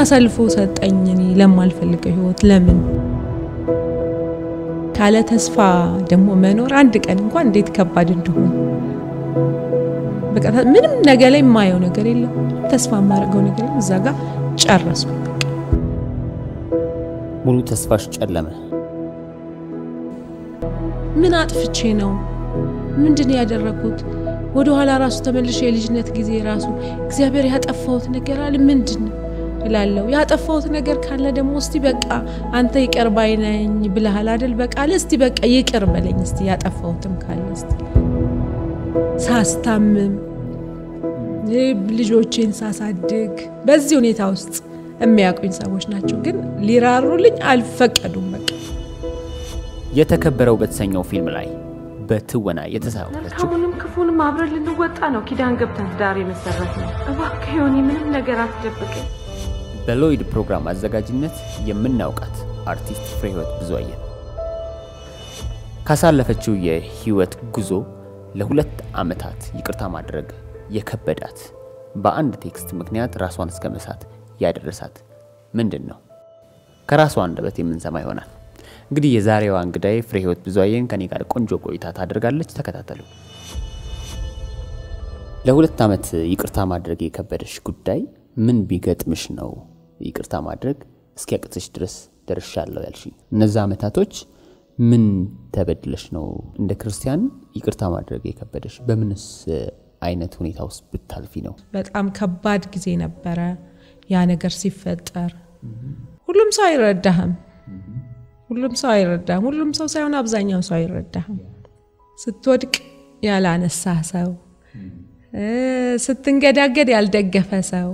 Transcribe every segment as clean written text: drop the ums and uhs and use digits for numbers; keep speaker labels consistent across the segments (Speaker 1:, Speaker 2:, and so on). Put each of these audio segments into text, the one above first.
Speaker 1: አሳልፎ ሰጠኝ እኔ ለማልፈልገው ህይወት ለምን ካለ ተስፋ ደሞ መኖር አንድ ቀን እንኳን እንዴት ከባድ እንደሆነ በቃ ምንም ነገር ላይ ማየው ነገር የለም ተስፋ ማረገው ነገር እዛ ጋር ጨረስኩ
Speaker 2: ሙሉ ተስፋሽ ጨለመ
Speaker 1: ምን አጥፍቼ ነው ምንድነው ያደረኩት ወደ ኋላ ራሱ ተመልሼ የልጅነት ጊዜ ራሱ እግዚአብሔር ያጠፋውት ነገር አለ ምንድነው እላለሁ ያጠፋውት ነገር ካለ ደሞ እስቲ በቃ አንተ ይቅር ባይነኝ ብለሃል አይደል በቃ እስቲ በቃ ይቅር በለኝ እስቲ ያጠፋውትም ካለ እስቲ ሳስታምም ልጆቼን ሳሳድግ በዚህ ሁኔታ ውስጥ የሚያቆኝ ሰዎች ናቸው ግን ሊራሩልኝ አልፈቀዱም በቃ
Speaker 2: የተከበረው በተሰኘው ፊልም ላይ በትወና የተሳተፈችው
Speaker 1: ክፉንም አብረን ልንወጣ ነው ኪዳን ገብተን ዳር የመሰረት ነው እባክህ ዮኒ ምንም ነገር አትደብቀኝ
Speaker 2: በሎይድ ፕሮግራም አዘጋጅነት የምናውቃት አርቲስት ፍሬህይወት ብዙአየን ካሳለፈችው የህይወት ጉዞ ለሁለት አመታት ይቅርታ ማድረግ የከበዳት በአንድ ቴክስት ምክንያት ራሷን እስከመሳት ያደረሳት ምንድነው ከራሷ አንደበት የምንሰማ ይሆናል እንግዲህ የዛሬዋ እንግዳይ ፍሬህይወት ብዙአየን ከኔ ጋር ቆንጆ ቆይታ ታደርጋለች ተከታተሉ ለሁለት አመት ይቅርታ ማድረግ የከበደሽ ጉዳይ ምን ቢገጥምሽ ነው ይቅርታ ማድረግ እስኪያቅትሽ ድረስ ደርሻለሁ ያልሽኝ እነዛ አመታቶች ምን ተበድለሽ ነው እንደ ክርስቲያን ይቅርታ ማድረግ የከበደሽ በምንስ አይነት ሁኔታ ውስጥ ብታልፊ ነው
Speaker 1: በጣም ከባድ ጊዜ ነበር ያ ነገር ሲፈጠር ሁሉም ሰው አይረዳህም ሁሉም ሰው ሳይሆን አብዛኛው ሰው አይረዳህም ስትወድቅ ያላነሳ ሰው ስትንገዳገድ ያልደገፈ ሰው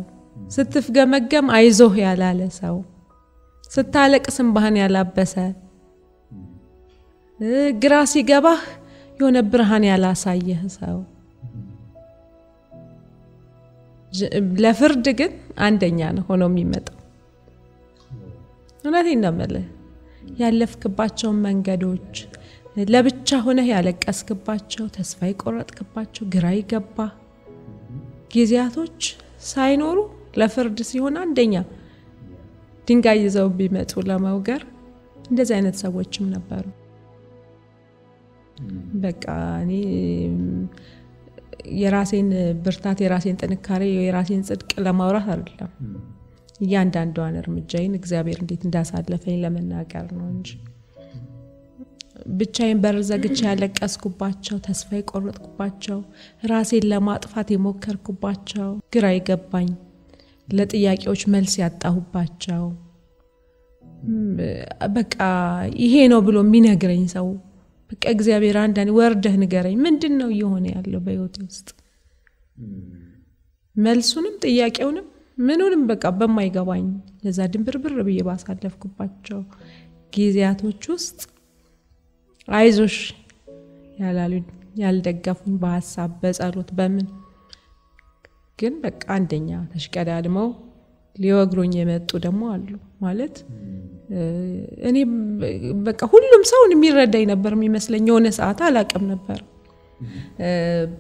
Speaker 1: ስትፍገመገም አይዞህ ያላለ ሰው ስታለቅስ እንባህን ያላበሰ ግራ ሲገባህ የሆነ ብርሃን ያላሳየህ ሰው ለፍርድ ግን አንደኛ ነው ሆኖ የሚመጣው እውነቴን ነው የምልህ ያለፍክባቸው መንገዶች ለብቻ ሆነህ ያለቀስክባቸው ተስፋ ይቆረጥክባቸው ግራ ይገባ ጊዜያቶች ሳይኖሩ ለፍርድ ሲሆን አንደኛ ድንጋይ ይዘው ቢመጡ ለማውገር እንደዚህ አይነት ሰዎችም ነበሩ በቃ እኔ የራሴን ብርታት የራሴን ጥንካሬ የራሴን ጽድቅ ለማውራት አይደለም ያንዳንዷን እርምጃዬን እግዚአብሔር እንዴት እንዳሳለፈኝ ለመናገር ነው እንጂ ብቻዬን በርዘግቼ ያለቀስኩባቸው ተስፋ ይቆረጥኩባቸው ራሴን ለማጥፋት የሞከርኩባቸው ግራ ይገባኝ ለጥያቄዎች መልስ ያጣሁባቸው በቃ ይሄ ነው ብሎ የሚነግረኝ ሰው በቃ እግዚአብሔር አንዳንዴ ወርደህ ንገረኝ ምንድነው እየሆነ ያለው በህይወቴ ውስጥ መልሱንም ጥያቄውንም ምኑንም በቃ በማይገባኝ ለዛ ድንብርብር ብዬ ባሳለፍኩባቸው ጊዜያቶች ውስጥ አይዞሽ ያላሉኝ ያልደገፉኝ በሐሳብ በጸሎት በምን ግን በቃ አንደኛ ተሽቀዳድመው ሊወግሩኝ የመጡ ደግሞ አሉ ማለት እኔ በቃ ሁሉም ሰው የሚረዳኝ ነበር የሚመስለኝ የሆነ ሰዓት አላቀም ነበር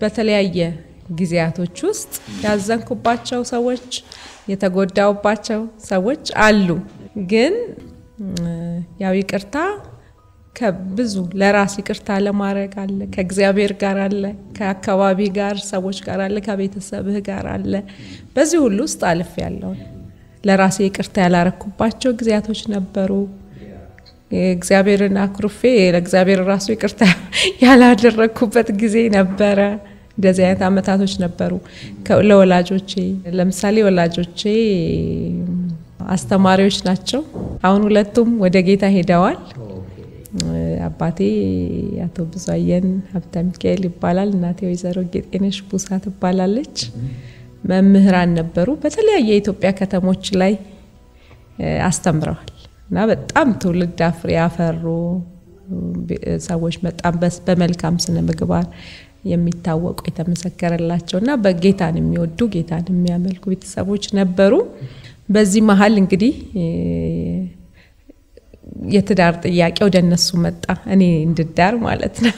Speaker 1: በተለያየ ጊዜያቶች ውስጥ ያዘንኩባቸው ሰዎች የተጎዳውባቸው ሰዎች አሉ ግን ያው ይቅርታ ከብዙ ለራስ ይቅርታ ለማድረግ አለ ከእግዚአብሔር ጋር አለ ከአካባቢ ጋር ሰዎች ጋር አለ ከቤተሰብህ ጋር አለ በዚህ ሁሉ ውስጥ አልፍ ያለው ለራሴ ይቅርታ ያላረኩባቸው ጊዜያቶች ነበሩ እግዚአብሔርን አክሩፌ ለእግዚአብሔር ራሱ ይቅርታ ያላደረኩበት ጊዜ ነበር እንደዚህ አይነት አመታቶች ነበሩ ለወላጆቼ ለምሳሌ ወላጆቼ አስተማሪዎች ናቸው አሁን ሁለቱም ወደ ጌታ ሄደዋል አባቴ አቶ ብዙአየን ሀብተ ሚካኤል ይባላል እናቴ ወይዘሮ ጌጤነሽ ቡሳ ትባላለች መምህራን ነበሩ በተለያየ የኢትዮጵያ ከተሞች ላይ አስተምረዋል እና በጣም ትውልድ ያፈሩ ሰዎች በጣም በመልካም ስነ ምግባር የሚታወቁ የተመሰከረላቸውና በጌታን የሚወዱ ጌታን የሚያመልኩ ቤተሰቦች ነበሩ በዚህ መሃል እንግዲህ የትዳር ጥያቄ ወደነሱ መጣ እኔ እንድዳር ማለት ነው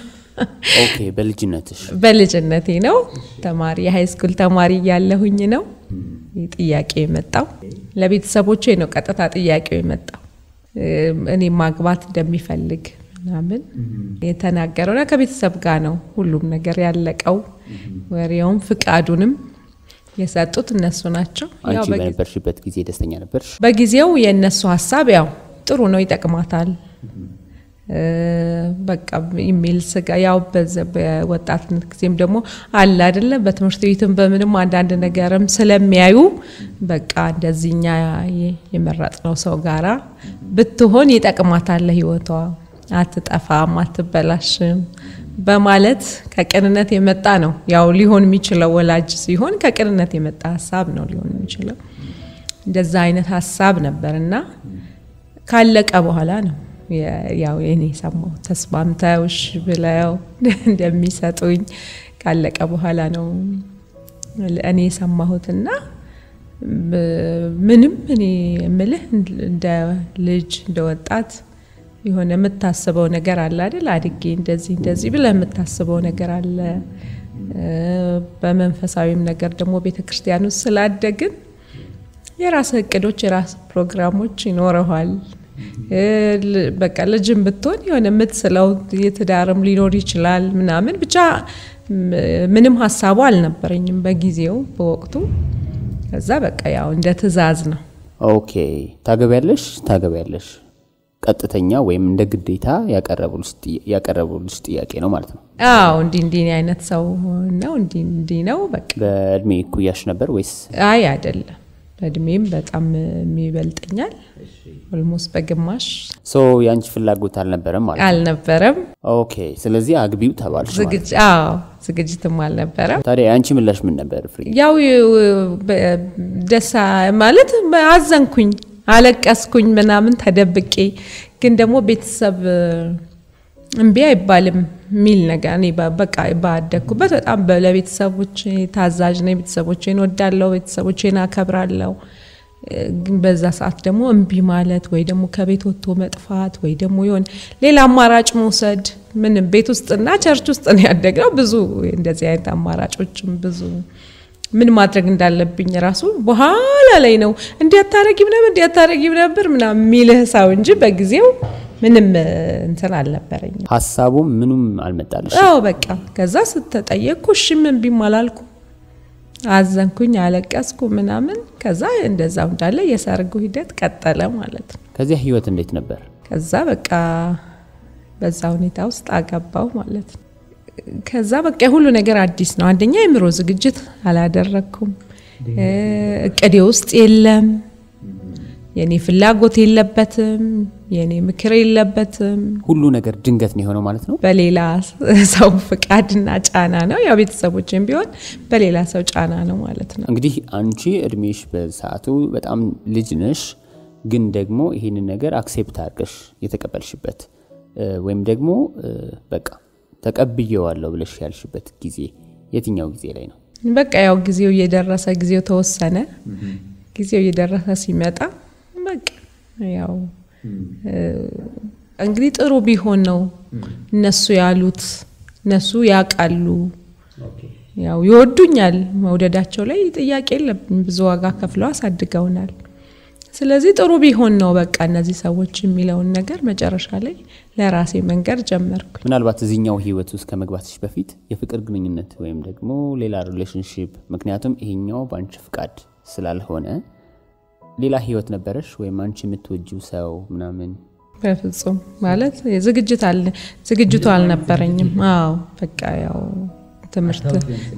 Speaker 2: ኦኬ በልጅነቴ ነው
Speaker 1: ተማሪ የሃይ ስኩል ተማሪ ያለሁኝ ነው ጥያቄ የመጣው ለቤተሰቦቼ ነው ቀጥታ ጥያቄው የመጣው እኔ ማግባት እንደሚፈልግ ምናምን የተናገረውና ከቤተሰብ ጋር ነው ሁሉም ነገር ያለቀው ወሬውም ፍቃዱንም የሰጡት እነሱ ናቸው
Speaker 2: ያው በነበርሽበት ጊዜ ደስተኛ ነበርሽ
Speaker 1: በጊዜው የነሱ ሐሳብ ያው ጥሩ ነው ይጠቅማታል በቃ ኢሜል ስጋ ያው በወጣትነት ጊዜም ደግሞ አለ አይደለ በትምህርት ቤትም በምንም አንዳንድ ነገርም ስለሚያዩ በቃ እንደዚህኛ የመረጥነው ሰው ጋራ ብትሆን ይጠቅማታል ለህይወቷ አትጠፋም አትበላሽም በማለት ከቅንነት የመጣ ነው ያው ሊሆን የሚችለው ወላጅ ሲሆን ከቅንነት የመጣ ሐሳብ ነው ሊሆን የሚችለው እንደዛ አይነት ሐሳብ ነበርና ካለቀ በኋላ ነው ያው እኔ ሰማው ተስማምተውሽ ብለው እንደሚሰጡኝ ካለቀ በኋላ ነው እኔ ሰማሁትና ምንም እኔ ምልህ እንደ ልጅ እንደ ወጣት የሆነ የምታስበው ነገር አለ አይደል አድጌ እንደዚህ ብለህ የምታስበው ነገር አለ በመንፈሳዊም ነገር ደግሞ ቤተክርስቲያን ውስጥ ስላደግን የራስ እቅዶች የራስ ፕሮግራሞች ይኖርሃል በቃ ልጅም ብትሆን የሆነ የምትስለው የትዳርም ሊኖር ይችላል ምናምን ብቻ ምንም ሐሳቡ አልነበረኝም በጊዜው በወቅቱ ከዛ በቃ ያው እንደ ትዕዛዝ ነው
Speaker 2: ኦኬ ታገቢያለሽ ቀጥተኛ ወይም እንደ ግዴታ ያቀረቡልሽ ጥያቄ ነው ማለት ነው
Speaker 1: አዎ እንዲህ አይነት ሰው ነው እንዲህ ነው በቃ
Speaker 2: በእድሜ ኩያሽ ነበር ወይስ
Speaker 1: አይ አይደለም በእድሜም በጣም የሚበልጠኛል ኦልሞስት በግማሽ
Speaker 2: ያንቺ ፍላጎት አልነበረም ማለት
Speaker 1: አልነበረም
Speaker 2: ኦኬ ስለዚህ አግቢው ተባልሽ ማለት
Speaker 1: ዝግጅትም አልነበረም
Speaker 2: ታዲያ ያንቺ ምላሽ ምን ነበር ፍሪ
Speaker 1: ያው ደሳ ማለት አዘንኩኝ አለቀስኩኝ ምናምን ተደብቄ ግን ደግሞ ቤተሰብ እንቢ አይባልም ሚል ነገር እኔ በቃ ባደኩበት በጣም ለቤተሰቦቼ ታዛዥ ነኝ ቤተሰቦቼን ወዳለው ቤተሰቦቼን አከብራለሁ ግን በዛ ሰዓት ደግሞ እንቢ ማለት ወይ ደግሞ ከቤት ወጥቶ መጥፋት ወይ ደግሞ ይሆን ሌላ አማራጭ መውሰድ ምንም ቤት ውስጥና ቸርች ውስጥ ነው ያደግነው ብዙ እንደዚህ አይነት አማራጮችም ብዙ ምን ማድረግ እንዳለብኝ ራሱ በኋላ ላይ ነው እንዲያታረጊም ነበር ምናምን ሚልህ ሰው እንጂ በጊዜው ምንም እንትን አልነበረኝ
Speaker 2: ሐሳቡ ምንም አልመጣልሽ
Speaker 1: በቃ ከዛ ስትጠየቅኩሽ ምን ቢማላልኩ አዘንኩኝ አለቀስኩ ምናምን ከዛ እንደዛው እንዳለ የሰርጉ ሂደት ቀጠለ ማለት ነው
Speaker 2: ከዚያ ህይወት እንዴት ነበር
Speaker 1: ከዛ በቃ በዛ ሁኔታ ውስጥ አገባው ማለት ነው ከዛ በቃ ሁሉ ነገር አዲስ ነው አንደኛ የምሮ ዝግጅት አላደረኩም እቅዴ ውስጥ የለም የኔ ፍላጎት የለበትም የኔ ምክር የለበትም
Speaker 2: ሁሉ ነገር ድንገት ነው የሆነው ማለት ነው
Speaker 1: በሌላ ሰው ፍቃድና ጫና ነው ያው ቤተሰቦቼም ቢሆን በሌላ ሰው ጫና ነው ማለት ነው
Speaker 2: እንግዲህ አንቺ እድሜሽ በሰዓቱ በጣም ልጅ ነሽ ግን ደግሞ ይሄንን ነገር አክሴፕት አድርገሽ የተቀበልሽበት ወይም ደግሞ በቃ ተቀብየዋለሁ ብለሽ ያልሽበት ጊዜ የትኛው ጊዜ ላይ ነው
Speaker 1: በቃ ያው ጊዜው እየደረሰ ጊዜው ተወሰነ ጊዜው እየደረሰ ሲመጣ በቃ ያው እንግዲህ ጥሩ ቢሆን ነው እነሱ ያሉት እነሱ ያቃሉ ያው ይወዱኛል መውደዳቸው ላይ ጥያቄ የለም ብዙ ዋጋ ከፍለው አሳድገውናል ስለዚህ ጥሩ ቢሆን ነው በቃ እነዚህ ሰዎች የሚለውን ነገር መጨረሻ ላይ ለራሴ መንገር ጀመርኩ
Speaker 2: ምናልባት እዚህኛው ህይወት ውስጥ ከመግባትሽ በፊት የፍቅር ግንኙነት ወይም ደግሞ ሌላ ሪሌሽንሺፕ ምክንያቱም ይሄኛው ባንቺ ፍቃድ ስላልሆነ ሌላ ህይወት ነበርሽ ወይም አንቺ የምትወጂው ሰው ምናምን
Speaker 1: በፍጹም ማለት ዝግጅቱ አልነበረኝም በቃ ያው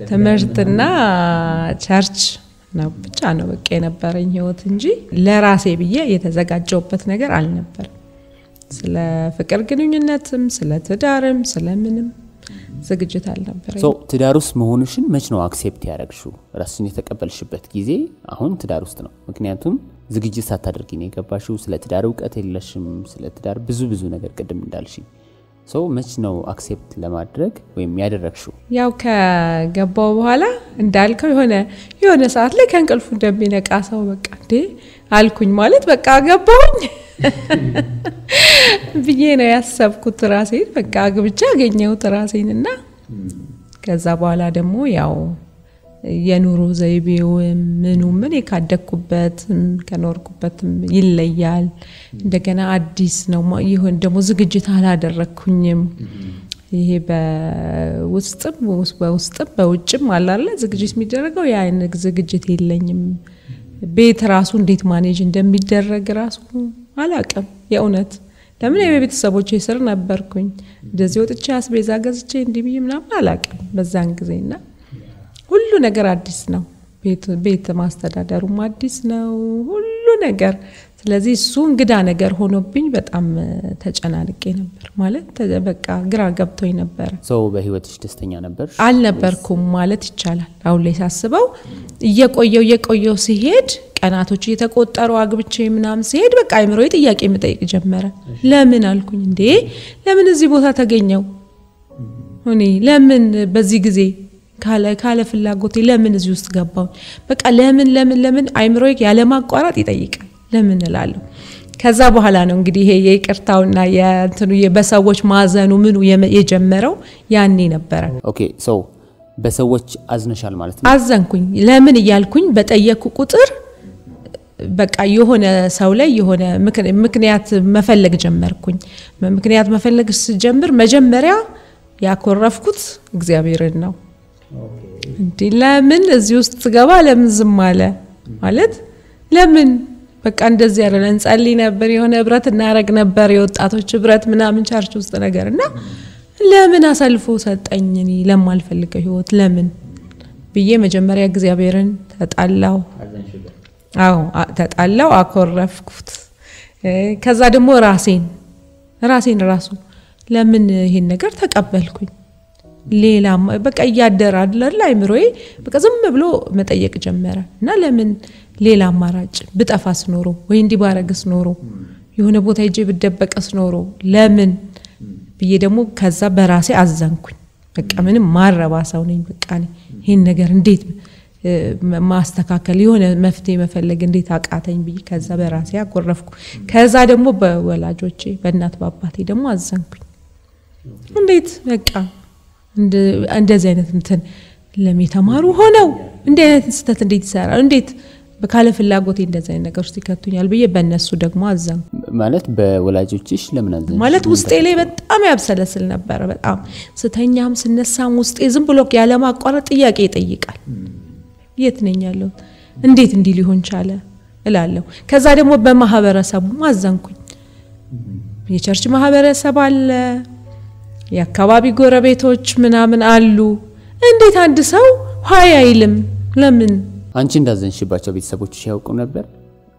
Speaker 1: ትምህርትና ቸርች ነው ብቻ ነው በቃ የነበረኝ ህይወት እንጂ ለራሴ ብዬ የተዘጋጀውበት ነገር አልነበረም ስለ ፍቅር ግንኙነትም ስለ ትዳርም ስለምንም ዝግጅት አልነበረኝ
Speaker 2: ትዳር ውስጥ መሆንሽን መች ነው አክሴፕት ያደረግሽው ራስሽን የተቀበልሽበት ጊዜ አሁን ትዳር ውስጥ ነው ምክንያቱም ዝግጅት ሳታደርጊ ነው የገባሽው ስለ ትዳር ዕውቀት የለሽም ስለ ትዳር ብዙ ነገር ቀደም እንዳልሽኝ መች ነው አክሴፕት ለማድረግ ወይም ያደረግሽው
Speaker 1: ያው ከገባው በኋላ እንዳልከው የሆነ ሰዓት ላይ ከእንቅልፉ እንደሚነቃ ሰው በቃ እንዴ አልኩኝ ማለት በቃ ገባውኝ ብዬ ነው ያሰብኩት ራሴን በቃ ግብቻ አገኘሁት ራሴንና ከዛ በኋላ ደግሞ ያው የኑሮ ዘይቤው ምን ካደኩበት ከኖርኩበት ይለያል እንደገና አዲስ ነው ይሁን ደሞ ዝግጅት አላደረኩኝም ይሄ በውስጥም በውጭም አላለ ዝግጅት የሚደረገው ያ አይነት ዝግጅት የለኝም ቤት ራሱ እንዴት ማኔጅ እንደሚደረግ ራሱ አላቀም የኡነት ለምን የቤተሰቦቼ ስር ነበርኩኝ እንደዚህ ወጥቼ አስቤዛ ገዝቼ እንዲብይ ምናምን አላቀም በዛን ጊዜና ሁሉ ነገር አዲስ ነው ቤት ማስተዳደሩም አዲስ ነው ሁሉ ነገር ስለዚህ እሱ እንግዳ ነገር ሆኖብኝ በጣም ተጨናንቄ ነበር ማለት በቃ ግራ ገብቶኝ ነበር
Speaker 2: ሰው በህይወትሽ ደስተኛ ነበር
Speaker 1: አልነበርኩም ማለት ይቻላል አሁን ላይ ሳስበው እየቆየው ሲሄድ ቀናቶች እየተቆጠሩ አግብቼ ምናምን ሲሄድ በቃ አይምሮዬ ጥያቄ መጠየቅ ጀመረ ለምን አልኩኝ እንዴ ለምን እዚህ ቦታ ተገኘው ሆኔ ለምን በዚህ ጊዜ ካለ ፍላጎቴ ለምን እዚህ ውስጥ ገባው በቃ ለምን አይምሮዬ ያለ ማቋረጥ ይጠይቃል ለምን እላለሁ ከዛ በኋላ ነው እንግዲህ ይሄ የይቅርታውና የእንትኑ በሰዎች ማዘኑ ምኑ የጀመረው ያኔ ነበር
Speaker 2: ኦኬ ሶ በሰዎች አዝነሻል ማለት ነው
Speaker 1: አዘንኩኝ ለምን ይያልኩኝ በጠየቁ ቁጥር በቃ የሆነ ሰው ላይ የሆነ ምክንያት መፈለግ ጀመርኩኝ ምክንያት መፈለግ ሲጀምር መጀመሪያ ያኮረፍኩት እግዚአብሔርን ነው እንዴ ለምን እዚህ ውስጥ ገባ ለምን ዝም አለ ማለት ለምን በቃ እንደዚህ ያረለ እንጸልይ ነበር የሆነ ህብረት እናረግ ነበር የወጣቶች ህብረት ምናምን ቻርች ውስጥ ነገርና ለምን አሳልፎ ሰጠኝኒ ለማልፈልገው ህይወት ለምን ብዬ መጀመሪያ እግዚአብሔርን ተጣላው አኮረፍኩት ከዛ ደግሞ ራሴን ራሱ ለምን ይሄን ነገር ተቀበልኩኝ ሌላ በቃ ያደራድላል አይምሮዬ በቃ ዝም ብሎ መጠየቅ ጀመረና ለምን ሌላ አማራጭ ብጠፋስ ኖሮ ወይ እንዲባረግስ ኖሮ የሆነ ቦታ ሄጄ ብደበቀስ ኖሮ ለምን ብዬ ደግሞ ከዛ በራሴ አዘንኩኝ በቃ ምንም ማረባ ሰው ነኝ በቃ ይሄን ነገር እንዴት ማስተካከል የሆነ መፍትሄ መፈለግ እንዴት አቃተኝ ብዬ ከዛ በራሴ አቆረፍኩ ከዛ ደግሞ በወላጆቼ በእናት ባባቴ ደግሞ አዘንኩኝ እንዴት በቃ እንደዚህ አይነት እንትን ለሚተማሩ ሆነው እንዴት አይነት ስህተት እንዴት ይሰራል እንዴት በካለ ፍላጎቴ እንደዚህ አይነት ነገር ውስጥ ይከቱኛል ብዬ በእነሱ ደግሞ አዘንኩ
Speaker 2: ማለት በወላጆችሽ ለምን አዘንሽ
Speaker 1: ማለት ውስጤ ላይ በጣም ያብሰለስል ነበር በጣም ስተኛም ስነሳም ውስጤ ዝም ብሎ ያለ ማቋረጥ ጥያቄ ይጠይቃል የት ነኝ ያለው እንዴት እንዲ ሊሆን ቻለ እላለሁ ከዛ ደግሞ በማህበረሰቡ ማዘንኩኝ የቸርች ማህበረሰብ አለ የአካባቢ ጎረቤቶች ምናምን አሉ እንዴት አንድ ሰው ሃይ አይልም ለምን
Speaker 2: አንቺ እንዳዘንሽባቸው ቤተሰቦችሽ ያውቁ ነበር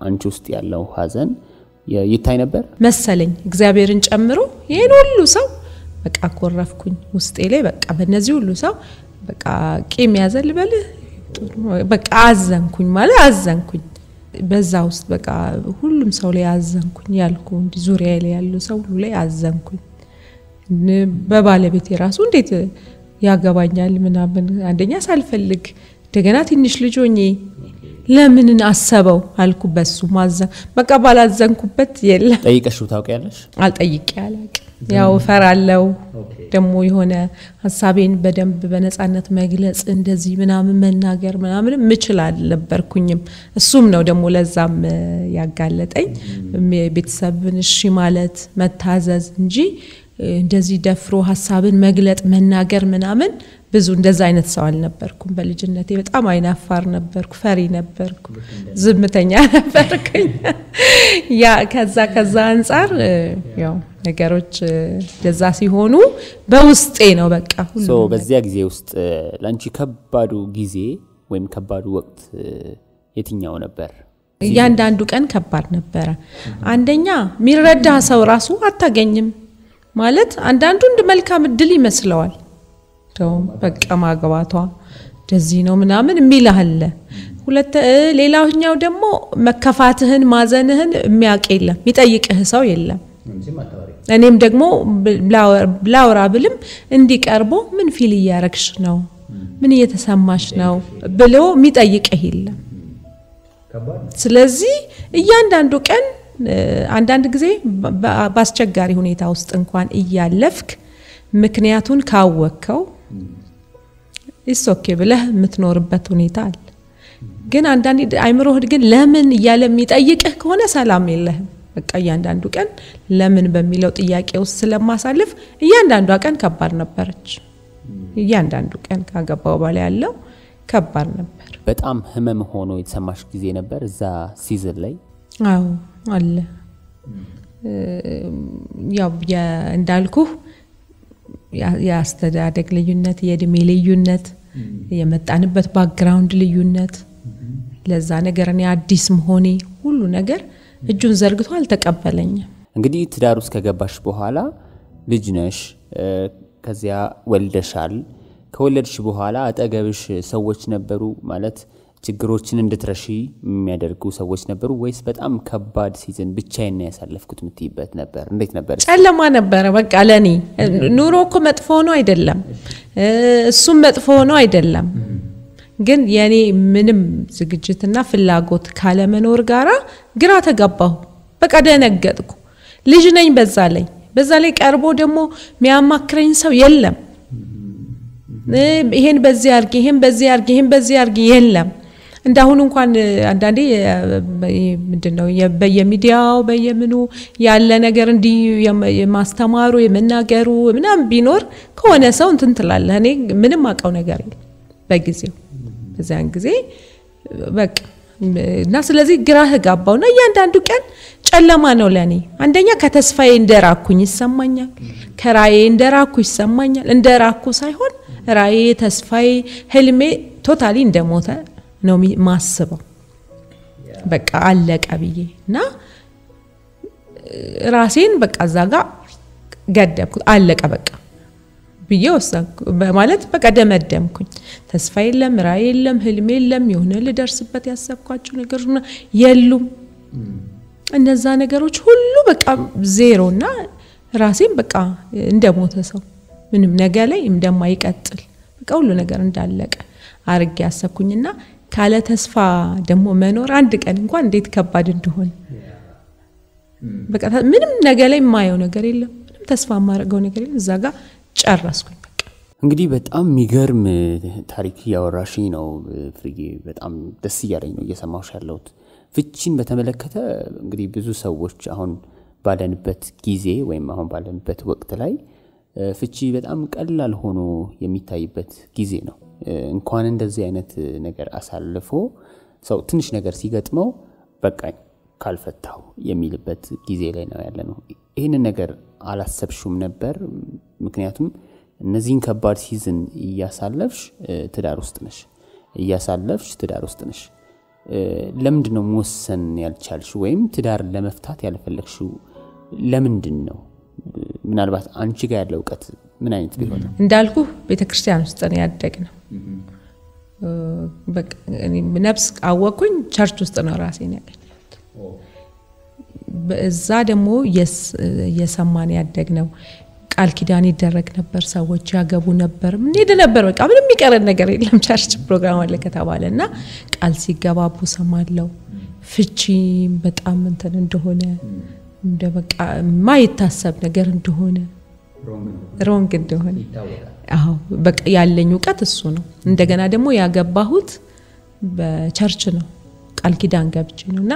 Speaker 2: አንቺ ውስጥ ያለው ሐዘን ይታይ ነበር
Speaker 1: መሰለኝ እግዚአብሔርን ጨምሮ ይሄን ሁሉ ሰው በቃ ኮረፍኩኝ ውስጤ ላይ በቃ በእነዚህ ሁሉ ሰው በቃ ቂም ያዘልበል በቃ አዘንኩኝ በዛ ውስጥ በቃ ሁሉም ሰው ላይ አዘንኩኝ ያልኩ እንዲ ዙሪያ ላይ ያለው ሰው ሁሉ ላይ አዘንኩኝ በባለቤቴ ራሱ እንዴት ያገባኛል ምናምን አንደኛ ሳልፈልግ ደገና ትንሽ ልጅ ሆኜ ለምን አሰበው አልኩ በሱ ማዘን በቃ ባላዘንኩበት የለም
Speaker 2: ጠይቀሽው ታውቂያለሽ
Speaker 1: አልጠይቄ አላቅ ያው ፈራለው ደሞ የሆነ ሐሳቤን በደንብ በነጻነት መግለጽ እንደዚህ ምናምን መናገር ምናምን ምችላል ነበርኩኝም እሱም ነው ደሞ ለዛም ያጋለጠኝ ቤተሰብን እሺ ማለት መታዘዝ እንጂ እንደዚህ ደፍሮ ሐሳብን መግለጥ መናገር ምናምን ብዙ እንደዛ አይነት ሰው አልነበርኩም በልጅነቴ በጣም አይናፋር ነበርኩ ፈሪ ነበርኩ ዝምተኛ ነበርኩኝ ያ ከዛ አንፃር ያው ነገሮች ደዛ ሲሆኑ በውስጤ ነው በቃ ሁሉ
Speaker 2: በዚያ ጊዜ ውስጥ ላንቺ ከባዱ ጊዜ ወይም ከባዱ ወቅት የትኛው ነበር
Speaker 1: ያንዳንዱ ቀን ከባድ ነበር አንደኛ ሚረዳ ሰው ራሱ አታገኝም ማለት አንዳንዱ እንደ መልካም እድል ይመስለዋል ተው በቃ ማግባቷ ደዚህ ነው ምናምን የሚላህለ ሁለት ሌላኛው ደግሞ መከፋትህን ማዘንህን የሚያውቅ የለም የሚጠይቅህ ሰው የለም እኔም ደግሞ ላውራ ብልም እንዲቀርቦ ምን ፊል ያረክሽ ነው ምን እየተሰማሽ ነው ብሎ የሚጠይቅህ የለም ስለዚህ እያንዳንዱ ቀን አንዳንድ ጊዜ ባስቸጋሪ ሁኔታ ውስጥ እንኳን እያለፍክ ምክንያቱን ካወከው ኢስ ኦኬ ብለህ የምትኖርበት ሁኔታ አለ ግን አንዳንዴ አይምሮህ ግን ለምን እያለ የሚጠይቅህ ከሆነ ሰላም የለህም በቃ እያንዳንዱ ቀን ለምን በሚለው ጥያቄ ውስጥ ስለማሳልፍ እያንዳንዱ ቀን ከባድ ነበርች እያንዳንዱ ቀን ካገባው በኋላ ያለው ከባድ ነበር
Speaker 2: በጣም ህመም ሆኖ የተሰማሽ ጊዜ ነበር እዛ ሲዝን ላይ
Speaker 1: አዎ አለ ያው እንዳልኩ ያስተዳደግ ልዩነት የእድሜ ልዩነት የመጣንበት ባክግራውንድ ልዩነት ለዛ ነገር እኔ አዲስ መሆኔ ሁሉ ነገር እጁን ዘርግቶ አልተቀበለኝም
Speaker 2: እንግዲህ ትዳር ውስጥ ከገባሽ በኋላ ልጅ ነሽ ከዚያ ወልደሻል ከወለድሽ በኋላ አጠገብሽ ሰዎች ነበሩ ማለት ችግሮችን እንድትረሺ የሚያደርጉ ሰዎች ነበሩ ወይስ በጣም ከባድ ሲዝን ብቻዬን ያሳለፍኩት ምትይበት ነበር እንዴት ነበር
Speaker 1: ጨለማ ነበር በቃ ለኔ ኑሮ እኮ መጥፎ ነው አይደለም እሱም መጥፎ ነው አይደለም ግን የኔ ምንም ዝግጅትና ፍላጎት ካለ መኖር ጋራ ግራ ተጋባሁ በቃ ደነገጥኩ ልጅ ነኝ በዛ ላይ ቀርቦ ደግሞ የሚያማክረኝ ሰው የለም ይሄን በዚህ አርጊ የለም እንዳሁን እንኳን አንዳንዴ ምንድነው በየሚዲያው በየምኑ ያለ ነገር እንዲ የማስተማሩ የመናገሩ ምናም ቢኖር ከሆነ ሰው እንትን ትላለህ እኔ ምንም አቀው ነገር የለም በጊዜው በዛን ጊዜ በቃ እና ስለዚህ ግራ ተጋባውና ያንዳንዱ ቀን ጨለማ ነው ለኔ አንደኛ ከተስፋዬ እንደራኩኝ ይሰማኛል ከራዬ እንደራኩ ይሰማኛል እንደራኩ ሳይሆን ራዬ ተስፋዬ ህልሜ ቶታሊ እንደሞተ ነው ማስበው በቃ አለቀ ብዬና ራሴን በቃ ዛጋ ገደብኩ አለቀ በቃ ብዬወሰንኩ ማለት በቃ ደመደምኩኝ ተስፋ የለም ራዬ የለም ህልሜ የለም የሆነ ልደርስበት ያሰብኳቸው ነገሮች የሉም እነዛ ነገሮች ሁሉ በቃ ዜሮና ራሴን በቃ እንደሞተ ሰው ምንም ነገር ላይ እንደማይቀጥል በቃ ሁሉ ነገር እንዳለቀ አርጌ ያሰብኩኝና ካለ ተስፋ ደሞ መኖር አንድ ቀን እንኳን እንዴት ከባድ እንደሆነ በቃ ምንም ነገር ላይ ማየው ነገር የለም ምንም ተስፋ ማረጋው ነገር የለም እዛጋ ጨረስኩኝ በቃ
Speaker 2: እንግዲህ በጣም የሚገርም ታሪክ ያወራሽኝ ነው ፍርዬ በጣም ደስ ይያለኝ ነው እየሰማሁሽ ያለሁት ፍቺን በተመለከተ እንግዲህ ብዙ ሰዎች አሁን ባለንበት ጊዜ ወይም አሁን ባለንበት ወቅት ላይ ፍቺ በጣም ቀላል ሆኖ የሚታይበት ጊዜ ነው እንኳን እንደዚህ አይነት ነገር አሳልፎ ሰው ትንሽ ነገር ሲገጥመው በቃኝ ካልፈታው የሚልበት ጊዜ ላይ ነው ያለነው ይሄን ነገር አላሰብሽም ነበር ምክንያቱም እነዚህን ከባድ ሲዝን ያሳለፍሽ ትዳር ውስጥ ነሽ ለምንድነው መወሰን ያልቻልሽ ወይም ትዳር ለመፍታት ያልፈለግሽው ለምንድነው ምናልባት አንቺ ጋር ያለው ዕውቀት ምን አይነት ቢሆን
Speaker 1: እንዳልኩ ቤተክርስቲያን ውስጥ ነው ያደግነው በቃ እኔ ነፍስ አወኩኝ ቸርች ውስጥ ነው ራሴን ያገኘሁት በዛ ደግሞ የሰማን ያደግነው ቃል ኪዳን ይደረግ ነበር ሰዎች ያገቡ ነበር እንዴት ነበር በቃ ምንም የሚቀረን ነገር የለም ቸርች ፕሮግራም አለ ከተባለና ቃል ሲገባቡ ሰማለው ፍቺ በጣም እንትን እንደሆነ እንደ በቃ ማይታሰብ ነገር እንደሆነ ሮንግ እንደሆነ አዎ በቃ ያለኝ ዕውቀት እሱ ነው እንደገና ደግሞ ያገባሁት በቸርች ነው ቃል ኪዳን ገብቼ ነውና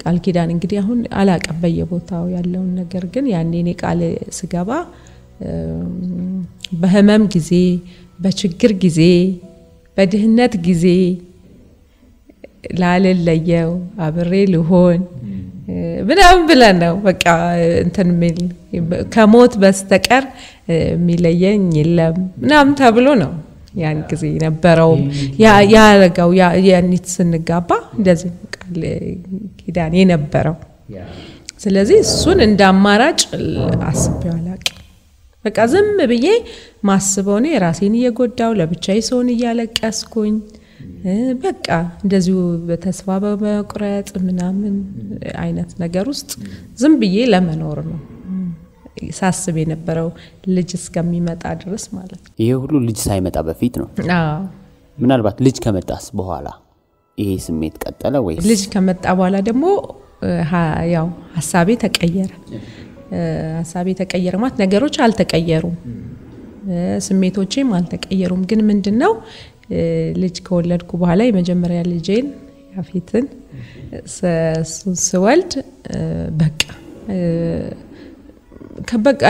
Speaker 1: ቃል ኪዳን እንግዲህ አሁን አላቀም በየቦታው ያለው ነገር ግን ያኔ እኔ ቃል ስገባ በህመም ጊዜ በችግር ጊዜ በድህነት ጊዜ ላለለየው አብሬ ልሆን ምናምን ብለን ነው በቃ እንትን ሚል ከሞት በስተቀር ሚለየኝ የለም ምናምን ተብሎ ነው ያን ጊዜ ነበረው ያረጋው ያኒት ስንጋባ እንደዚህ ቃል ኪዳን የነበረው ስለዚህ እሱን እንዳማራጭ አስቤው አላውቅም በቃ ዝም ብዬ ማስበው ነው ራሴን እየጎዳው ለብቻዬ ሰውን እያለቀስኩኝ በቃ እንደዚሁ በተስፋ በመቁረጥ ምናምን አይነት ነገር ውስጥ ዝም ብዬ ለመኖር ነው ሳስብ የነበረው ልጅ እስከሚመጣ ድረስ ማለት ነው
Speaker 2: ይሄ ሁሉ ልጅ ሳይመጣ በፊት ነው
Speaker 1: አዎ
Speaker 2: ምናልባት ልጅ ከመጣስ በኋላ ይሄ ስሜት ቀጠለ ወይስ
Speaker 1: ልጅ ከመጣ በኋላ ደግሞ ያው ሐሳቤ ተቀየረ ማለት ነገሮች አልተቀየሩም ስሜቶቼም አልተቀየሩም። ግን ምንድነው ልጅ ከወለድኩ በኋላ የመጀመሪያ ልጄን ያፌትን ስወልድ በቃ ከበቃ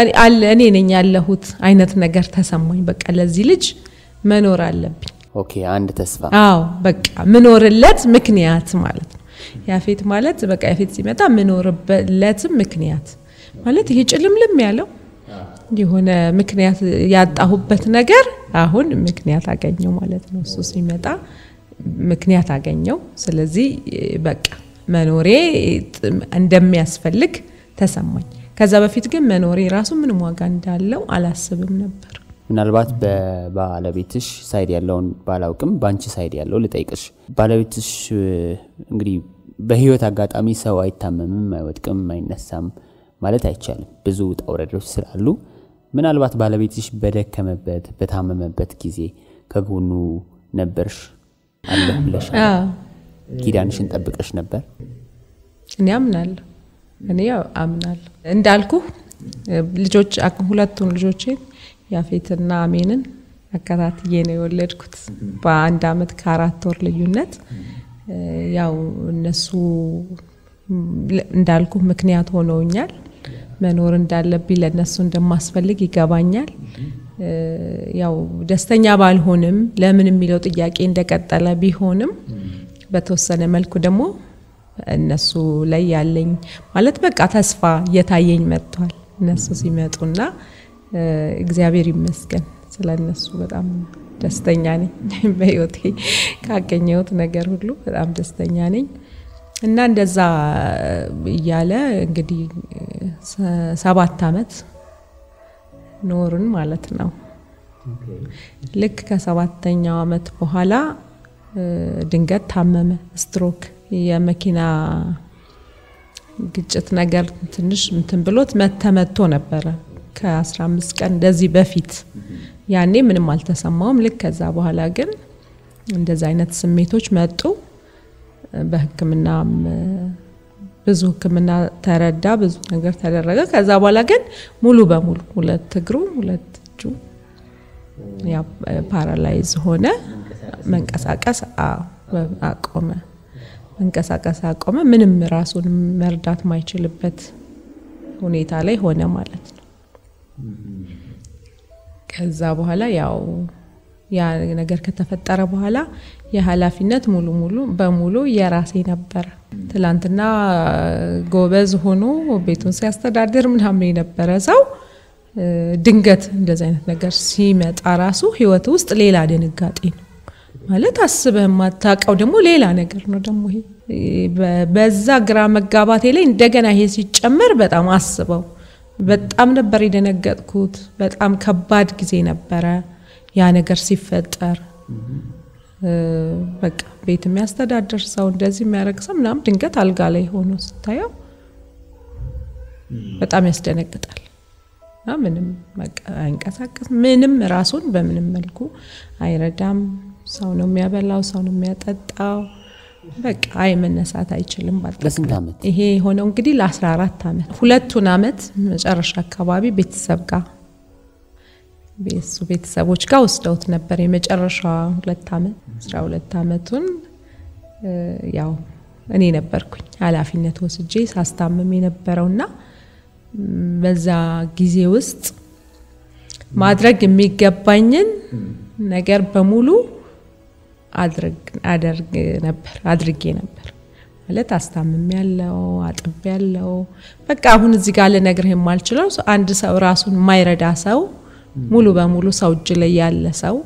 Speaker 1: እኔ ነኝ ያለሁት አይነት ነገር ተሰማኝ። በቃ ለዚህ ልጅ መኖር አለብኝ።
Speaker 2: ኦኬ አንድ ተስፋ
Speaker 1: በቃ ምኖርለት ምክንያት ማለት ነው። ያፌት ማለት በቃ ያፌት ሲመጣ ምኖርበት ምክንያት ማለት ይሄ ጭልምልም ያለው የሆነ ምክንያት ያጣሁበት ነገር አሁን ምክንያት አገኘው ማለት ነው። እሱ ሲመጣ ምክንያት አገኘው። ስለዚህ በቃ መኖሬ እንደሚያስፈልግ ተሰማኝ። ከዛ በፊት ግን መኖሬ ራሱ ምንም ዋጋ እንዳለው አላስብም ነበር።
Speaker 2: ምናልባት በባለቤትሽ ሳይድ ያለውን ባላውቅም ባንቺ ሳይድ ያለው ልጠይቅሽ። ባለቤትሽ እንግዲህ በህይወት አጋጣሚ ሰው አይታመምም፣ አይወድቅም፣ አይነሳም ማለት አይቻልም። ብዙ ጣውረዶች ስላሉ ምናልባት ባለቤትሽ በደከመበት በታመመበት ጊዜ ከጎኑ ነበርሽ አለህ ብለሽ ኪዳንሽን ጠብቀሽ ነበር?
Speaker 1: እኔ አምናለሁ እንዳልኩ ልጆች ሁለቱን ልጆቼን ያፌትና አሜንን አከታትዬ ነው የወለድኩት በአንድ አመት ከ4 ወር ልዩነት። ያው እነሱ እንዳልኩ ምክንያት ሆነውኛል። መኖር እንዳለብኝ ለነሱ እንደማስፈልግ ይገባኛል። ያው ደስተኛ ባልሆንም ለምን የሚለው ጥያቄ እንደቀጠለ ቢሆንም በተወሰነ መልኩ ደግሞ እነሱ ላይ ያለኝ ማለት በቃ ተስፋ የታየኝ መጥቷል እነሱ ሲመጡና እግዚአብሔር ይመስገን ስለነሱ በጣም ደስተኛ ነኝ። በህይወቴ ካገኘሁት ነገር ሁሉ በጣም ደስተኛ ነኝ። እና እንደዛ ይያለ እንግዲህ 7 አመት ኖርን ማለት ነው። ልክ ከ7ኛው አመት በኋላ ድንገት ታመመ። ስትሮክ የመኪና ግጭት ነገር ትንሽ እንትን ብሎት መተመቶ ነበር ከ15 ቀን እንደዚህ በፊት። ያኔ ምንም አልተሰማውም። ልክ ከዛ በኋላ ግን እንደዛ አይነት ስሜቶች መጡ። በህክምና ብዙ ህክምና ተረዳ፣ ብዙ ነገር ተደረገ። ከዛ በኋላ ግን ሙሉ በሙሉ 2 እግሩ 2 እጁ ያ ፓራላይዝ ሆነ። መንቀሳቀስ አቆመ። ምንም ራሱን መርዳት ማይችልበት ሁኔታ ላይ ሆነ ማለት ነው። ከዛ በኋላ ያው ያ ነገር ከተፈጠረ በኋላ የኃላፊነት በሙሉ የራሴ ነበር። ትላንትና ጎበዝ ሆኖ ቤቱን ሲያስተዳድር ምናምን የነበረ ሰው ድንገት እንደዛ አይነት ነገር ሲመጣ ራሱ ህይወት ውስጥ ሌላ ድንጋጤ ነው ማለት አስበህ ማታቀው ደግሞ ሌላ ነገር ነው። ደግሞ ይሄ በዛ ግራ መጋባቴ ላይ እንደገና ይሄ ሲጨመር በጣም አስበው በጣም ነበር የደነገጥኩት። በጣም ከባድ ጊዜ ነበረ ያ ነገር ሲፈጠር። በቃ ቤት የሚያስተዳድር ሰው እንደዚህ የሚያረግ ሰው ምናምን ድንገት አልጋ ላይ ሆኖ ስታየው በጣም ያስደነግጣል። ምንም በቃ አይንቀሳቀስ፣ ምንም ራሱን በምንም መልኩ አይረዳም። ሰው ነው የሚያበላው፣ ሰው ነው የሚያጠጣው። በቃ መነሳት አይችልም ማለት ነው። ይሄ ሆነው እንግዲህ ለ14 አመት 2 አመት መጨረሻ አካባቢ ቤተሰቦች ጋር ወስደውት ነበር። የመጨረሻ 2 አመት 12 አመቱን ያው እኔ ነበርኩኝ ኃላፊነት ወስጄ ሳስታምም የነበረውና በዛ ጊዜ ውስጥ ማድረግ የሚገባኝን ነገር በሙሉ አድርጌ ነበር ማለት አስታምም ያለው አጥብ ያለው በቃ አሁን እዚህ ጋር ለነገርህ የማልችለው አንድ ሰው ራሱን ማይረዳ ሰው ሙሉ በሙሉ ሰው እጅ ላይ ያለ ሰው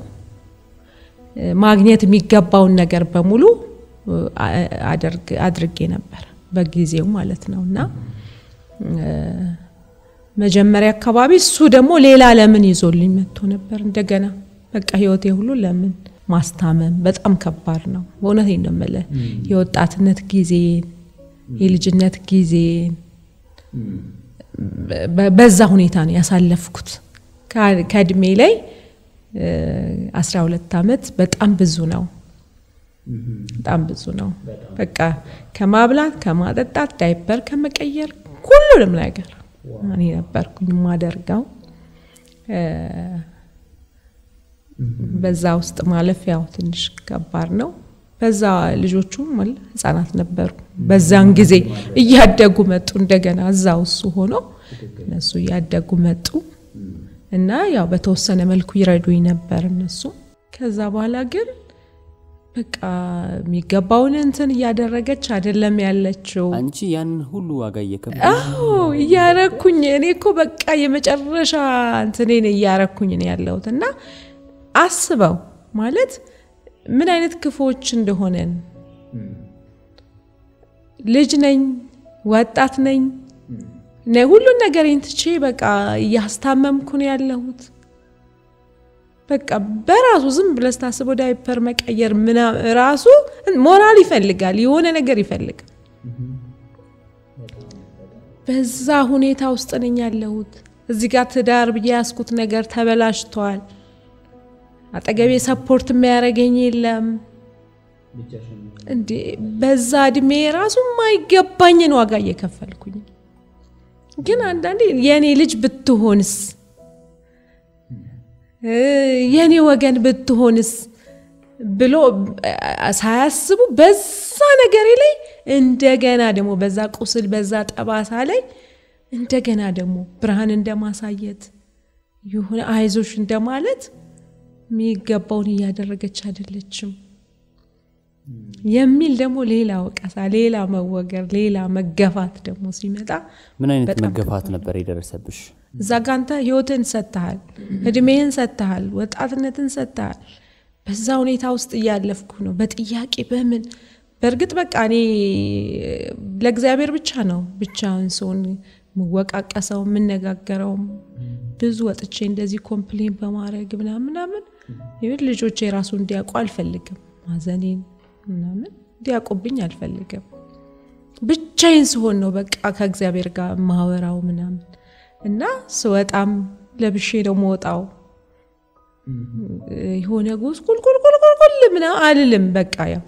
Speaker 1: ማግኘት የሚገባውን ነገር በሙሉ አድርጌ ነበር በጊዜው ማለት ነውና መጀመሪያ አካባቢ እሱ ደግሞ ሌላ ለምን ይዞልኝ መጥቶ ነበር እንደገና በቃ ህይወቴ ሁሉ ለምን ማስታመም በጣም ከባድ ነው። በእውነቴ ነው የምልህ የወጣትነት ጊዜ የልጅነት ጊዜ በዛ ሁኔታ ነው ያሳለፍኩት። ከእድሜ ላይ 12 አመት በጣም ብዙ ነው። በቃ ከማብላት ከማጠጣት ዳይፐር ከመቀየር ሁሉንም ነገር እኔ ነበርኩኝ ማደርጋው። በዛ ውስጥ ማለፍ ያው ትንሽ ከባድ ነው በዛ ልጆቹ ማለት ህፃናት ነበሩ በዛን ጊዜ እያደጉ መጡ እንደገና እዛው እሱ ሆኖ እነሱ እያደጉ መጡ እና ያው በተወሰነ መልኩ ይረዱኝ ነበር እነሱ ከዛ በኋላ ግን በቃ የሚገባውን እንትን ያደረገች አይደለም ያለችው
Speaker 2: አንቺ ያን ሁሉ ዋጋ እየከፈለሽ
Speaker 1: ያረኩኝ እኔኮ በቃ የመጨረሻ እንትኔን ያረኩኝ ነው ያለውትና አስበው ማለት ምን አይነት ክፎች እንደሆነን ልጅ ነኝ ወጣት ነኝ ሁሉ ነገር እንትቼ በቃ ያስታመምኩ ነው ያለሁት በቃ በራሱ ዝም ብለስ ታስበው ዳይፐር መቀየር ምና ራሱ ሞራል ይፈልጋል የሆነ ነገር ይፈልጋል በዛ ሁኔታ ውስጥ ነኝ ያለሁት እዚህ ጋር ትዳር በያስኩት ነገር ተበላሽቷል አጠገቤ ሰፖርት የሚያረጋኝ የለም እንዴ በዛ እድሜ ራሱ ማይገባኝን ዋጋ እየከፈልኩኝ ግን አንዳንዴ የኔ ልጅ ብትሆንስ የኔ ወገን ብትሆንስ ብሎ ሳያስቡ በዛ ነገር ላይ እንደገና ደግሞ በዛ ቁስል በዛ ጠባሳ ላይ እንደገና ደግሞ ብርሃን እንደማሳየት ይሁን አይዞሽ እንደማለት የሚገባውን ያደረገች አይደለችም የሚል ደግሞ ሌላ ወቀሳ ሌላ መወገር ሌላ መገፋት ደግሞ ሲመጣ
Speaker 2: ምን አይነት መገፋት ነበር የደረሰብሽ
Speaker 1: ዛጋንታ ህይወትን ሰጣሃል እድሜን ሰጣሃል ወጣትነትን ሰጣሃል በዛ ሁኔታ ውስጥ ያለፍኩ ነው በጥያቄ በምን በርግጥ በቃ እኔ ለእግዚአብሔር ብቻ ነው ብቻውን ሰውን መወቃቀሰው ምንነጋገረው ብዙ ወጥቼ እንደዚህ ኮምፕሌን በማድረግ ምናምን ይሄ ልጆቼ ራሱ እንዲያውቁ አልፈልግም ማዘኔን ምናምን እንዲያውቁብኝ አልፈልግም ብቻዬን ስሆን ነው በቃ ከእግዚአብሔር ጋር ማወራው ምናምን እና ስወጣም ለብሼ ደግሞ ወጣው ይሆነ ጎስ ቁልቁል ምናምን አልልም በቃ ያው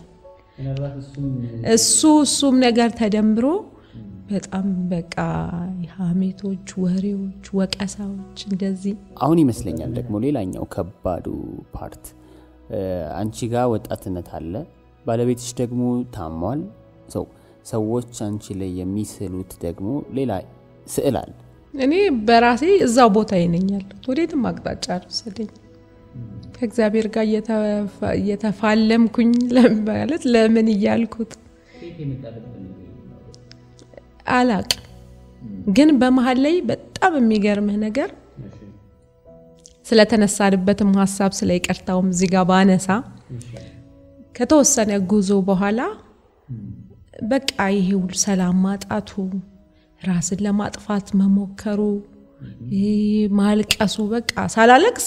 Speaker 1: እሱም ነገር ተደምሮ በጣም በቃ ሐሜቶች ወሬዎች ወቀሳዎች እንደዚህ
Speaker 2: አሁን ይመስለኛል ደግሞ ሌላኛው ከባዱ ፓርት አንቺ ጋር ወጣትነት አለ ባለቤትሽ ደግሞ ታሟል ሰዎች አንቺ ላይ የሚስሉት ደግሞ ሌላ ስዕል አለ
Speaker 1: እኔ በራሴ እዛው ቦታ ይነኛል ወዴትም አቅጣጫ አልወሰደኝ ከእግዚአብሔር ጋር እየተፋለምኩኝ ለማለት ለምን ይያልኩት አላቅ ግን በመሃል ላይ በጣም የሚገርምህ ነገር ስለተነሳንበትም ሐሳብ ስለይቀርታውም እዚህ ጋር ባነሳ ከተወሰነ ጉዞ በኋላ በቃ ይሄው ሰላም ማጣቱ ራስን ለማጥፋት መሞከሩ ማልቀሱ በቃ ሳላለቅስ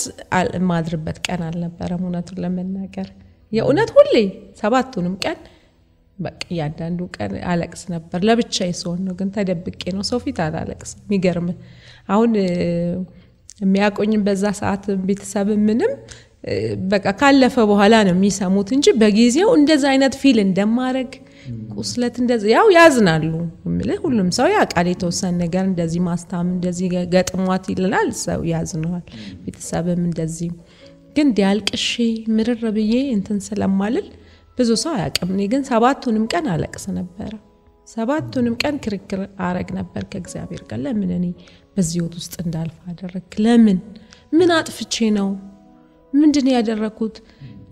Speaker 1: ማድርበት ቀን አልነበረም እውነቱን ለመናገር የእውነት ሁሌ ሰባቱንም ቀን በቃ ያንዳንዱ ቀን አለቅስ ነበር ለብቻዬ ሰውን ነው ግን ተደብቄ ነው ሰው ፊት አላለቅስ የሚገርም አሁን የሚያቆኝም በዛ ሰዓት ቤተሰብ ምንም በቃ ካለፈ በኋላ ነው የሚሰሙት እንጂ በጊዜው እንደዛ አይነት ፊል እንደማረግ ቁስለት እንደዛ ያው ያዝናሉ ማለት ሁሉም ሰው ያቃል የተወሰነ ነገር እንደዚህ ማስታም እንደዚህ ገጥሟት ይላል ሰው ያዝናል ቤተሰብም እንደዚህ ግን ዲያልቅሽ ምርር ብዬ እንትን ስለማልል ብዙ ሰው ያቀም እኔ ግን ሰባቱንም ቀን አለቅስ ነበር ሰባቱንም ቀን ክርክር አረግ ነበር ከእግዚአብሔር ጋር ለምን እኔ በዚህ ወጥ ውስጥ እንዳልፋ አደረክ ለምን ምን አጥፍቼ ነው ምንድነው ያደረኩት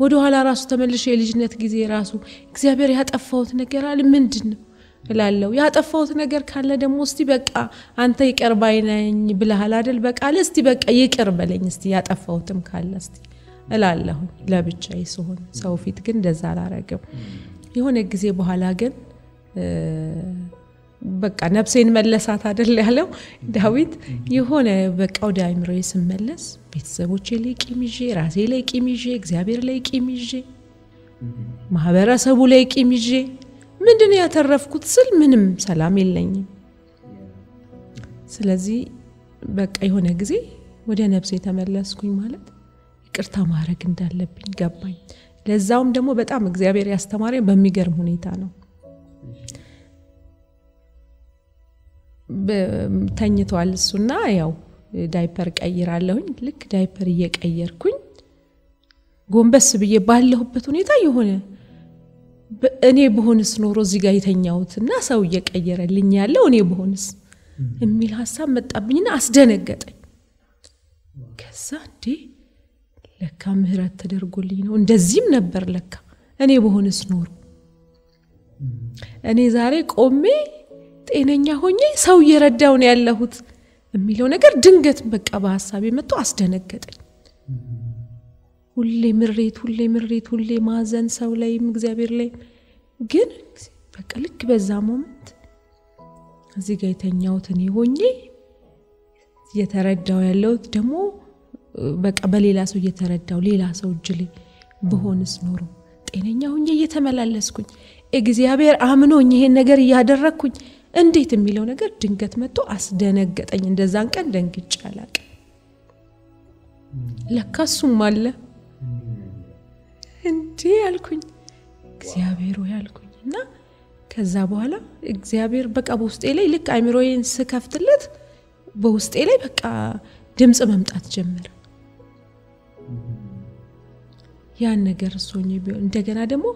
Speaker 1: ወደ ኋላ ራሱ ተመልሼ የልጅነት ጊዜ ራሱ እግዚአብሔር ያጠፋውት ነገር አለ ምንድነው እላለሁ ያጠፋውት ነገር ካለ ደግሞ እስቲ በቃ አንተ ይቀርባይ ነኝ ብለሃል አይደል በቃ እስቲ በቃ ይቅር በለኝ እስቲ ያጠፋውትም ካለ እስቲ እላለሁ ለብቻዬ ስሆን ሰው ፊት ግን እንደዛ አላረግም የሆነ ጊዜ በኋላ ግን በቃ ነፍሴን መለሳት አይደል ያለው ዳዊት የሆነ በቃ ወደ አይምሮዬ ስመለስ ቤተሰቦቼ ላይ ቂም ይዤ ራሴ ላይ ቂም ይዤ እግዚአብሔር ላይ ቂም ይዤ ማህበረሰቡ ላይ ቂም ይዤ ምንድነው ያተረፍኩት ስል ምንም ሰላም የለኝም ስለዚህ በቃ የሆነ ጊዜ ወደ ነፍሴ ተመለስኩኝ ማለት ይቅርታ ማድረግ እንዳለብኝ ገባኝ ለዛውም ደግሞ በጣም እግዚአብሔር ያስተማረኝ በሚገርም ሁኔታ ነው ተኝቷል እሱና ያው ዳይፐር ቀይራለሁኝ ልክ ዳይፐር እየቀየርኩኝ ጎንበስ ብዬ ባለሁበት ሁኔታ የሆነ እኔ በሆንስ ኖሮ እዚህ ጋር የተኛውትና ሰው እየቀየረልኝ ያለው እኔ በሆንስ የሚል ሐሳብ መጣብኝና አስደነገጠኝ። ከዛ እንዴ ለካ ምህረት ተደርጎልኝ ነው እንደዚህም ነበር ለካ እኔ በሆንስ ኖሮ እኔ ዛሬ ቆሜ ጤነኛ ሆኜ ሰው እየረዳው ነው ያለሁት የሚለው ነገር ድንገት በቃ በሐሳቤ መጥቶ አስደነገጠኝ። ሁሌ ምሬት ሁሌ ማዘን ሰው ላይ እግዚአብሔር ላይ ግን በቃ ልክ በዛ ሞመንት እዚህ ጋር የተኛሁት እኔ ሆኜ እየተረዳው ያለሁት ደግሞ በቃ በሌላ ሰው እየተረዳው ሌላ ሰው እጅ ላይ በሆንስ ኖሮ ጤነኛ ሆኜ እየተመላለስኩኝ እግዚአብሔር አምኖኝ ይሄን ነገር ያደረኩኝ እንዴት የሚለው ነገር ድንገት መጥቶ አስደነገጠኝ። እንደዛን ቀን ደንግጬ አላውቅም። ለካሱም አለ እንዴ አልኩኝ እግዚአብሔር ሆይ አልኩኝና ከዛ በኋላ እግዚአብሔር በቃ በውስጤ ላይ ልክ አይምሮዬን ስከፍትለት በውስጤ ላይ በቃ ድምጽ መምጣት ጀመረ። ያን ነገር ሶኝ ቢሆን እንደገና ደግሞ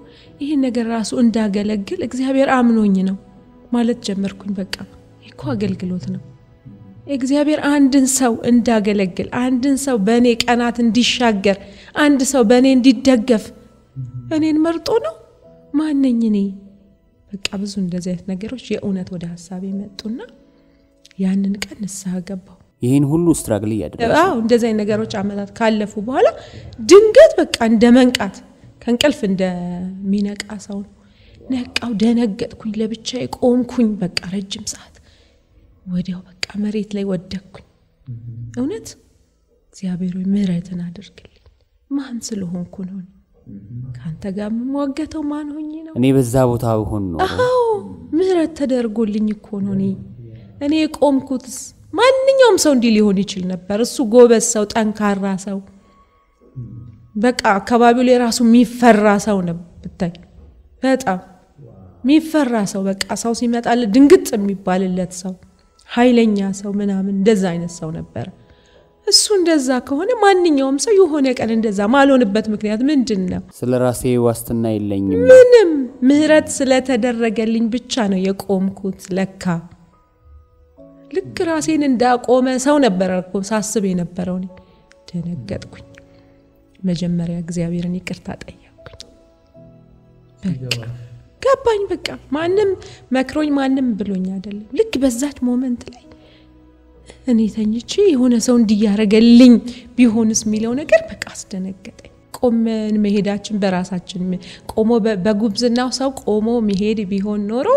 Speaker 1: ይሄን ነገር ራሱ እንዳገለግል እግዚአብሔር አምኖኝ ነው ማለት ጀመርኩኝ። በቃ እኮ አገልግሎት ነው። እግዚአብሔር አንድን ሰው እንዳገለግል አንድን ሰው በኔ ቀናት እንዲሻገር አንድ ሰው በኔ እንዲደገፍ እኔን መርጦ ነው ማንነኝ እኔ በቃ ብዙ እንደዚህ አይነት ነገሮች የእውነት ወደ ሐሳቤ መጡና ያንን ቀን ንስሐ ገባሁ።
Speaker 2: ይሄን ሁሉ ስትራግል ያደረገ
Speaker 1: እንደዚህ አይነት ነገሮች አመታት ካለፉ በኋላ ድንገት በቃ እንደመንቃት ከንቀልፍ እንደሚነቃ ሰው ነቃው። ደነገጥኩኝ። ለብቻዬ ቆምኩኝ። በቃ ረጅም ሰዓት ወዲያው በቃ መሬት ላይ ወደቅኩኝ። እውነት እግዚአብሔር ሆይ ምህረትን አድርግልኝ። ማን ስለሆንኩ ነው ካንተ ጋር መዋገተው? ማን ሆኜ ነው?
Speaker 2: እኔ በዛ ቦታ ሆኖ ነው
Speaker 1: ምህረት ተደርጎልኝ እኮ ነው እኔ ቆምኩትስ ማንኛውም ሰው እንዲህ ሊሆን ይችል ነበር። እሱ ጎበዝ ሰው ጠንካራ ሰው በቃ አካባቢው ላይ ራሱ የሚፈራ ሰው ነበር። ብታይ በጣም የሚፈራ ሰው በቃ ሰው ሲመጣል ድንግጥ የሚባልለት ሰው ኃይለኛ ሰው ምናምን እንደዛ አይነት ሰው ነበር። እሱ እንደዛ ከሆነ ማንኛውም ሰው የሆነ ቀን እንደዛ ማልሆንበት ምክንያት ምንድነው?
Speaker 2: ስለራሴ ዋስትና የለኝም።
Speaker 1: ምንም ምህረት ስለተደረገልኝ ብቻ ነው የቆምኩት። ለካ ልክ ራሴን እንዳቆመ ሰው ነበር እኮ ሳስብ የነበረው። ደነገጥኩኝ። መጀመሪያ እግዚአብሔርን ይቅርታ ጠየቅኩኝ። በቃ ገባኝ። በቃ ማንም መክሮኝ ማንም ብሎኝ አይደለም። ልክ በዛች ሞመንት ላይ እኔ ተኝቼ የሆነ ሰው እንዲያረጋልኝ ቢሆንስ የሚለው ነገር በቃ አስደነገጠኝ። ቆመን መሄዳችን በራሳችን ቆሞ በጉብዝናው ሰው ቆሞ መሄድ ቢሆን ኖሮ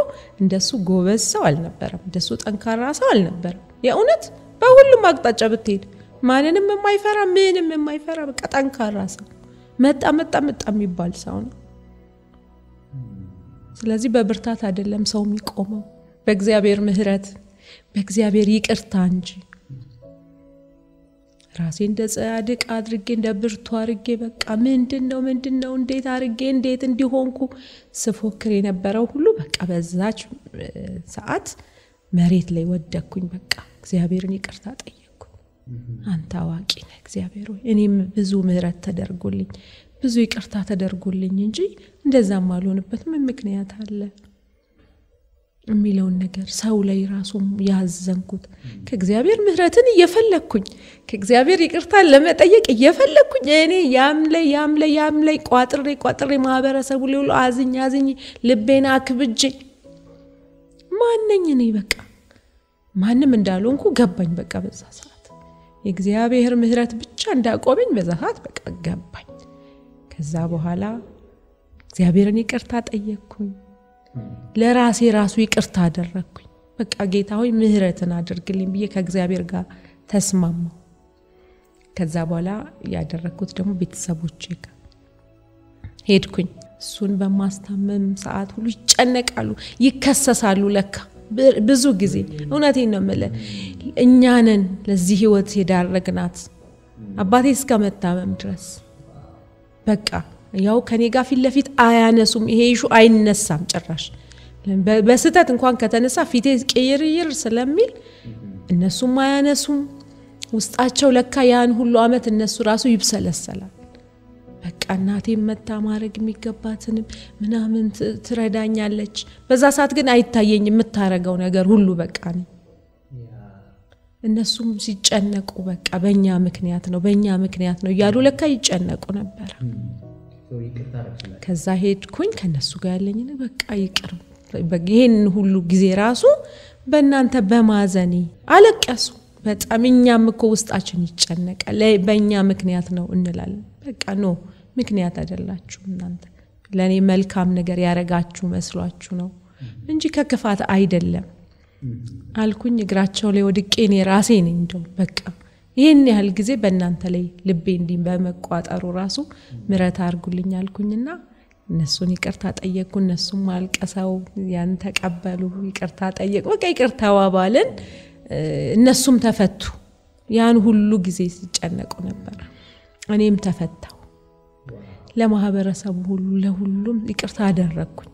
Speaker 1: እንደሱ ጎበዝ ሰው አልነበረም። እንደሱ ጠንካራ ሰው አልነበረም። የእውነት በሁሉም አቅጣጫ ብትሄድ ማንንም የማይፈራ ምንም የማይፈራ በቃ ጠንካራ ሰው መጣ የሚባል ሰው ነው። ስለዚህ በብርታት አይደለም ሰው የሚቆመው በእግዚአብሔር ምህረት በእግዚአብሔር ይቅርታ እንጂ ራሴ እንደ ጻድቅ አድርጌ እንደ ብርቱ አድርጌ በቃ ምንድነው እንዴት እንዲሆንኩ ስፎክር የነበረው ሁሉ በቃ በዛች ሰዓት መሬት ላይ ወደቅኩኝ። በቃ እግዚአብሔርን ይቅርታ ጠየቅኩ። አንተ አዋቂ ነህ እግዚአብሔር ሆይ እኔም ብዙ ምህረት ተደርጎልኝ ብዙ ይቅርታ ተደርጎልኝ እንጂ እንደዛም አልሆነበት ምን ምክንያት አለ የሚለውን ነገር ሰው ላይ ራሱ ያዘንኩት ከእግዚአብሔር ምህረትን እየፈለኩኝ ከእግዚአብሔር ይቅርታ ለመጠየቅ እየፈለኩኝ እኔ ያም ላይ ቋጥሬ ማህበረሰቡ ሁሉ አዝኝ ልቤና አክብጄ ማንነኝ እኔ በቃ ማንንም እንዳልሆንኩ ገባኝ። በቃ በዛ ሰዓት የእግዚአብሔር ምህረት ብቻ እንዳቆመኝ በዛ ሰዓት በቃ ገባኝ። ከዛ በኋላ እግዚአብሔርን ይቅርታ ጠየቅኩኝ። ለራሴ ራሱ ይቅርታ አደረኩኝ። በቃ ጌታ ሆይ ምህረትን አድርግልኝ ብዬ ከእግዚአብሔር ጋር ተስማማሁ። ከዛ በኋላ ያደረኩት ደግሞ ቤተሰቦቼ ጋር ሄድኩኝ። እሱን በማስታመም ሰዓት ሁሉ ይጨነቃሉ፣ ይከሰሳሉ። ለካ ብዙ ጊዜ እውነቴን ነው የምልህ እኛ ነን ለዚህ ህይወት የዳረግናት አባቴ እስከመታመም ድረስ በቃ ያው ከኔ ጋር ፊት ለፊት አያነሱም። ይሄ ኢሹ አይነሳም ጭራሽ። በስተት እንኳን ከተነሳ ፊቴ ቀይር ስለሚል እነሱም አያነሱም። ውስጣቸው ለካ ያን ሁሉ አመት እነሱ ራሱ ይብሰለሰላል። በቃ እናቴ መታ ማረግ የሚገባትን ምናምን ትረዳኛለች በዛ ሰዓት ግን አይታየኝ የምታረገው ነገር ሁሉ በቃ ነው እነሱም ሲጨነቁ በቃ በእኛ ምክንያት ነው ያሉ ለካ ይጨነቁ ነበር ከዛ ሄድኩኝ ከነሱ ጋር ያለኝ በቃ ይቅር በጊዜን ሁሉ ጊዜ ራሱ በእናንተ በማዘኔ አለቀሱ በጣም እኛም እኮ ውስጣችን ይጨነቃል በእኛ ምክንያት ነው እንላለን በቃ ነው ምክንያት አይደላችሁ እናንተ ለኔ መልካም ነገር ያረጋችሁ መስሏችሁ ነው እንጂ ከክፋት አይደለም አልኩኝ እግራቸው ላይ ወድቄ እኔ ራሴ ነኝ እንደው በቃ ይሄን ያህል ጊዜ በእናንተ ላይ ልቤ እንዲህ በመቋጠሩ ራሱ ምረት አርጉልኝ አልኩኝና እነሱን ይቅርታ ጠየቅኩ እነሱም አልቀሰው ያን ተቀበሉ ይቅርታ ጠየቁ በቃ ይቅርታ ዋባልን እነሱም ተፈቱ ያን ሁሉ ጊዜ ሲጨነቁ ነበር እኔም ተፈታው ለማህበረሰቡ ሁሉ ለሁሉም ይቅርታ አደረኩኝ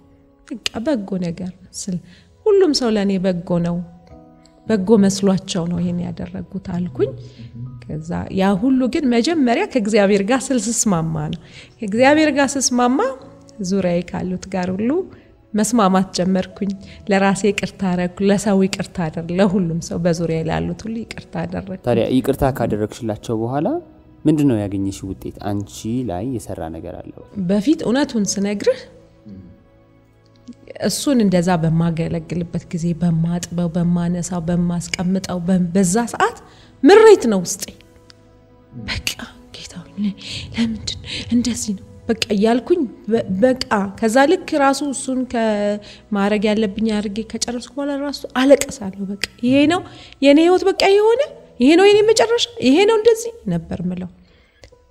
Speaker 1: በቃ በጎ ነገር ሁሉም ሰው ለኔ በጎ ነው በጎ መስሏቸው ነው ይሄን ያደረጉት አልኩኝ ከዛ ያ ሁሉ ግን መጀመሪያ ከእግዚአብሔር ጋር ስልስማማ ነው ከእግዚአብሔር ጋር ስስማማ ዙሪያዬ ካሉት ጋር ሁሉ መስማማት ጀመርኩኝ ለራሴ ይቅርታ አደረኩ ለሰው ይቅርታ አደረኩ ለሁሉም ሰው በዙሪያዬ ያሉት ሁሉ ይቅርታ አደረኩ ታዲያ ይቅርታ ካደረግሽላቸው በኋላ ምንድነው ያገኘሽ ውጤት አንቺ ላይ የሰራ ነገር አለው በፊት እውነቱን ስነግርህ እሱን እንደዛ በማገለግልበት ጊዜ በማጥበው በማነሳው በማስቀምጠው በዛ ሰዓት ምሬት ነው ውስጤ በቃ ጌታው ለምንድን እንደዚህ ነው በቃ ያልኩኝ በቃ ከዛ ልክ ራሱ እሱን ከማረግ ያለብኝ አርጌ ከጨረስኩ በኋላ ራሱ አለቀሳለሁ በቃ ይሄ ነው የኔ ህይወት በቃ ይሄ ነው የኔ መጨረሻ ይሄ ነው እንደዚህ ነበር ምለው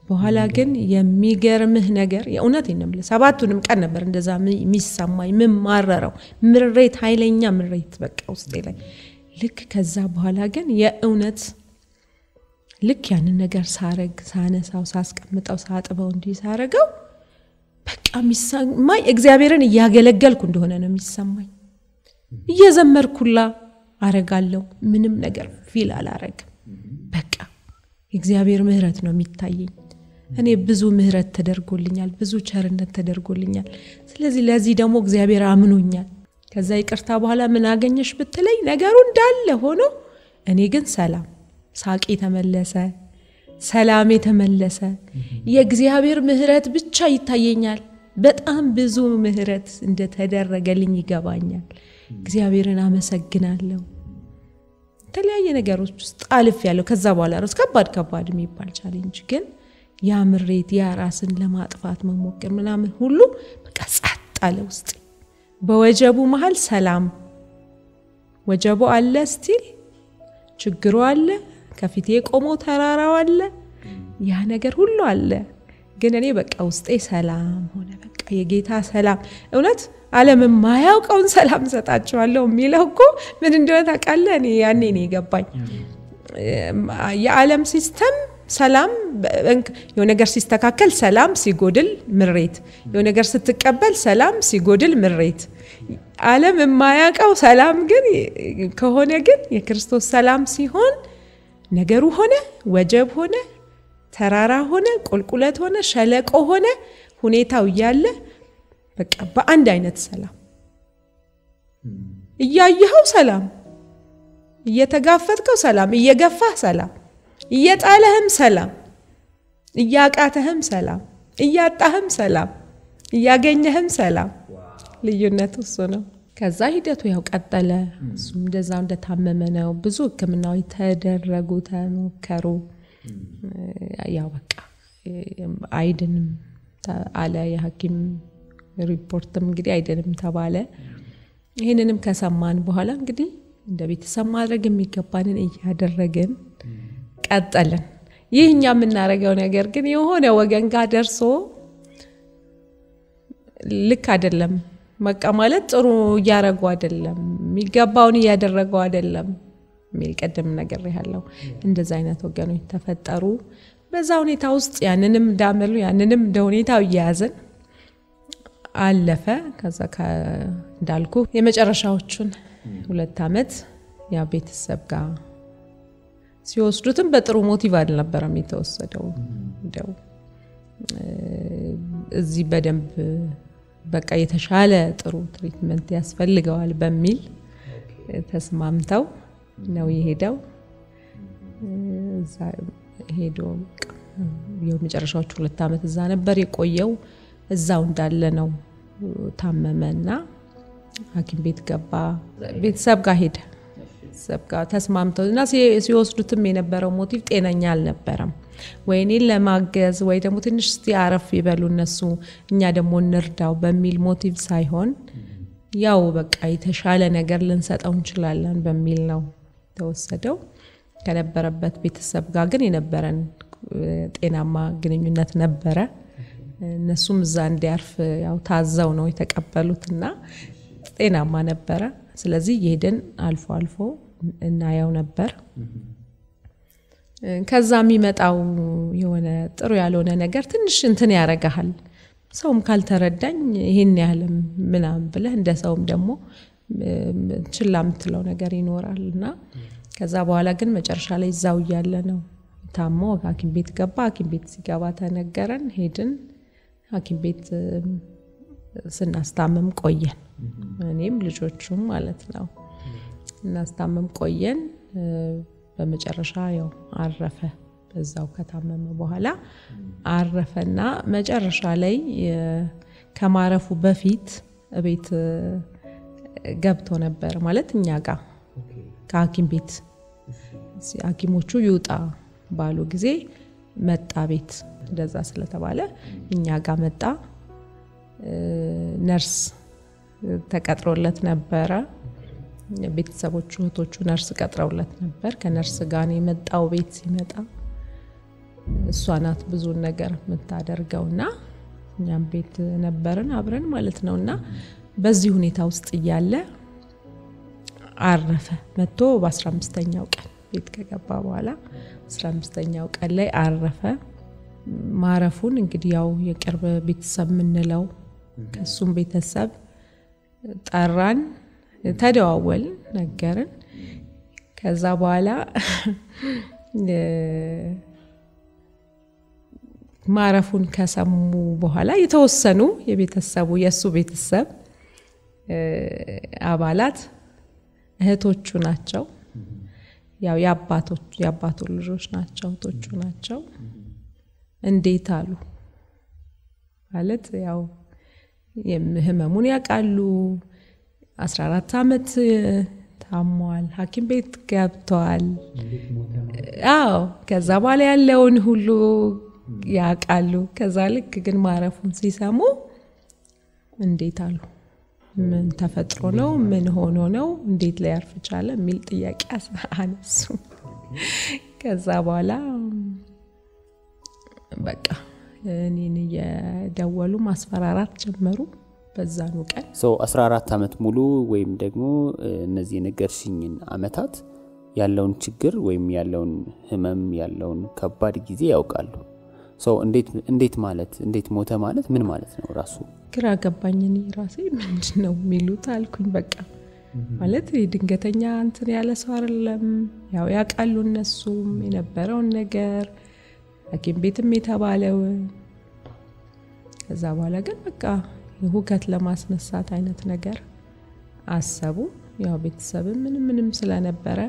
Speaker 1: በኋላ ግን የሚገርምህ ነገር የእውነት እንምለ ሰባቱንም ቀን ነበር እንደዛ የሚሰማኝ ማረረው ምሬት ኃይለኛ ምሬት በቃ ውስጤ ላይ ልክ ከዛ በኋላ ግን የእውነት ልክ ያንን ነገር ሳረግ ሳነሳው ሳስቀምጠው ሳጥበው እንዲ ሳረገው በቃ የሚሰማኝ እግዚአብሔርን ያገለገልኩ እንደሆነ ነው የሚሰማኝ እየዘመርኩላ አረጋለሁ ምንም ነገር ፊል አላረግም በቃ እግዚአብሔር ምህረት ነው የሚታየኝ እኔ ብዙ ምህረት ተደርጎልኛል ብዙ ቸርነት ተደርጎልኛል ስለዚህ ለዚህ ደግሞ እግዚአብሔር አምኖኛል ከዛ ይቅርታ በኋላ ምን አገኘሽ ብትለይ ነገሩ እንዳለ ሆኖ እኔ ግን ሰላም ሳቂ ተመለሰ ሰላም ተመለሰ የእግዚአብሔር ምህረት ብቻ ይታየኛል በጣም ብዙ ምህረት እንደተደረገልኝ ይገባኛል እግዚአብሔርን አመሰግናለሁ ተለያየ ነገሮች ውስጥ አልፍ ያለው ከዛ በኋላ ራስ ከባድ የሚባል ቻሌንጅ ግን ያ ምሬት ያ ራስን ለማጥፋት መሞከር ምናምን ሁሉ በቃ ጸጥ አለ ውስጥ በወጀቡ መሃል ሰላም ወጀቡ አለ ስቲል ችግሩ አለ ከፊቴ ቆሞ ተራራው አለ ያ ነገር ሁሉ አለ ግን እኔ በቃ ውስጤ ሰላም ሆነ በቃ የጌታ ሰላም እውነት ዓለም ማያውቀውን ሰላም ሰጣቸዋለሁ የሚለው እኮ ምን እንደሆነ ታውቃለህ እኔ ያኔ ነው የገባኝ የዓለም ሲስተም ሰላም የሆነ ነገር ሲስተካከል ሰላም ሲጎድል ምሬት የሆነ ነገር ስትቀበል ሰላም ሲጎድል ምሬት ዓለም የማያውቀው ሰላም ግን ከሆነ ግን የክርስቶስ ሰላም ሲሆን ነገሩ ሆነ ወጀብ ሆነ ተራራ ሆነ ቁልቁለት ሆነ ሸለቆ ሆነ ሁኔታው ያለ በቃ በአንድ አይነት ሰላም እያየኸው ሰላም እየተጋፈጥከው ሰላም እየገፋህ ሰላም እየጣለህም ሰላም እያቃተህም ሰላም እያጣህም ሰላም እያገኘህም ሰላም ልዩነቱ እሱ ነው ከዛ ሂደቱ ያው ቀጠለ እሱም እንደዛው እንደታመመ ነው ብዙ ህክምናዎች ተደረጉ ተሞከሩ ያው በቃ አይድንም አለ የሐኪም ሪፖርትም እንግዲህ አይድንም ተባለ ይሄንንም ከሰማን በኋላ እንግዲህ እንደ ቤተሰብ ማድረግ የሚገባንን እያደረግን ቀጠልን ይህኛ የምናረጋው ነገር ግን የሆነ ወገን ጋር ደርሶ ልክ አይደለም በቃ ማለት ጥሩ ያረጉ አይደለም የሚገባውን ያደረገው አይደለም የሚልቀደም ነገር ያለው እንደዛ አይነት ወገኖች ተፈጠሩ በዛ ሁኔታ ውስጥ ያንንም ዳመሉ ያንንም እንደሁኔታው ያያዘን አለፈ ከዛ እንዳልኩ የመጨረሻዎቹን 2 አመት ያ ቤተሰብ ጋር ሲወስዱትም በጥሩ ሞቲቭ አልነበረም የተወሰደው እንደው እዚህ በደንብ በቃ የተሻለ ጥሩ ትሪትመንት ያስፈልገዋል በሚል ተስማምተው ነው የሄደው እዛ ሄዶ የመጨረሻዎቹ 2 አመት እዛ ነበር የቆየው እዛው እንዳለ ነው ታመመና ሐኪም ቤት ገባ ቤተሰብ ጋር ሄደ ቤተሰብ ጋር ተስማምተውና ሲወስዱትም የነበረው ሞቲቭ ጤነኛ አልነበረም ወይኔ ለማገዝ ወይ ደግሞ ትንሽ እስቲ አረፍ ይበሉ እነሱ እኛ ደግሞ እንርዳው በሚል ሞቲቭ ሳይሆን ያው በቃ የተሻለ ነገር ልንሰጠው እንችላለን በሚል ነው ተወሰደው ከነበረበት ቤተሰብ ጋር ግን የነበረን ጤናማ ግንኙነት ነበረ እነሱም እዛ እንዲያርፍ ያው ታዛው ነው የተቀበሉትና ጤናማ ነበረ ስለዚህ ይሄድን አልፎ አልፎ እናያው ነበር ከዛ የሚመጣው የሆነ ጥሩ ያልሆነ ነገር ትንሽ እንትን ያረጋል ሰውም ካልተረዳኝ ይሄን ያህልም ምናም ብለህ እንደ ሰውም ደግሞ ችላ ምትለው ነገር ይኖራልና ከዛ በኋላ ግን መጨረሻ ላይ እዛው ያለ ነው ታሞ ሐኪም ቤት ገባ ሐኪም ቤት ሲገባ ተነገረን ሄድን ሐኪም ቤት ስናስታመም ቆየን እኔም ልጆቹም ማለት ነው እናስታመም ቆየን በመጨረሻ ያው አረፈ በዛው ከታመመ በኋላ አረፈና መጨረሻ ላይ ከማረፉ በፊት ቤት ገብቶ ነበር ማለት እኛ ጋር ከሐኪም ቤት ሐኪሞቹ ይውጣ ባሉ ጊዜ መጣ ቤት እንደዛ ስለተባለ እኛ ጋር መጣ ነርስ ተቀጥሮለት ነበር ቤተሰቦቹ እህቶቹ ነርስ ቀጥረውለት ነበር ከነርስ ጋር ነው የመጣው ቤት ሲመጣ እሷ ናት ብዙ ነገር የምታደርገውና እኛም ቤት ነበርን አብረን ማለት ነውና በዚህ ሁኔታ ውስጥ እያለ አረፈ መጥቶ በ15ኛው ቀን ቤት ከገባ በኋላ 15ኛው ቀን ላይ አረፈ ማረፉን እንግዲህ ያው የቅርብ ቤተሰብ ምንለው ከሱም ቤተሰብ ጠራን ተደዋወል ነገርን ከዛ በኋላ ማረፉን ከሰሙ በኋላ የተወሰኑ የቤተሰቡ የሱ ቤተሰብ አባላት እህቶቹ ናቸው ያው ያባቱ ልጆች ናቸው እህቶቹ ናቸው እንዴት አሉ ማለት ያው የህመሙን ያቃሉ 14 አመት ታሟል ሐኪም ቤት ገብቷል አዎ ከዛ በኋላ ያለውን ሁሉ ያቃሉ ከዛ ልክ ግን ማረፉን ሲሰሙ እንዴት አሉ ምን ተፈጥሮ ነው ምን ሆኖ ነው እንዴት ሊያርፍ ቻለ ሚል ጥያቄ አነሱ ከዛ በኋላ በቃ እኔን የደወሉ ማስፈራራት ጀመሩ በዛኑ ቀን
Speaker 2: 14 አመት ሙሉ ወይም ደግሞ እነዚህ ነገርሽኝን አመታት ያለውን ችግር ወይም ያለውን ህመም ያለውን ከባድ ጊዜ ያውቃሉ እንዴት ማለት እንዴት ሞተ ማለት ምን ማለት ነው ራሱ
Speaker 1: ግራ ገባኝ እኔ ራሴ ምንድነው ሚሉት አልኩኝ በቃ ማለት ድንገተኛ እንትን ያለ ሰው አይደለም ያው ያቃሉ እነሱም የነበረው ነገር ሐኪም ቤትም የተባለው ከዛ በኋላ ግን በቃ የሁከት ለማስነሳት አይነት ነገር አሰቡ ያው ቤተሰብ ምንም ስለነበረ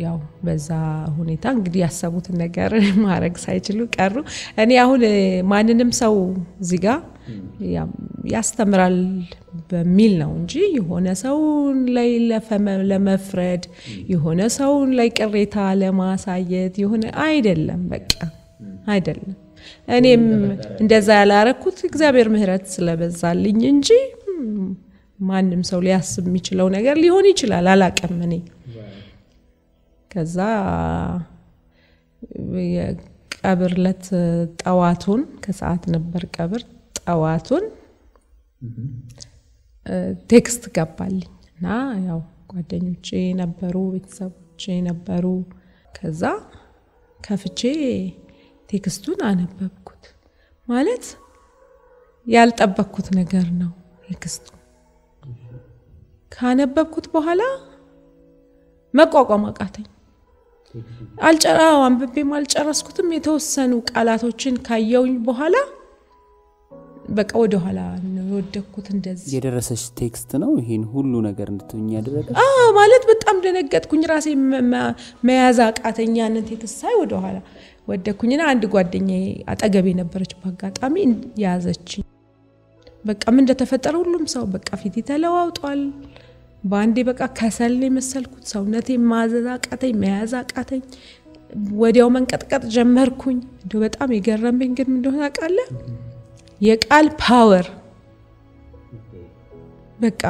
Speaker 1: ያው በዛ ሁኔታ እንግዲህ ያሰቡት ነገር ማረግ ሳይችሉ ቀሩ እኔ አሁን ማንንም ሰው እዚህ ጋር ያስተምራል በሚል ነው እንጂ የሆነ ሰው ላይ ለመፍረድ የሆነ ሰው ላይ ቅሬታ ለማሳየት የሆነ አይደለም በቃ አይደለም እኔም እንደዛ ያላረኩት እግዚአብሔር ምህረት ስለበዛልኝ እንጂ ማንንም ሰው ሊያስብ የሚችለው ነገር ሊሆን ይችላል አላቀም እኔ ከዛ የቀብርለት ጠዋቱን ከሰዓት ነበር ቀብር ጠዋቱን ቴክስት ገባልኝና ያው ጓደኞቼ ነበሩ ቤተሰቦቼ ነበሩ ከዛ ከፍቼ ቴክስቱን አነበብኩት ማለት ያልጠበቅኩት ነገር ነው ቴክስቱ ካነበብኩት በኋላ መቋቋም አቃተኝ አልጨራው አንብቤም አልጨረስኩትም የተወሰኑ ቃላቶችን ካየውኝ በኋላ በቃ ወደ ኋላ ነው ወደኩት እንደዚህ
Speaker 2: የደረሰሽ ቴክስት ነው ይሄን ሁሉ ነገር እንድትውኝ ያደረገ
Speaker 1: ማለት በጣም ደነገጥኩኝ ራሴ መያዝ አቃተኛነት የተሳይ ወደ ኋላ ወደኩኝና አንድ ጓደኛዬ አጠገቤ ነበረች በአጋጣሚ ያዘችኝ በቃ ምን እንደተፈጠረ ሁሉም ሰው በቃ ፊት ተለዋውጧል ባንዴ በቃ ከሰል መሰልኩት ሰውነቴ ማዘዝ አቃተኝ መያዝ አቃተኝ ወዲያው መንቀጥቀጥ ጀመርኩኝ እንደው በጣም የገረመኝ ግን ምን እንደሆነ አቃለ የቃል ፓወር በቃ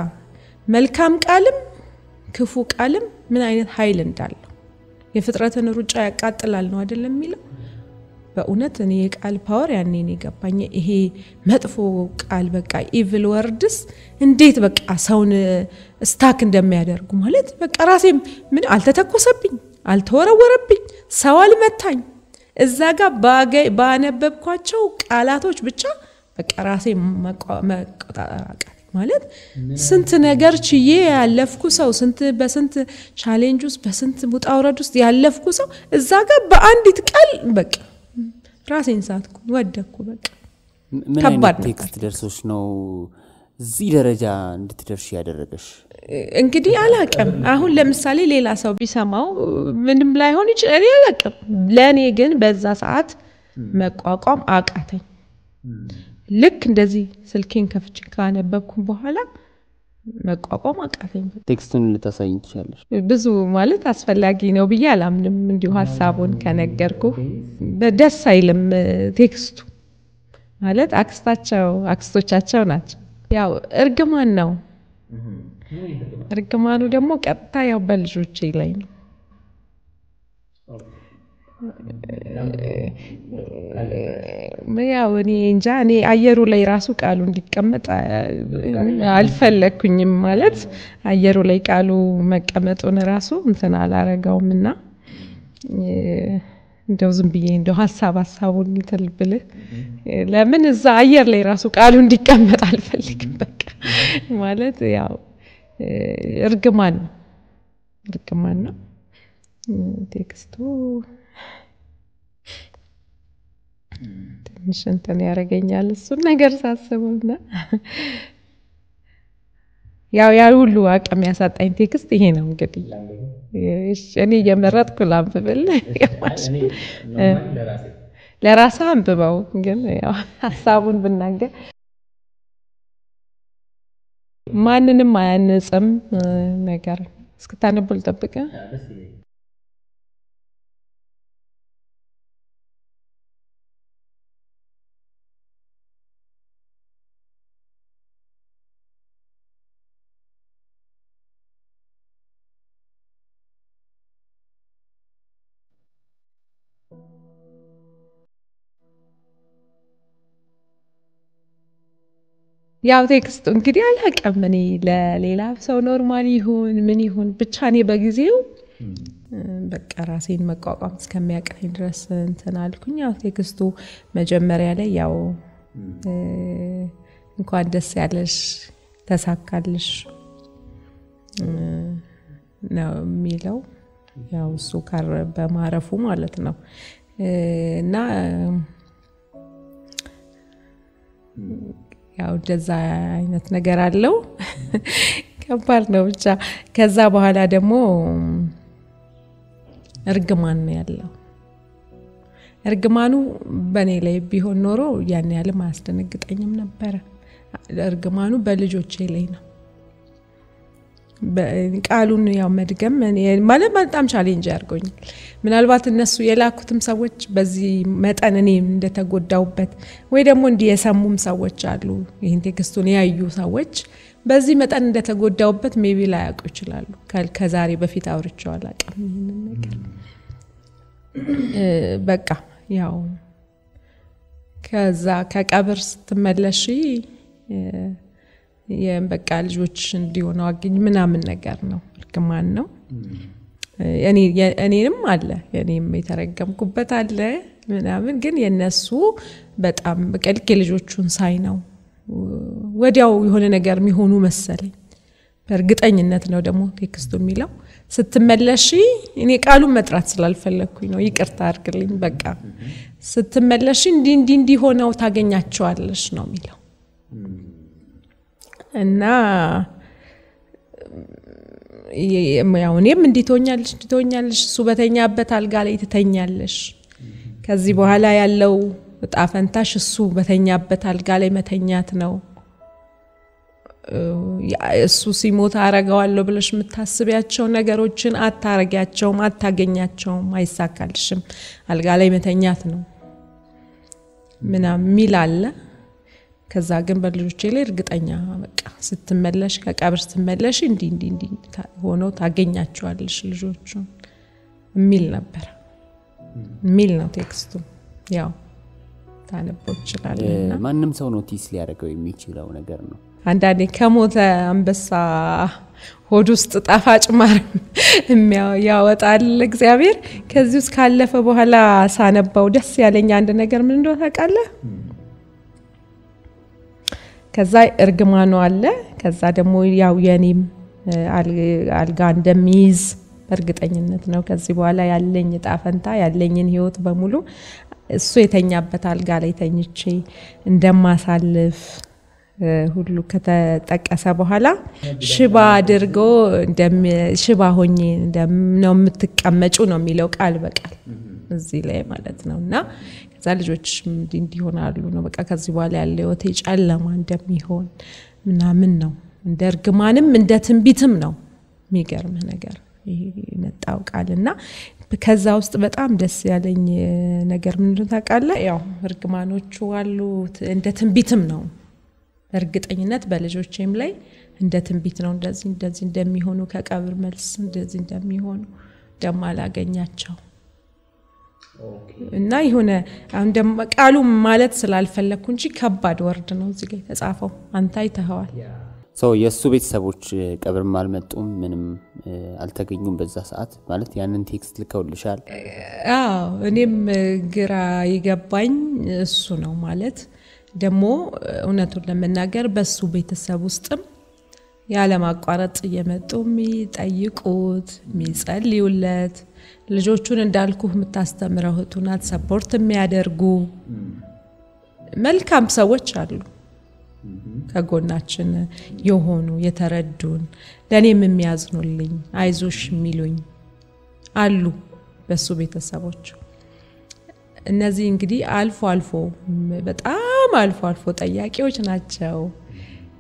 Speaker 1: መልካም ቃልም ክፉ ቃልም ምን አይነት ኃይል እንዳለው የፍጥረትን ሩጫ ያቃጥላል ነው አይደለም የሚለው በእውነት እኔ የቃል ፓወር ያኔ ነው ገባኝ ይሄ መጥፎ ቃል በቃ ኢቪል ወርድስ እንዴት በቃ ሰውን ስታክ እንደሚያደርጉ ማለት በቃ ራሴ ምን አልተተኮሰብኝ አልተወረወረብኝ ሰው አልመታኝ እዛ ጋር ባነበብኳቸው ቃላቶች ብቻ በቃ ራሴ መቆጣጣራቀ ማለት ስንት ነገር ችዬ ያለፍኩ ሰው ስንት በስንት ቻሌንጅ ውስጥ በስንት ሙጣውረድ ውስጥ ያለፍኩ ሰው እዛ ጋር በአንዲት ቃል በቃ ራሴን ሳትኩ ወደኩ በቃ
Speaker 2: ምን አይነት ቴክስት ደርሶሽ ነው እዚህ ደረጃ እንድትደርሽ ያደረገሽ
Speaker 1: እንግዲህ አላቀም አሁን ለምሳሌ ሌላ ሰው ቢሰማው ምንም ላይሆን ይችላል አላቀም ለኔ ግን በዛ ሰዓት መቋቋም አቃተኝ ልክ እንደዚህ ስልኬን ከፍቼ ካነበብኩ በኋላ መቋቋም አቃተኝ
Speaker 2: ቴክስቱን ልታሳይኝ ትችላለሽ
Speaker 1: ብዙ ማለት አስፈላጊ ነው ብዬ አላምንም እንዲሁ ሐሳቡን ከነገርኩ በደስ አይልም ቴክስቱ ማለት አክስቶቻቸው ናቸው ያው እርግማን ነው እርግማኑ ደግሞ ቀጥታ ያው በልጆቼ ላይ ነው ያው እኔ አየሩ ላይ ራሱ ቃሉ እንዲቀመጥ አልፈለኩኝም ማለት አየሩ ላይ ቃሉ መቀመጡን ራሱ እንትን አላረጋውምና እንደው ዝም ብዬ እንደው ሐሳቡን ልትልብል ለምን እዛ አየር ላይ ራሱ ቃሉ እንዲቀመጥ አልፈልግም በቃ ማለት ያው እርግማን ነው ቴክስቱ ትንሽ እንትን ያረጋኛል እሱ ነገር ሳስበውና ያው ሁሉ አቅም ያሳጣኝ ቴክስት ይሄ ነው እንግዲህ እኔ የመረጥኩ ላንብብል ለራሴ አንብበው ግን ያው ሐሳቡን ብናገር ማንንም አያንጽም ነገር እስክታነብል ተጠብቀ ያው ቴክስቱ እንግዲህ አላቀም እኔ ለሌላ ሰው ኖርማል ይሁን ምን ይሁን ብቻ እኔ በጊዜው በቃ ራሴን መቋቋም እስከሚያቀኝ ድረስ እንትን አልኩኝ ያው ቴክስቱ መጀመሪያ ላይ ያው እንኳን ደስ ያለሽ ተሳካልሽ ነው የሚለው ያው እሱ ካር በማረፉ ማለት ነው እና ያው እንደዛ አይነት ነገር አለው ከባድ ነው ብቻ ከዛ በኋላ ደግሞ እርግማን ነው ያለው እርግማኑ በኔ ላይ ቢሆን ኖሮ ያን ያለ ማስደነግጠኝም ነበር እርግማኑ በልጆቼ ላይ ነው ቃሉን ያው መድገም ማለት በጣም ቻሌንጅ ያርጎኝ ምናልባት እነሱ የላኩትም ሰዎች በዚህ መጠን እኔ እንደተጎዳውበት ወይ ደግሞ እንዲየሰሙም ሰዎች አሉ ይሄን ቴክስቱን ያዩ ሰዎች በዚህ መጠን እንደተጎዳውበት ሜቢ ላይ ያውቁ ይችላሉ ከዛሬ በፊት አውርቼው አላቀም ይሄንን ነገር በቃ ያው ከዛ ከቀብር ስትመለሺ የበቃ ልጆች እንዲሆኑ አግኝ ምናምን ነገር ነው እርግማን ነው እኔንም አለ እኔም የተረገምኩበት አለ ምናምን ግን የነሱ በጣም በቀልክ ልጆቹን ሳይ ነው ወዲያው የሆነ ነገር የሚሆኑ መሰለኝ በእርግጠኝነት ነው ደግሞ ቴክስቱ የሚለው ስትመለሺ እኔ ቃሉን መጥራት ስላልፈለኩኝ ነው ይቅርታ አድርግልኝ በቃ ስትመለሺ እንዲ ሆነው ታገኛቸዋለሽ ነው የሚለው እና ያው እኔም እንዲቶኛለሽ እሱ በተኛበት አልጋ ላይ ትተኛለሽ ከዚህ በኋላ ያለው ጣፈንታሽ እሱ በተኛበት አልጋ ላይ መተኛት ነው እሱ ሲሞት አረጋዋለሁ ብለሽ የምታስቢያቸው ነገሮችን አታረጋቸውም አታገኛቸውም አይሳካልሽም አልጋ ላይ መተኛት ነው ምናምን ሚላለ ከዛ ግን በልጆቼ ላይ እርግጠኛ በቃ ስትመለሽ ከቀብር ስትመለሽ እንዲ ሆኖ ታገኛቸዋለሽ ልጆቹን ሚል ነበር ሚል ነው ቴክስቱ ያው ታነበው ይችላልና
Speaker 2: ማንንም ሰው ኖቲስ ሊያደርገው የሚችለው ነገር ነው
Speaker 1: አንዳንዴ ከሞተ አንበሳ ሆድ ውስጥ ጣፋጭ ማር ያወጣል እግዚአብሔር ከዚህ ውስጥ ካለፈ በኋላ ሳነባው ደስ ያለኝ አንድ ነገር ምን እንደሆነ ታውቃለህ ከዛ እርግማኑ አለ ከዛ ደግሞ ያው የኔም አልጋ እንደሚይዝ በእርግጠኝነት ነው ከዚህ በኋላ ያለኝ ጣፈንታ ያለኝን ህይወት በሙሉ እሱ የተኛበት አልጋ ላይ ተኝቼ እንደማሳልፍ ሁሉ ከተጠቀሰ በኋላ ሽባ አድርጎ ሽባ ሆኜ ነው የምትቀመጩ ነው የሚለው ቃል በቃል እዚህ ላይ ማለት ነውና ከዛ ልጆች እንዲሆናሉ ነው በቃ ከዚህ በኋላ ያለው ህይወት ጨለማ እንደሚሆን ምናምን ነው እንደ እርግማንም እንደ ትንቢትም ነው የሚገርም ነገር ይሄ መጣው ቃልና ከዛ ውስጥ በጣም ደስ ያለኝ ነገር ምን እንደሆነ ታውቃለህ ያው እርግማኖቹ አሉ እንደ ትንቢትም ነው እርግጠኝነት በልጆቼም ላይ እንደ ትንቢት ነው እንደዚህ እንደሚሆኑ ከቀብር መልስ እንደዚህ እንደሚሆኑ ደማላገኛቸው እና ይሁን አንደም ቃሉ ማለት ስላልፈለኩ እንጂ ከባድ ወርድ ነው እዚህ ጋር ተጻፈው አንተ አይተኸዋል
Speaker 2: የሱ ቤተሰቦች ቀብር ማልመጡም ምንም አልተገኙም በዛ ሰዓት ማለት ያንን ቴክስት ልከውልሻል
Speaker 1: እኔም ግራ ይገባኝ እሱ ነው ማለት ደግሞ እውነቱን ለመናገር በሱ ቤተሰብ ውስጥም ያለ ማቋረጥ እየመጡ የሚጠይቁት የሚጸልዩለት ልጆቹን እንዳልኩህ የምታስተምረው ህቱናት ሰፖርት የሚያደርጉ መልካም ሰዎች አሉ ከጎናችን የሆኑ የተረዱን ለኔም የሚያዝኑልኝ አይዞሽ የሚሉኝ አሉ በሱ ቤተሰቦች እነዚህ እንግዲህ አልፎ በጣም አልፎ ጠያቂዎች ናቸው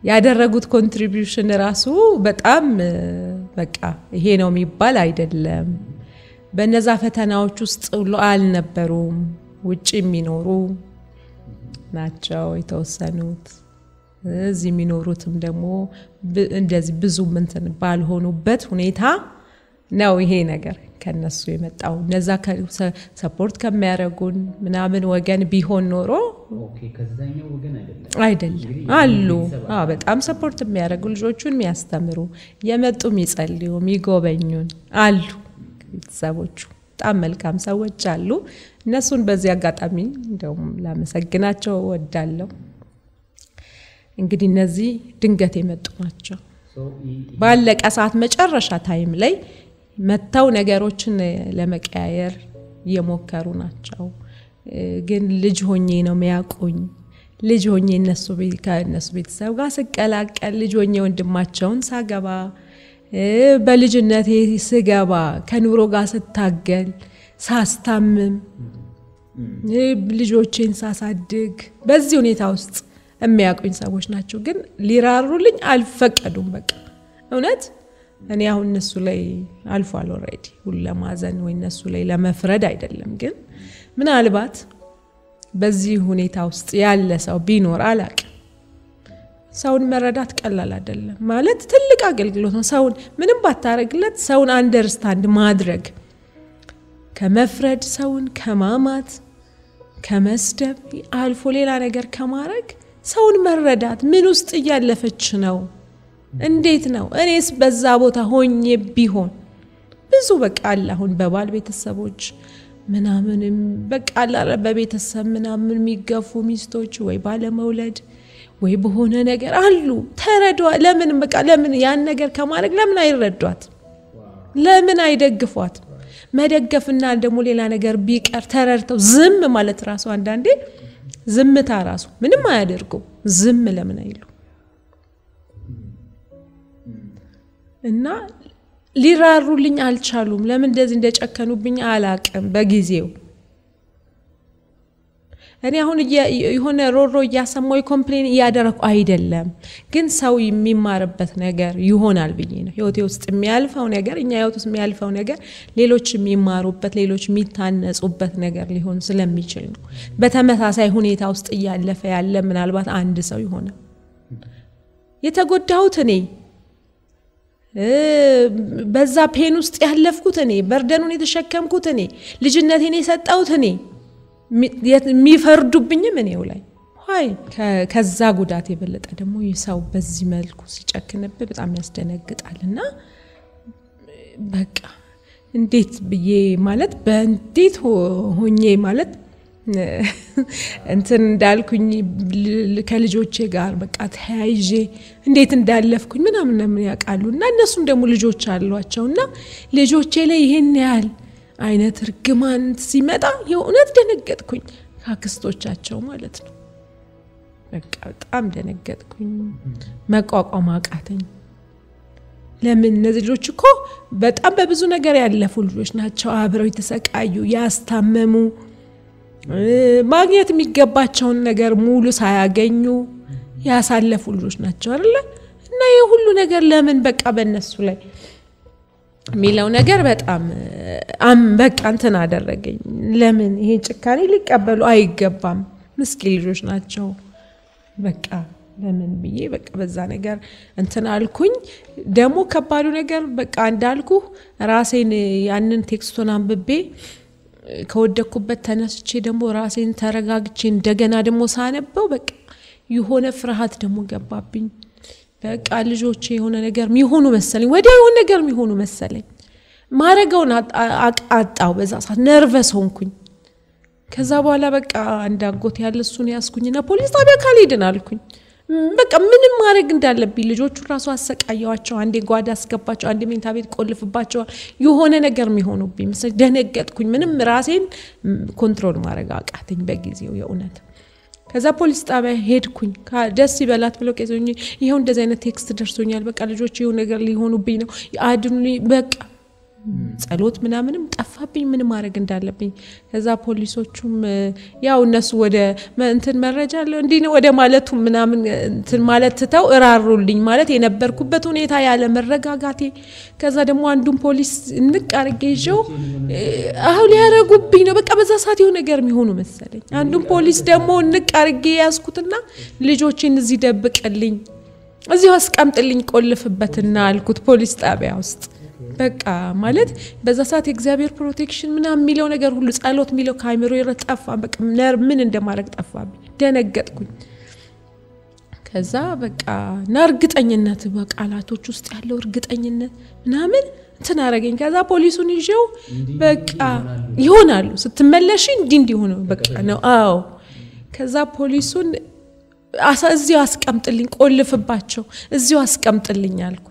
Speaker 1: ያደረጉት ኮንትሪቢዩሽን ራሱ በጣም በቃ ይሄ ነው የሚባል አይደለም በእነዛ ፈተናዎች ውስጥ አልነበሩም ውጪ የሚኖሩ ናቸው የተወሰኑት እዚህ የሚኖሩትም ደግሞ እንደዚህ ብዙ እንትን ባልሆኑበት ሁኔታ ነው ይሄ ነገር ከነሱ የመጣው እነዛ ሰፖርት ከሚያረጉን ምናምን ወገን ቢሆን ኖሮ
Speaker 2: ከዛኛው ወገን
Speaker 1: አይደለም አሉ በጣም ሰፖርት የሚያረጉ ልጆቹን የሚያስተምሩ የመጡ የሚጸልዩ የሚጎበኙን አሉ ቤተሰቦቹ በጣም መልካም ሰዎች አሉ እነሱን በዚህ አጋጣሚ እንደውም ላመሰግናቸው ወዳለው እንግዲህ እነዚህ ድንገት የመጡ ናቸው ባለቀ ሰዓት መጨረሻ ታይም ላይ መተው ነገሮችን ለመቀያየር የሞከሩ ናቸው ግን ልጅ ሆኜ ነው የሚያቆኝ ልጅ ሆኜ እነሱ ቤተሰብ ጋር ስቀላቀል ልጅ ሆኜ ወንድማቸውን ሳገባ በልጅነቴ ስገባ ከኑሮ ጋር ስታገል ሳስታምም ልጆቼን ሳሳድግ በዚህ ሁኔታ ውስጥ የሚያቆኝ ሰዎች ናቸው ግን ሊራሩልኝ አልፈቀዱም በቃ እውነት እኔ አሁን እነሱ ላይ አልፏል ኦሬዲ ሁለማዘን ወይ እነሱ ላይ ለመፍረድ አይደለም ግን ምናልባት በዚህ ሁኔታ ውስጥ ያለ ሰው ቢኖር አላቅ ሰውን መረዳት ቀላል አይደለም ማለት ትልቅ አገልግሎት ነው ሰውን ምንም ባታረግለት ሰውን አንደርስታንድ ማድረግ ከመፍረድ ሰውን ከማማት ከመስደብ አልፎ ሌላ ነገር ከማረግ ሰውን መረዳት ምን ውስጥ ያለፈች ነው እንዴት ነው እኔስ በዛ ቦታ ሆኜ ቢሆን ብዙ በቃ አሁን በባል ቤተሰቦች ምናምንም በቃ በቤተሰብ ምናምን የሚገፉ ሚስቶች ወይ ባለ መውለድ ወይ በሆነ ነገር አሉ ተረዷ ለምን በቃ ለምን ያን ነገር ከማድረግ ለምን አይረዷት ለምን አይደግፏት መደገፍና ደግሞ ሌላ ነገር ቢቀር ተረድተው ዝም ማለት ራሱ አንዳንዴ ዝምታ ራሱ ምንም አያደርጉ ዝም ለምን አይሉ እና ሊራሩልኝ አልቻሉም ለምን እንደዚህ እንደጨከኑብኝ አላቀም በጊዜው እኔ አሁን የሆነ ሮሮ ያሰማው ኮምፕሌን ያደረኩ አይደለም ግን ሰው የሚማርበት ነገር ይሆናል ብዬ ነው ህይወቴ ውስጥ የሚያልፈው ነገር እኛ ህይወት ውስጥ የሚያልፈው ነገር ሌሎች የሚማሩበት ሌሎች የሚታነጹበት ነገር ሊሆን ስለሚችል ነው በተመሳሳይ ሁኔታ ውስጥ ያለፈ ያለ ምናልባት አንድ ሰው ይሆናል የተጎዳሁት እኔ በዛ ፔን ውስጥ ያለፍኩት እኔ በርደኑን የተሸከምኩት እኔ ልጅነቴን የሰጠሁት እኔ የሚፈርዱብኝም እኔው ላይ ሆይ ከዛ ጉዳት የበለጠ ደግሞ ይሳው በዚህ መልኩ ሲጨክንብ በጣም ያስደነግጣልና በቃ እንዴት ብዬ ማለት በእንዴት ሆኜ ማለት እንትን እንዳልኩኝ ከልጆቼ ጋር በቃ ተያይዤ እንዴት እንዳለፍኩኝ ምናምን ያቃሉና እነሱም ደግሞ ልጆች አሏቸውና ልጆቼ ላይ ይሄን ያህል አይነት ርግማን ሲመጣ የእውነት ደነገጥኩኝ ካክስቶቻቸው ማለት ነው በቃ በጣም ደነገጥኩኝ መቋቋም አቃተኝ ለምን እነዚህ ልጆች እኮ በጣም በብዙ ነገር ያለፉ ልጆች ናቸው አብረው የተሰቃዩ ያስታመሙ ማግኘት የሚገባቸውን ነገር ሙሉ ሳያገኙ ያሳለፉ ልጆች ናቸው አይደል እና የሁሉ ነገር ለምን በቃ በእነሱ ላይ ሚለው ነገር በጣም በቃ እንትን አደረገኝ ለምን ይሄ ጭካኔ ሊቀበሉ አይገባም ምስኪን ልጆች ናቸው በቃ ለምን ብዬ በቃ በዛ ነገር እንትን አልኩኝ ደሞ ከባዱ ነገር በቃ እንዳልኩ ራሴን ያንን ቴክስቱን አንብቤ ከወደኩበት ተነስቼ ደሞ ራሴን ተረጋግቼ እንደገና ደሞ ሳነበው በቃ የሆነ ፍርሃት ደሞ ገባብኝ በቃ ልጆቼ የሆነ ነገር የሚሆኑ መሰለኝ ወዲያው የሆነ ነገር የሚሆኑ መሰለኝ ማረጋውን አጣው በዛ ሰዓት ነርቨስ ሆንኩኝ ከዛ በኋላ በቃ አንዳጎት ያለሱን ያስኩኝና ፖሊስ ጣቢያ ካልሄድን አልኩኝ በቃ ምንም ማረግ እንዳለብኝ ልጆቹ ራሱ አሰቃያቸው አንዴ ጓዳ አስገባቸው አንዴ ሜንታ ቤት ቆልፍባቸው የሆነ ነገር የሚሆኑብኝ መሰለኝ ደነገጥኩኝ ምንም ራሴን ኮንትሮል ማረግ አቃተኝ በጊዜው የእውነት ከዛ ፖሊስ ጣቢያ ሄድኩኝ ደስ ይበላት ብለው ከዞኝ ይሄው እንደዚህ አይነት ቴክስት ደርሶኛል በቃ ልጆች ይሄው ነገር ሊሆኑብኝ ነው አድኑልኝ በቃ ጸሎት ምናምንም ጠፋብኝ ምን ማድረግ እንዳለብኝ ከዛ ፖሊሶቹም ያው እነሱ ወደ እንትን መረጃ አለ እንዴ ነው ወደ ማለቱ ምናምን እንትን ማለት ተው እራሩልኝ ማለት የነበርኩበት ሁኔታ ያለ መረጋጋቴ ከዛ ደግሞ አንዱን ፖሊስ እንቃርጌጆ አሁን ሊያረጉብኝ ነው በቃ በዛ ሰዓት የሆነ ነገር የሚሆኑ መሰለኝ አንዱን ፖሊስ ደግሞ እንቃርጌ ያስኩትና ልጆችን እዚህ ደብቅልኝ እዚሁ አስቀምጥልኝ ቆልፍበትና አልኩት ፖሊስ ጣቢያ ውስጥ በቃ ማለት በዛ ሰዓት እግዚአብሔር ፕሮቴክሽን ምናምን የሚለው ነገር ሁሉ ጸሎት የሚለው ካሜሮ ይረጣፋ በቃ ምን እንደማረግ ጠፋብኝ ደነገጥኩኝ ከዛ በቃ ናርግጠኝነት በቃላቶች ውስጥ ያለው እርግጠኝነት ምናምን ተናረገኝ ከዛ ፖሊሱን ይዤው በቃ ይሆናሉ ስትመለሽ እንዲሆነ በቃ ነው አዎ ከዛ ፖሊሱን እዚሁ አስቀምጥልኝ ቆልፍባቸው እዚሁ አስቀምጥልኝ አልኩት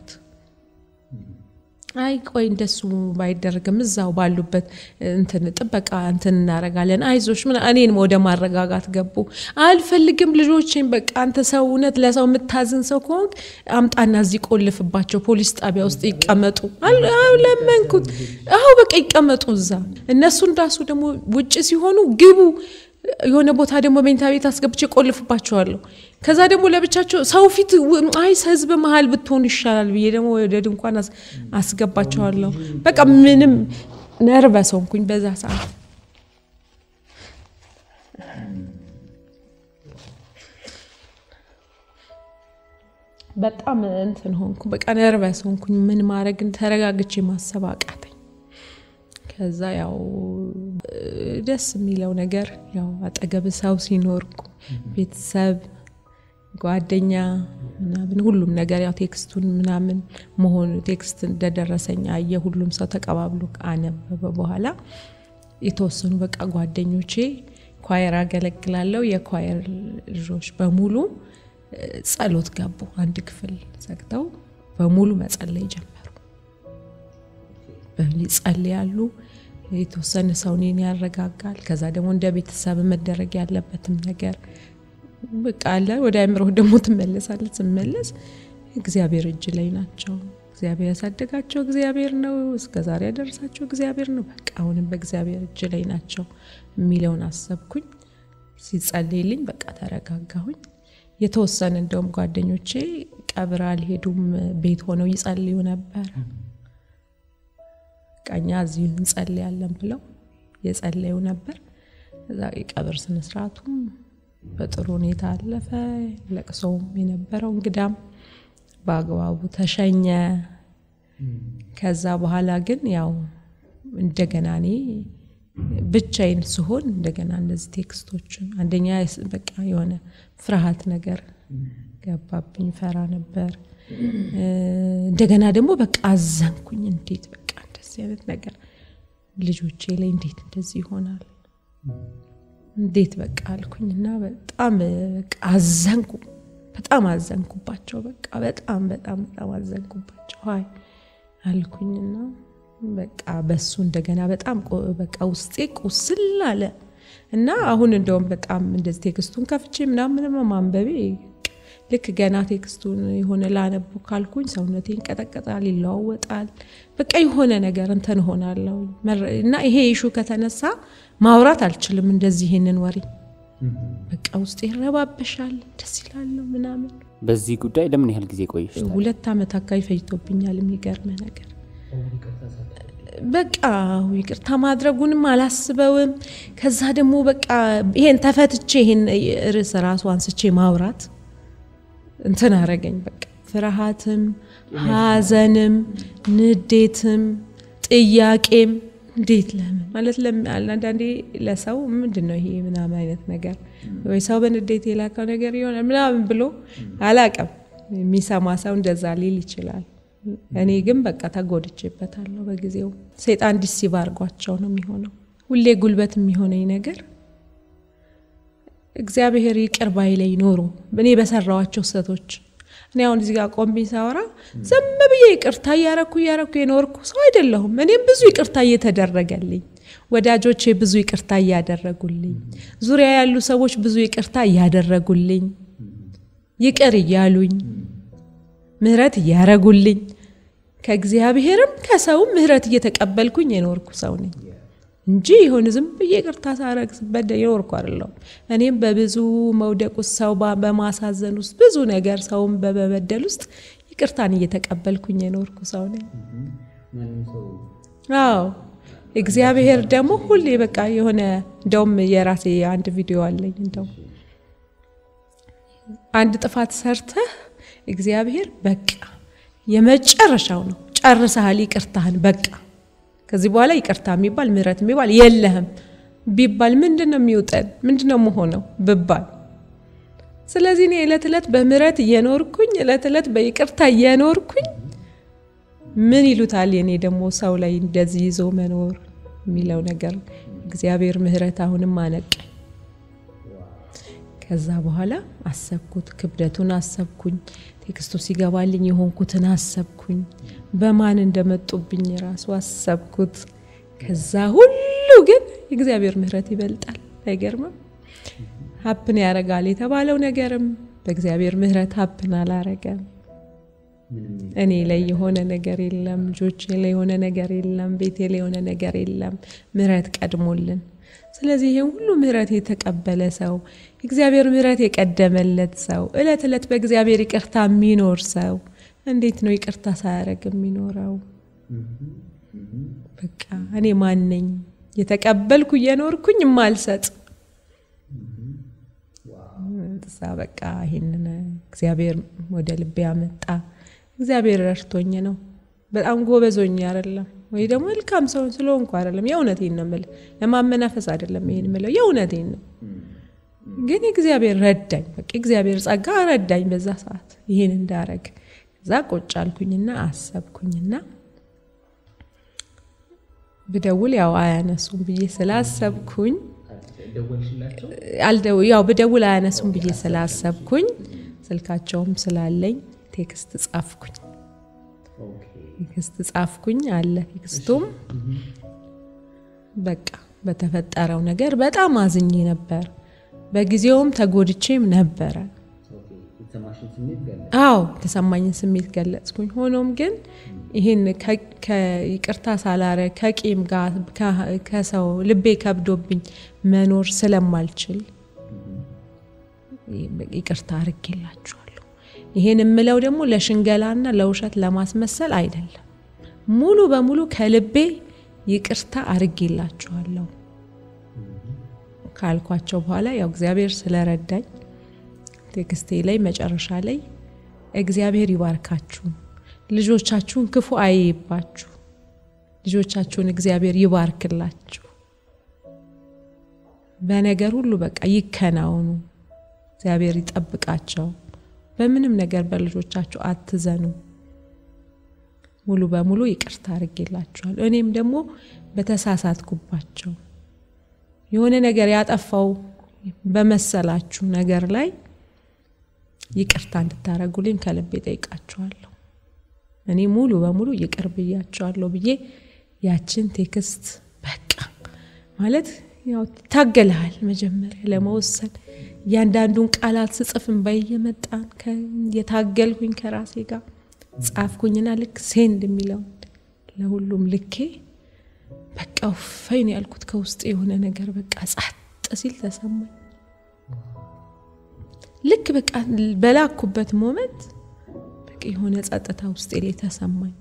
Speaker 1: አይ ቆይ እንደሱ ባይደረግም እዛው ባሉበት እንትን ጥበቃ እንትን እናረጋለን አይዞሽ ምን እኔን ወደ ማረጋጋት ገቡ አልፈልግም ልጆቼን በቃ አንተ ሰውነት ለሰው መታዝን ሰው ኮንክ አምጣና እዚህ ቆልፍባቸው ፖሊስ ጣቢያ ውስጥ ይቀመጡ ለመንኩት አው በቃ ይቀመጡ እዛ እነሱ እንዳሱ ደግሞ ውጪ ሲሆኑ ግቡ የሆነ ቦታ ደግሞ ሜንታ ቤት አስገብቼ ቆልፍባቸዋለሁ ከዛ ደግሞ ለብቻቸው ሰው ፊት አይ ህዝብ መሃል ብትሆን ይሻላል ብዬ ደግሞ ወደ ድንኳን አስገባቸዋለሁ በቃ ምንም ነርቨስ ሆንኩኝ በዛ ሰዓት በጣም እንትን ሆንኩ በቃ ነርቨስ ሆንኩኝ ምን ማድረግ ተረጋግቼ ማሰብ አቃተኝ ከዛ ያው ደስ የሚለው ነገር ያው አጠገብ ሰው ሲኖርኩ ቤተሰብ ጓደኛ ምናምን ሁሉም ነገር ያው ቴክስቱን ምናምን መሆኑ ቴክስት እንደደረሰኝ አየ ሁሉም ሰው ተቀባብሎ አነበበ በኋላ የተወሰኑ በቃ ጓደኞቼ ኳየር አገለግላለሁ የኳየር ልጆች በሙሉ ጸሎት ገቡ አንድ ክፍል ዘግተው በሙሉ መጸለይ ጀመሩ በሊጸልያሉ የተወሰነ ሰው ነኝ ያረጋጋል ከዛ ደግሞ እንደ ቤተሰብ መደረግ ያለበትም ነገር በቃ አለ ወደ አእምሮ ደግሞ ተመለስ እግዚአብሔር እጅ ላይ ናቸው እግዚአብሔር ያሳደጋቸው እግዚአብሔር ነው እስከዛሬ ያደረሳቸው እግዚአብሔር ነው በቃ አሁንም በእግዚአብሔር እጅ ላይ ናቸው የሚለውን አሰብኩኝ ሲጸልይልኝ በቃ ተረጋጋሁኝ የተወሰነ እንደውም ጓደኞቼ ቀብር አልሄዱም ቤት ሆነው ይጸልዩ ነበር ቀኛ እዚህ እንጸልያለን ብለው የጸለዩ ነበር እዛ የቀብር ስነ ስርዓቱም በጥሩ ሁኔታ አለፈ ለቅሶም የነበረው እንግዳም ባግባቡ ተሸኘ ከዛ በኋላ ግን ያው እንደገና እኔ ብቻዬን ስሆን እንደገና እነዚህ ቴክስቶችን አንደኛ በቃ የሆነ ፍርሃት ነገር ገባብኝ ፈራ ነበር እንደገና ደግሞ በቃ አዘንኩኝ እንዴት በቃ እንደዚህ አይነት ነገር ልጆቼ ላይ እንዴት እንደዚህ ይሆናል እንዴት በቃ አልኩኝና በጣም በቃ አዘንኩ በጣም አዘንኩባቸው በቃ በጣም አዘንኩባቸው ሃይ አልኩኝና በቃ በሱ እንደገና በጣም በቃ ውስጤ ቁስል አለ እና አሁን እንደውም በጣም እንደዚህ ቴክስቱን ከፍቼ ምናምን ማንበቤ ልክ ገና ቴክስቱን የሆነ ላነብ ካልኩኝ ሰውነቴን ቀጠቀጣል ይለዋወጣል በቃ የሆነ ነገር እንትን ሆናለሁ እና ይሄ ኢሹ ከተነሳ ማውራት አልችልም እንደዚህ ይሄንን ወሬ በቃ ውስጤ ይረባበሻል ደስ ይላል ምናምን
Speaker 2: በዚህ ጉዳይ ለምን ያህል ጊዜ ቆይሽ
Speaker 1: 2 አመት አካይ ፈይቶብኛል የሚገርም ነገር በቃ ይቅርታ ማድረጉንም አላስበውም ከዛ ደግሞ በቃ ይሄን ተፈትቼ ይሄን ርዕስ ራሱ አንስቼ ማውራት እንትን አረገኝ በቃ ፍርሃትም ሐዘንም ንዴትም ጥያቄም እንዴት ለምን ማለት አንዳንዴ ለሰው ምንድነው ይሄ ምናምን አይነት ነገር ወይ ሰው በንዴት የላከው ነገር ይሆናል ምናምን ብሎ አላቀም የሚሰማ ሰው እንደዛ ሊል ይችላል እኔ ግን በቃ ተጎድቼበታለሁ በጊዜው ሰይጣን ዲሲቭ አርጓቸው ነው የሚሆነው ሁሌ ጉልበት የሚሆነኝ ነገር እግዚአብሔር ይቅር ባይለኝ ኖሮ እኔ በሰራዋቸው ሰቶች እኔ አሁን እዚህ ጋር ቆምብኝ ሳወራ ዝም ብዬ ይቅርታ ያረኩ የኖርኩ ሰው አይደለሁም እኔም ብዙ ይቅርታ እየተደረገልኝ ወዳጆቼ ብዙ ይቅርታ ያደረጉልኝ ዙሪያ ያሉ ሰዎች ብዙ ይቅርታ ያደረጉልኝ ይቅር ያሉኝ ምህረት ያረጉልኝ ከእግዚአብሔርም ከሰውም ምህረት እየተቀበልኩኝ የኖርኩ ሰው ነኝ እንጂ ይሁን ዝም ብዬ ይቅርታ ሳረግ በደል የኖርኩ አይደለም እኔም በብዙ መውደቅ ውስጥ ሰው በማሳዘን ውስጥ ብዙ ነገር ሰውም በበደል ውስጥ ይቅርታን እየተቀበልኩኝ የኖርኩ ሰው ነኝ አዎ እግዚአብሔር ደግሞ ሁሌ በቃ የሆነ እንደውም የራሴ አንድ ቪዲዮ አለኝ እንደው አንድ ጥፋት ሰርተህ እግዚአብሔር በቃ የመጨረሻው ነው ጨርሰሃል ይቅርታህን በቃ ከዚህ በኋላ ይቅርታ የሚባል ምህረት የሚባል የለህም ቢባል ምንድነው የሚውጠን ምንድነው መሆነው ብባል ስለዚህ እኔ እለት በምህረት እየኖርኩኝ እለት በይቅርታ እየኖርኩኝ ምን ይሉታል የኔ ደግሞ ሰው ላይ እንደዚህ ይዞ መኖር የሚለው ነገር እግዚአብሔር ምህረት አሁንም አነቀ ከዛ በኋላ አሰብኩት ክብደቱን አሰብኩኝ ቴክስቱ ሲገባልኝ የሆንኩትን አሰብኩኝ በማን እንደመጡብኝ ራሱ አሰብኩት ከዛ ሁሉ ግን እግዚአብሔር ምህረት ይበልጣል አይገርምም ሀፕን ያረጋል የተባለው ነገርም በእግዚአብሔር ምህረት ሀፕን አላረገም እኔ ላይ የሆነ ነገር የለም ልጆቼ ላይ የሆነ ነገር የለም ቤቴ ላይ የሆነ ነገር የለም ምህረት ቀድሞልን ስለዚህ ይሄን ሁሉ ምህረት የተቀበለ ሰው እግዚአብሔር ምህረት የቀደመለት ሰው እለት በእግዚአብሔር ይቅርታ የሚኖር ሰው እንዴት ነው ይቅርታ ሳያረግ የሚኖረው በቃ እኔ ማን ነኝ የተቀበልኩ የኖርኩኝ ማልሰጥ በቃ ይሄንን እግዚአብሔር ወደ ልቤ ያመጣ እግዚአብሔር ረድቶኝ ነው በጣም ጎበዞኝ አይደለም ወይ ደግሞ መልካም ሰው ስለሆንኩ አይደለም የእውነቴን ነው ማለት ለማመናፈስ አይደለም ይሄን ማለት የእውነቴን ነው ግን እግዚአብሔር ረዳኝ በቃ እግዚአብሔር ጸጋ ረዳኝ በዛ ሰዓት ይሄን እንዳረግ ከዛ ቆጫልኩኝና አሰብኩኝና በደውል ያው አያነሱም ብዬ ስላሰብኩኝ ያው በደውል አያነሱም ብዬ ስላሰብኩኝ ስልካቸውም ስላለኝ ቴክስት ጻፍኩኝ አለ ቴክስቱም በቃ በተፈጠረው ነገር በጣም አዝኜ ነበር በጊዜውም ተጎድቼም ነበር ተሰማኝን ስሜት ገለጽኩኝ ሆኖም ግን ይሄን ከይቅርታ ሳላረ ከቂም ጋር ከሰው ልቤ ከብዶብኝ መኖር ስለማልችል ይቅርታ አርግላችኋለሁ ይሄን እምለው ደግሞ ለሽንገላና ለውሸት ለማስመሰል አይደለም ሙሉ በሙሉ ከልቤ ይቅርታ አርግላችኋለሁ ካልኳቸው በኋላ ያው እግዚአብሔር ስለረዳኝ ቴክስቴ ላይ መጨረሻ ላይ እግዚአብሔር ይባርካችሁ ልጆቻችሁን ክፉ አይይባችሁ ልጆቻችሁን እግዚአብሔር ይባርክላችሁ በነገር ሁሉ በቃ ይከናወኑ እግዚአብሔር ይጠብቃቸው በምንም ነገር በልጆቻችሁ አትዘኑ ሙሉ በሙሉ ይቅርታ አርግላችኋለሁ እኔም ደግሞ በተሳሳትኩባቸው የሆነ ነገር ያጠፋው በመሰላችሁ ነገር ላይ ይቅርታ እንድታረጉልኝ ከልቤ ጠይቃችኋለሁ እኔ ሙሉ በሙሉ ይቅር ብያችኋለሁ ብዬ ያችን ቴክስት በቃ ማለት ያው ታገለሃል መጀመሪያ ለመወሰን ያንዳንዱን ቃላት ጽፍን በየመጣን የታገልኩኝ ከራሴ ጋር ጻፍኩኝና ልክ ሴንድ የሚለው ለሁሉም ልኬ በቃ ፈይን ያልኩት ከውስጥ የሆነ ነገር በቃ ጻጥ ሲል ተሰማኝ ልክ በቃ በላኩበት ሞመንት በቃ የሆነ ጸጥታ ውስጥ ላይ ተሰማኝ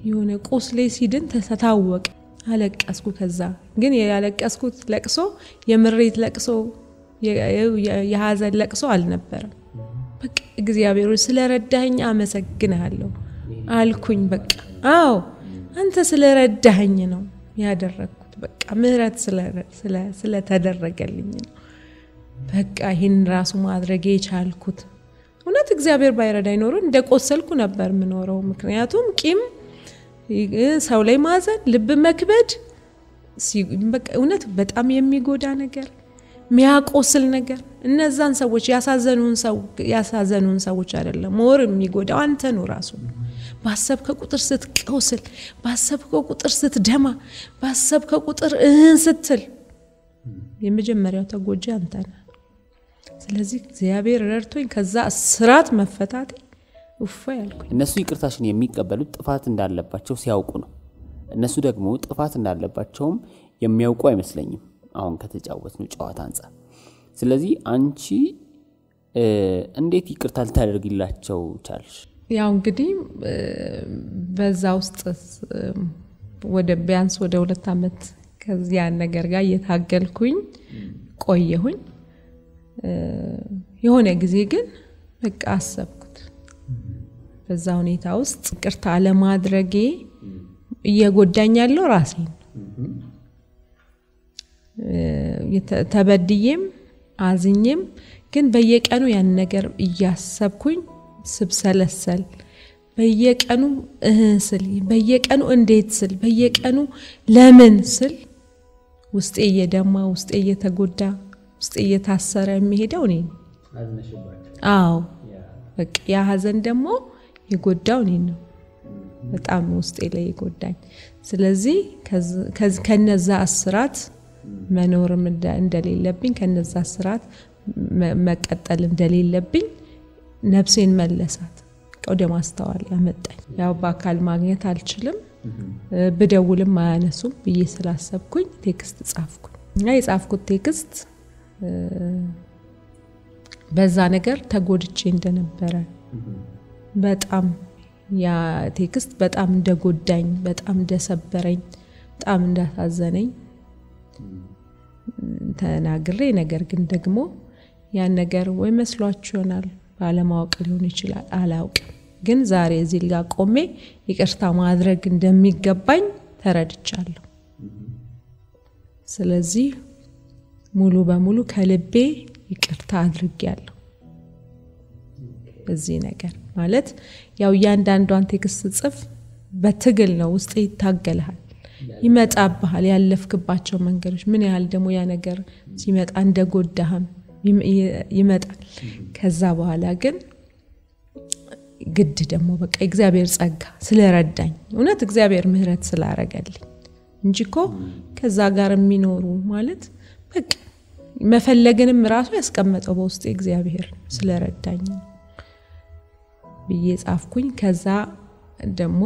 Speaker 1: የሆነ ቁስሌ ሲድን ተታወቀ አለቀስኩ ከዛ ግን ያለቀስኩት ለቅሶ የምሬት ለቅሶ የሐዘን ለቅሶ አልነበረም በቃ እግዚአብሔር ስለረዳኸኝ አመሰግናለሁ አልኩኝ በቃ አዎ አንተ ስለረዳኸኝ ነው ያደረኩት በቃ ምህረት ስለተደረገልኝ ነው በቃ ይሄን ራሱ ማድረግ የቻልኩት እውነት እግዚአብሔር ባይረዳኝ ኖሮ እንደቆሰልኩ ነበር ምኖረው ምክንያቱም ቂም ሰው ላይ ማዘን ልብ መክበድ በቃ እውነት በጣም የሚጎዳ ነገር ሚያቆስል ነገር እነዛን ሰዎች ያሳዘኑን ሰዎች አይደለም ሞር የሚጎዳው አንተ ነው ራሱ ባሰብከ ቁጥር ስትቆስል ባሰብከ ቁጥር ስትደማ ባሰብከ ቁጥር ስትል የመጀመሪያው ተጎጂ አንተ ነህ ስለዚህ እግዚአብሔር ረድቶኝ ከዛ እስራት መፈታቴ ያልኩኝ
Speaker 2: እነሱ ይቅርታሽን የሚቀበሉት ጥፋት እንዳለባቸው ሲያውቁ ነው እነሱ ደግሞ ጥፋት እንዳለባቸውም የሚያውቁ አይመስለኝም አሁን ከተጫወትነው ጨዋታ አንፃር ስለዚህ አንቺ እንዴት ይቅርታ ልታደርጊላቸው ቻልሽ
Speaker 1: ያው እንግዲህ በዛ ውስጥ ወደ ቢያንስ ወደ 2 አመት ከዚያ ነገር ጋር የታገልኩኝ ቆየሁኝ የሆነ ጊዜ ግን በቃ አሰብኩት በዛ ሁኔታ ውስጥ ይቅርታ ለማድረጌ እየጎዳኛለሁ ራሴን ተበድዬም አዝኜም ግን በየቀኑ ያን ነገር እያሰብኩኝ ስብሰለሰል በየቀኑ ስል በየቀኑ እንዴት ስል በየቀኑ ለምን ስል ውስጤ እየደማ ውስጤ እየተጎዳ ውስጤ እየታሰረ የሚሄደው እኔ አዎ በቃ ያ ሐዘን ደግሞ የጎዳው እኔ ነው በጣም ውስጤ ላይ የጎዳኝ ስለዚህ ከነዛ እስራት መኖርም እንደሌለብኝ ከነዛ እስራት መቀጠል እንደሌለብኝ ነፍሴን መለሳት ወደ ማስተዋል ያመጣኝ ያው በአካል ማግኘት አልችልም በደውልም ማያነሱም ብዬ ስላሰብኩኝ ቴክስት ጻፍኩኝ እና የጻፍኩት ቴክስት በዛ ነገር ተጎድቼ እንደነበረ በጣም ያ ቴክስት በጣም እንደጎዳኝ በጣም እንደሰበረኝ በጣም እንዳሳዘነኝ ተናግሬ ነገር ግን ደግሞ ያን ነገር ወይ መስሏችሁ ይሆናል ባለማወቅ ሊሆን ይችላል አላውቅም ግን ዛሬ እዚህ ጋር ቆሜ ይቅርታ ማድረግ እንደሚገባኝ ተረድቻለሁ ስለዚህ ሙሉ በሙሉ ከልቤ ይቅርታ አድርጌያለሁ በዚህ ነገር ማለት ያው ያንዳንዷን ቴክስት ጽፍ በትግል ነው ውስጥ ይታገላል ይመጣብሃል ያለፍክባቸው መንገዶች ምን ያህል ደግሞ ያ ነገር ሲመጣ እንደጎዳህም ይመጣል ከዛ በኋላ ግን ግድ ደግሞ በቃ እግዚአብሔር ጸጋ ስለረዳኝ እውነት እግዚአብሔር ምህረት ስላረጋልኝ እንጂኮ ከዛ ጋር የሚኖሩ ማለት በቃ መፈለግንም ራሱ ያስቀመጠው በውስጥ እግዚአብሔር ስለረዳኝ ብዬ ጻፍኩኝ ከዛ ደግሞ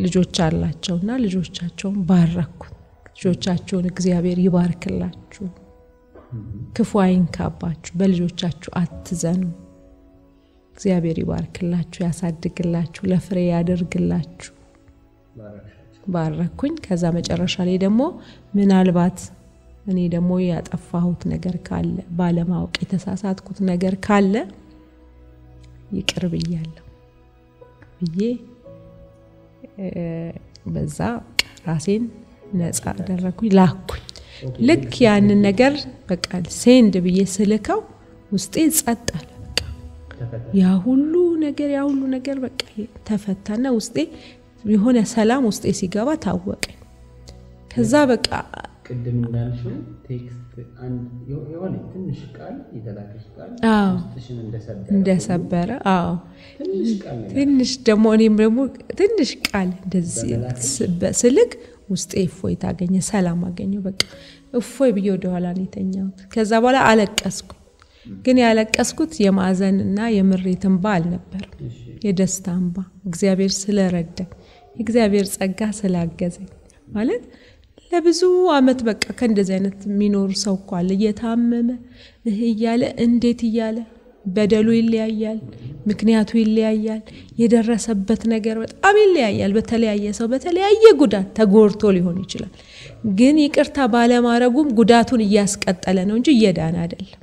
Speaker 1: ልጆች አላቸውና ልጆቻቸውን ባረኩ ልጆቻቸውን እግዚአብሔር ይባርክላችሁ ክፉ አይንካባችሁ በልጆቻችሁ አትዘኑ እግዚአብሔር ይባርክላችሁ ያሳድግላችሁ ለፍሬ ያደርግላችሁ ባረኩኝ ከዛ መጨረሻ ላይ ደግሞ ምናልባት እኔ ደግሞ ያጠፋሁት ነገር ካለ ባለማወቅ የተሳሳትኩት ነገር ካለ ይቅር ብያለሁ ብዬ በዛ ራሴን ነፃ አደረኩኝ ላኩኝ ልክ ያንን ነገር በቃ ሴንድ ብዬ ስልከው ውስጤ ጸጥ አለ በቃ ያ ሁሉ ነገር በቃ ተፈታና ውስጤ የሆነ ሰላም ውስጤ ሲገባ ታወቀ ከዛ በቃ
Speaker 2: ቅድም እንዳልሽው ቴክስት አንድ የሆነ ትንሽ ቃል የተላከሽ ቃል ውስጥሽን እንደሰበረ ትንሽ ደግሞ እኔም ደግሞ ትንሽ ቃል እንደዚህ ስልክ ውስጤ እፎይ ታገኘ ሰላም አገኘው በቃ እፎይ ብዬ ወደ ኋላ ተኛሁት ከዛ በኋላ አለቀስኩ ግን ያለቀስኩት የማዘንና የምሬትን ባል ነበር የደስታን ባ እግዚአብሔር ስለረዳኝ እግዚአብሔር ጸጋ ስላገዘኝ ማለት ለብዙ አመት በቃ ከእንደዚህ አይነት የሚኖር ሰው ቋል እየታመመ እያለ እንዴት እያለ በደሉ ይለያያል ምክንያቱ ይለያያል የደረሰበት ነገር በጣም ይለያያል በተለያየ ሰው በተለያየ ጉዳት ተጎርቶ ሊሆን ይችላል ግን ይቅርታ ባለማረጉም ጉዳቱን እያስቀጠለ ነው እንጂ እየዳነ አይደለም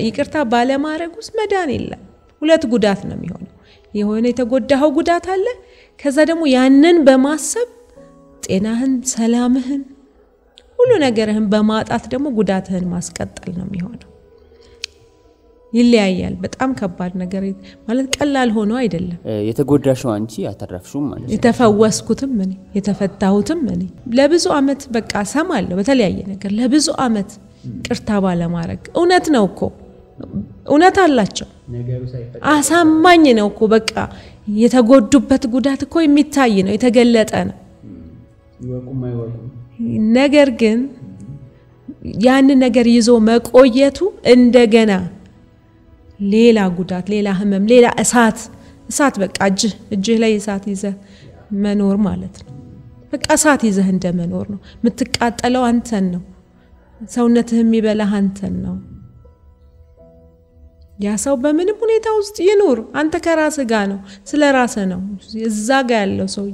Speaker 2: ይቅርታ ባለማረጉስ መዳን የለም ሁለት ጉዳት ነው የሚሆነው የሆነ የተጎዳው ጉዳት አለ ከዛ ደግሞ ያንን በማሰብ ጤናህን ሰላምህን ሁሉ ነገርህን በማጣት ደግሞ ጉዳትህን ማስቀጠል ነው የሚሆነው ይለያያል በጣም ከባድ ነገር ማለት ቀላል ሆኖ አይደለም የተጎዳሽው አንቺ ያተረፍሽው ማለት
Speaker 1: የተፈወስኩትም እኔ የተፈታሁትም እኔ ለብዙ አመት በቃ ሰማለሁ በተለያየ ነገር ለብዙ አመት ቅርታ ባለማረግ እውነት ነው እኮ እውነት አላቸው
Speaker 2: ነገሩ ሳይፈታ
Speaker 1: አሳማኝ ነው እኮ በቃ የተጎዱበት ጉዳት እኮ የሚታይ ነው የተገለጠ ነው ነገር ግን ያን ነገር ይዞ መቆየቱ እንደገና ሌላ ጉዳት ሌላ ህመም ሌላ እሳት በቃ እጅህ ላይ እሳት ይዘ መኖር ማለት ነው በቃ እሳት ይዘህ እንደመኖር ነው ምትቃጠለው አንተን ነው ሰውነትህ የሚበላህ አንተን ነው ያ ሰው በምንም ሁኔታ ውስጥ ይኑር አንተ ከራስህ ጋር ነው ስለ ራስህ ነው እዛ ጋር ያለው ሰው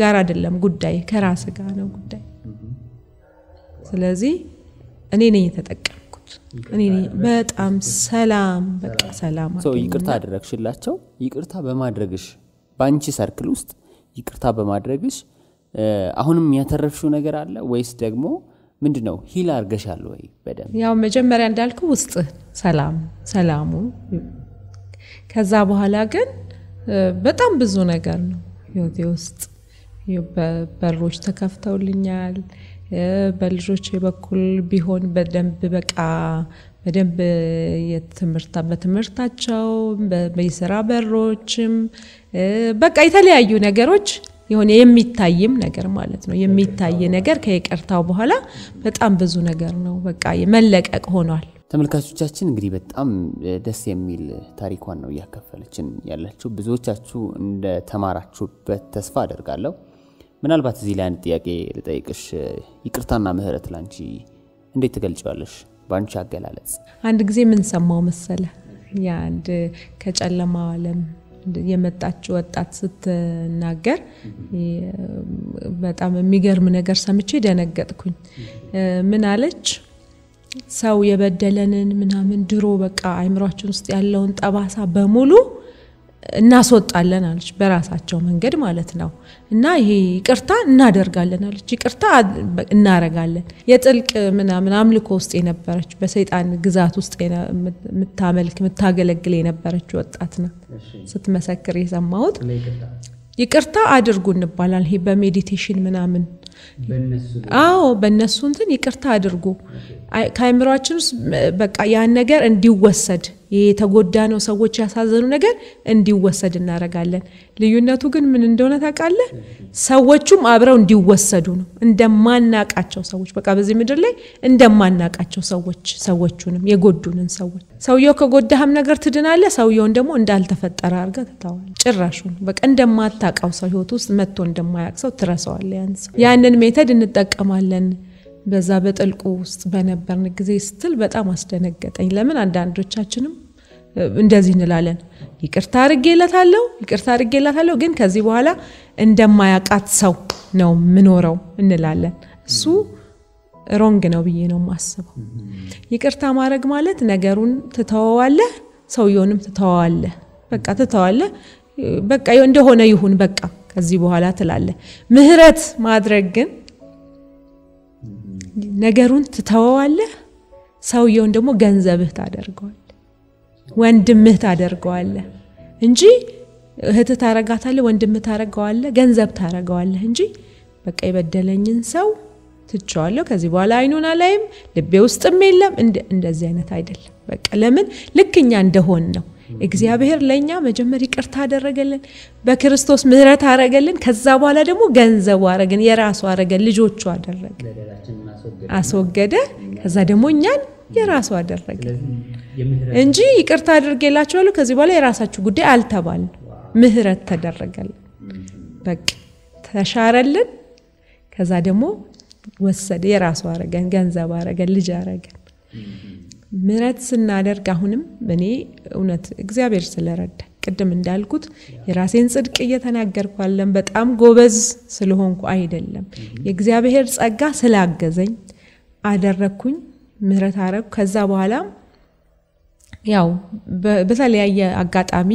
Speaker 1: ጋር አይደለም ጉዳይ ከራስህ ጋር ነው ጉዳይ ስለዚህ እኔ ነኝ የተጠቀምኩት እኔ ነኝ በጣም ሰላም በቃ ሰላም
Speaker 2: ይቅርታ አደረግሽላቸው ይቅርታ በማድረግሽ ባንቺ ሰርክል ውስጥ ይቅርታ በማድረግሽ አሁንም ያተረፍሽው ነገር አለ ወይስ ደግሞ ምንድነው ሂል አርገሻል ወይ በደም
Speaker 1: ያው መጀመሪያ እንዳልኩ ውስጥ ሰላሙ ከዛ በኋላ ግን በጣም ብዙ ነገር ነው ህይወቴ ውስጥ በሮች ተከፍተውልኛል በልጆቼ በኩል ቢሆን በደንብ በቃ በደንብ በትምህርታቸው በስራ በሮችም በቃ የተለያዩ ነገሮች የሆነ የሚታይም ነገር ማለት ነው የሚታይ ነገር ከይቅርታው በኋላ በጣም ብዙ ነገር ነው በቃ የመለቀቅ ሆኗል
Speaker 2: ተመልካቾቻችን እንግዲህ በጣም ደስ የሚል ታሪኳን ነው ያከፈለችን ያላችሁ ብዙዎቻችሁ እንደ ተማራችሁበት ተስፋ አደርጋለሁ ምናልባት እዚህ ላይ አንድ ጥያቄ ልጠይቅሽ ይቅርታና ምህረት ላንቺ እንዴት ትገልጫለሽ ባንቺ አገላለጽ
Speaker 1: አንድ ጊዜ ምን ሰማው መሰለ ያ አንድ ከጨለማው ዓለም የመጣች ወጣት ስትናገር በጣም የሚገርም ነገር ሰምቼ ደነገጥኩኝ ምን አለች ሰው የበደለንን ምናምን ድሮ በቃ አይምሮአችን ውስጥ ያለውን ጠባሳ በሙሉ እናስወጣለን አለች በራሳቸው መንገድ ማለት ነው እና ይሄ ይቅርታ እናደርጋለን አለች ይቅርታ እናረጋለን የጥልቅ ምናምን አምልኮ ውስጥ የነበረች በሰይጣን ግዛት ውስጥ የምታገለግል የነበረች ወጣት ናት ስትመሰክር የሰማሁት ይቅርታ አድርጉ እንባላለን ይሄ በሜዲቴሽን ምናምን በእነሱ እንትን ይቅርታ አድርጉ ካይምራችን ውስጥ በቃ ያን ነገር እንዲወሰድ የተጎዳነው ሰዎች ያሳዘኑ ነገር እንዲወሰድ እናረጋለን ልዩነቱ ግን ምን እንደሆነ ታውቃለህ ሰዎቹም አብረው እንዲወሰዱ ነው እንደማናቃቸው ሰዎች በቃ በዚህ ምድር ላይ እንደማናቃቸው ሰዎቹንም የጎዱንን ሰዎች ሰውየው ከጎዳህም ነገር ትድናለህ ሰውየውን ደግሞ እንዳልተፈጠረ አርጋ ተታዋል ጭራሹን በቃ እንደማታቃው ሰው ህይወት ውስጥ መጥቶ እንደማያቅሰው ትረሳዋለህ ያንን ሜተድ እንጠቀማለን በዛ በጥልቁ ውስጥ በነበርን ጊዜ ስትል በጣም አስደነገጠኝ ለምን አንዳንዶቻችንም እንደዚህ እንላለን ይቅርታ አድርጌላታለሁ ግን ከዚህ በኋላ እንደማያቃት ሰው ነው ምኖረው እንላለን እሱ ሮንግ ነው ብዬ ነው ማስበው ይቅርታ ማድረግ ማለት ነገሩን ትተዋዋለህ ሰውየውንም ትተዋዋለህ በቃ ትተዋዋለህ በቃ እንደሆነ ይሁን በቃ ከዚህ በኋላ ትላለህ ምህረት ማድረግ ግን ነገሩን ትተዋዋለህ ሰውየውን ደግሞ ገንዘብህ ታደርገዋለህ ወንድምህ ታደርገዋለህ እንጂ እህት ታረጋታለህ ወንድምህ ታረጋዋለህ ገንዘብ ታረጋዋለህ እንጂ በቃ የበደለኝን ሰው ትጫዋለሁ ከዚህ በኋላ አይኑን አላይም ልቤ ውስጥም የለም እንደዚህ አይነት አይደለም በቃ ለምን ልክኛ እንደሆን ነው እግዚአብሔር ለኛ መጀመሪያ ይቅርታ አደረገልን በክርስቶስ ምህረት አረገልን ከዛ በኋላ ደግሞ ገንዘብ አረገን የራሱ አረገን ልጆቹ አደረገ አስወገደ ከዛ ደግሞ እኛን የራሱ አደረገ እንጂ ይቅርታ አድርጌላችኋለሁ ከዚህ በኋላ የራሳችሁ ጉዳይ አልተባል ምህረት ተደረገልን በቃ ተሻረልን ከዛ ደግሞ ወሰደ የራሱ አረገን ገንዘብ አረገን ልጅ አረገን ምህረት ስናደርግ አሁንም እኔ እውነት እግዚአብሔር ስለረዳ ቅድም እንዳልኩት የራሴን ጽድቅ እየተናገርኳለን በጣም ጎበዝ ስለሆንኩ አይደለም የእግዚአብሔር ጸጋ ስላገዘኝ አደረኩኝ ምህረት አረኩ ከዛ በኋላ ያው በተለያየ አጋጣሚ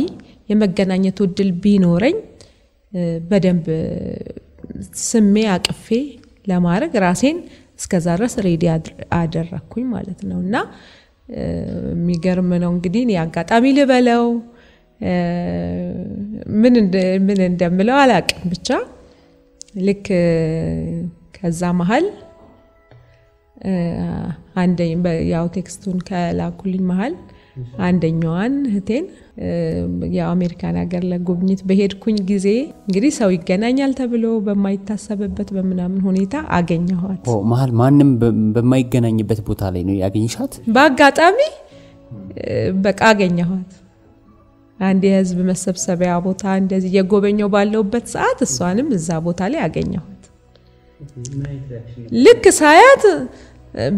Speaker 1: የመገናኘት ዕድል ቢኖረኝ በደንብ ስሜ አቅፌ ለማድረግ ራሴን እስከዛ ድረስ ሬዲ አደረኩኝ ማለት ነውና የሚገርም ነው እንግዲህ እኔ አጋጣሚ ልበለው ምን እንደምለው አላቅም ብቻ ልክ ከዛ መሃል አንደኛ ያው ቴክስቱን ከላኩልኝ መሃል አንደኛዋን እህቴን ያው አሜሪካን ሀገር ለጉብኝት በሄድኩኝ ጊዜ እንግዲህ ሰው ይገናኛል ተብሎ በማይታሰብበት በመናምን ሁኔታ አገኘኋት
Speaker 2: መሃል ማንንም በማይገናኝበት ቦታ ላይ ነው ያገኝሻት
Speaker 1: በአጋጣሚ በቃ አገኘኋት አንድ የህዝብ መሰብሰቢያ ቦታ እንደዚህ የጎበኘው ባለውበት ሰዓት እሷንም እዛ ቦታ ላይ አገኘኋት ልክ ሳያት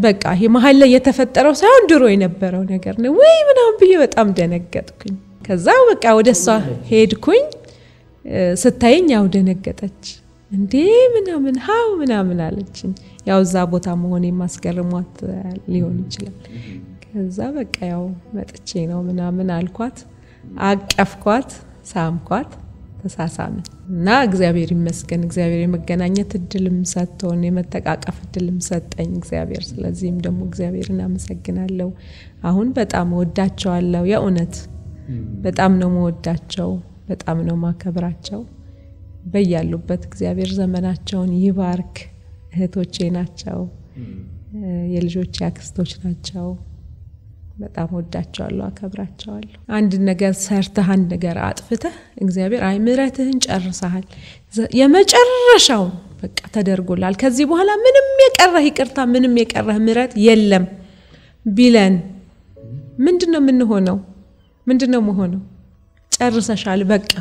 Speaker 1: በቃ ይሄ መሃል ላይ የተፈጠረው ሳይሆን ድሮ የነበረው ነገር ነው ወይ ምናምን ብዬ በጣም ደነገጥኩኝ ከዛ በቃ ወደሷ ሄድኩኝ ስታየኝ ያው ደነገጠች እንዴ ምናምን ሃው ምናምን አለችኝ ያው እዛ ቦታ መሆኔ ማስገርሟት ሊሆን ይችላል ከዛ በቃ ያው መጥቼ ነው ምናምን አልኳት አቀፍኳት ሳምኳት ተሳሳመን እና እግዚአብሔር ይመስገን እግዚአብሔር የመገናኘት ዕድልም ሰጥቶን የመተቃቀፍ ዕድልም ሰጠኝ እግዚአብሔር ስለዚህም ደግሞ እግዚአብሔርን አመሰግናለሁ አሁን በጣም ወዳቸዋለሁ የእውነት በጣም ነው ወዳቸው በጣም ነው ማከብራቸው በያሉበት እግዚአብሔር ዘመናቸውን ይባርክ እህቶቼ ናቸው የልጆቼ አክስቶች ናቸው በጣም ወዳቸዋለሁ አከብራቸዋለሁ አንድ ነገር ሰርተህ አንድ ነገር አጥፍተህ እግዚአብሔር አይ ምህረትህን ጨርሰሃል የመጨረሻው በቃ ተደርጎላል ከዚህ በኋላ ምንም የቀረህ ይቅርታ ምንም የቀረህ ምህረት የለም ቢለን ምንድነው የምንሆነው ምንድነው መሆነው ጨርሰሻል በቃ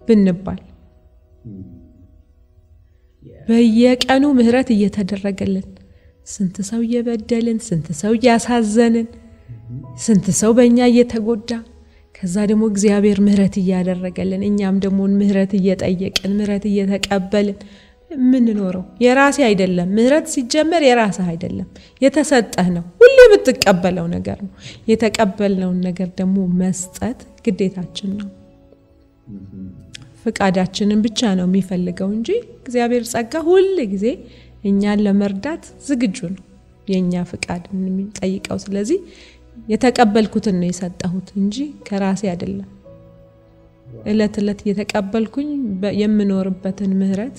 Speaker 1: ብንባል በየቀኑ ምህረት እየተደረገልን ስንት ሰው እየበደልን ስንት ሰው ያሳዘንን ስንት ሰው በእኛ እየተጎዳ ከዛ ደግሞ እግዚአብሔር ምህረት እያደረገልን እኛም ደግሞ ምህረት እየጠየቅን ምህረት እየተቀበልን ምን ኖረው የራሴ አይደለም ምህረት ሲጀመር የራስህ አይደለም የተሰጠህ ነው ሁሉ የምትቀበለው ነገር ነው የተቀበልነው ነገር ደግሞ መስጠት ግዴታችን ነው ፍቃዳችንን ብቻ ነው የሚፈልገው እንጂ እግዚአብሔር ጸጋ ሁሉ ጊዜ እኛን ለመርዳት ዝግጁ ነው የኛ ፍቃድ የሚጠይቀው ስለዚህ የተቀበልኩትን ነው የሰጠሁት እንጂ ከራሴ አይደለም እለት እለት የተቀበልኩኝ የምኖርበትን ምህረት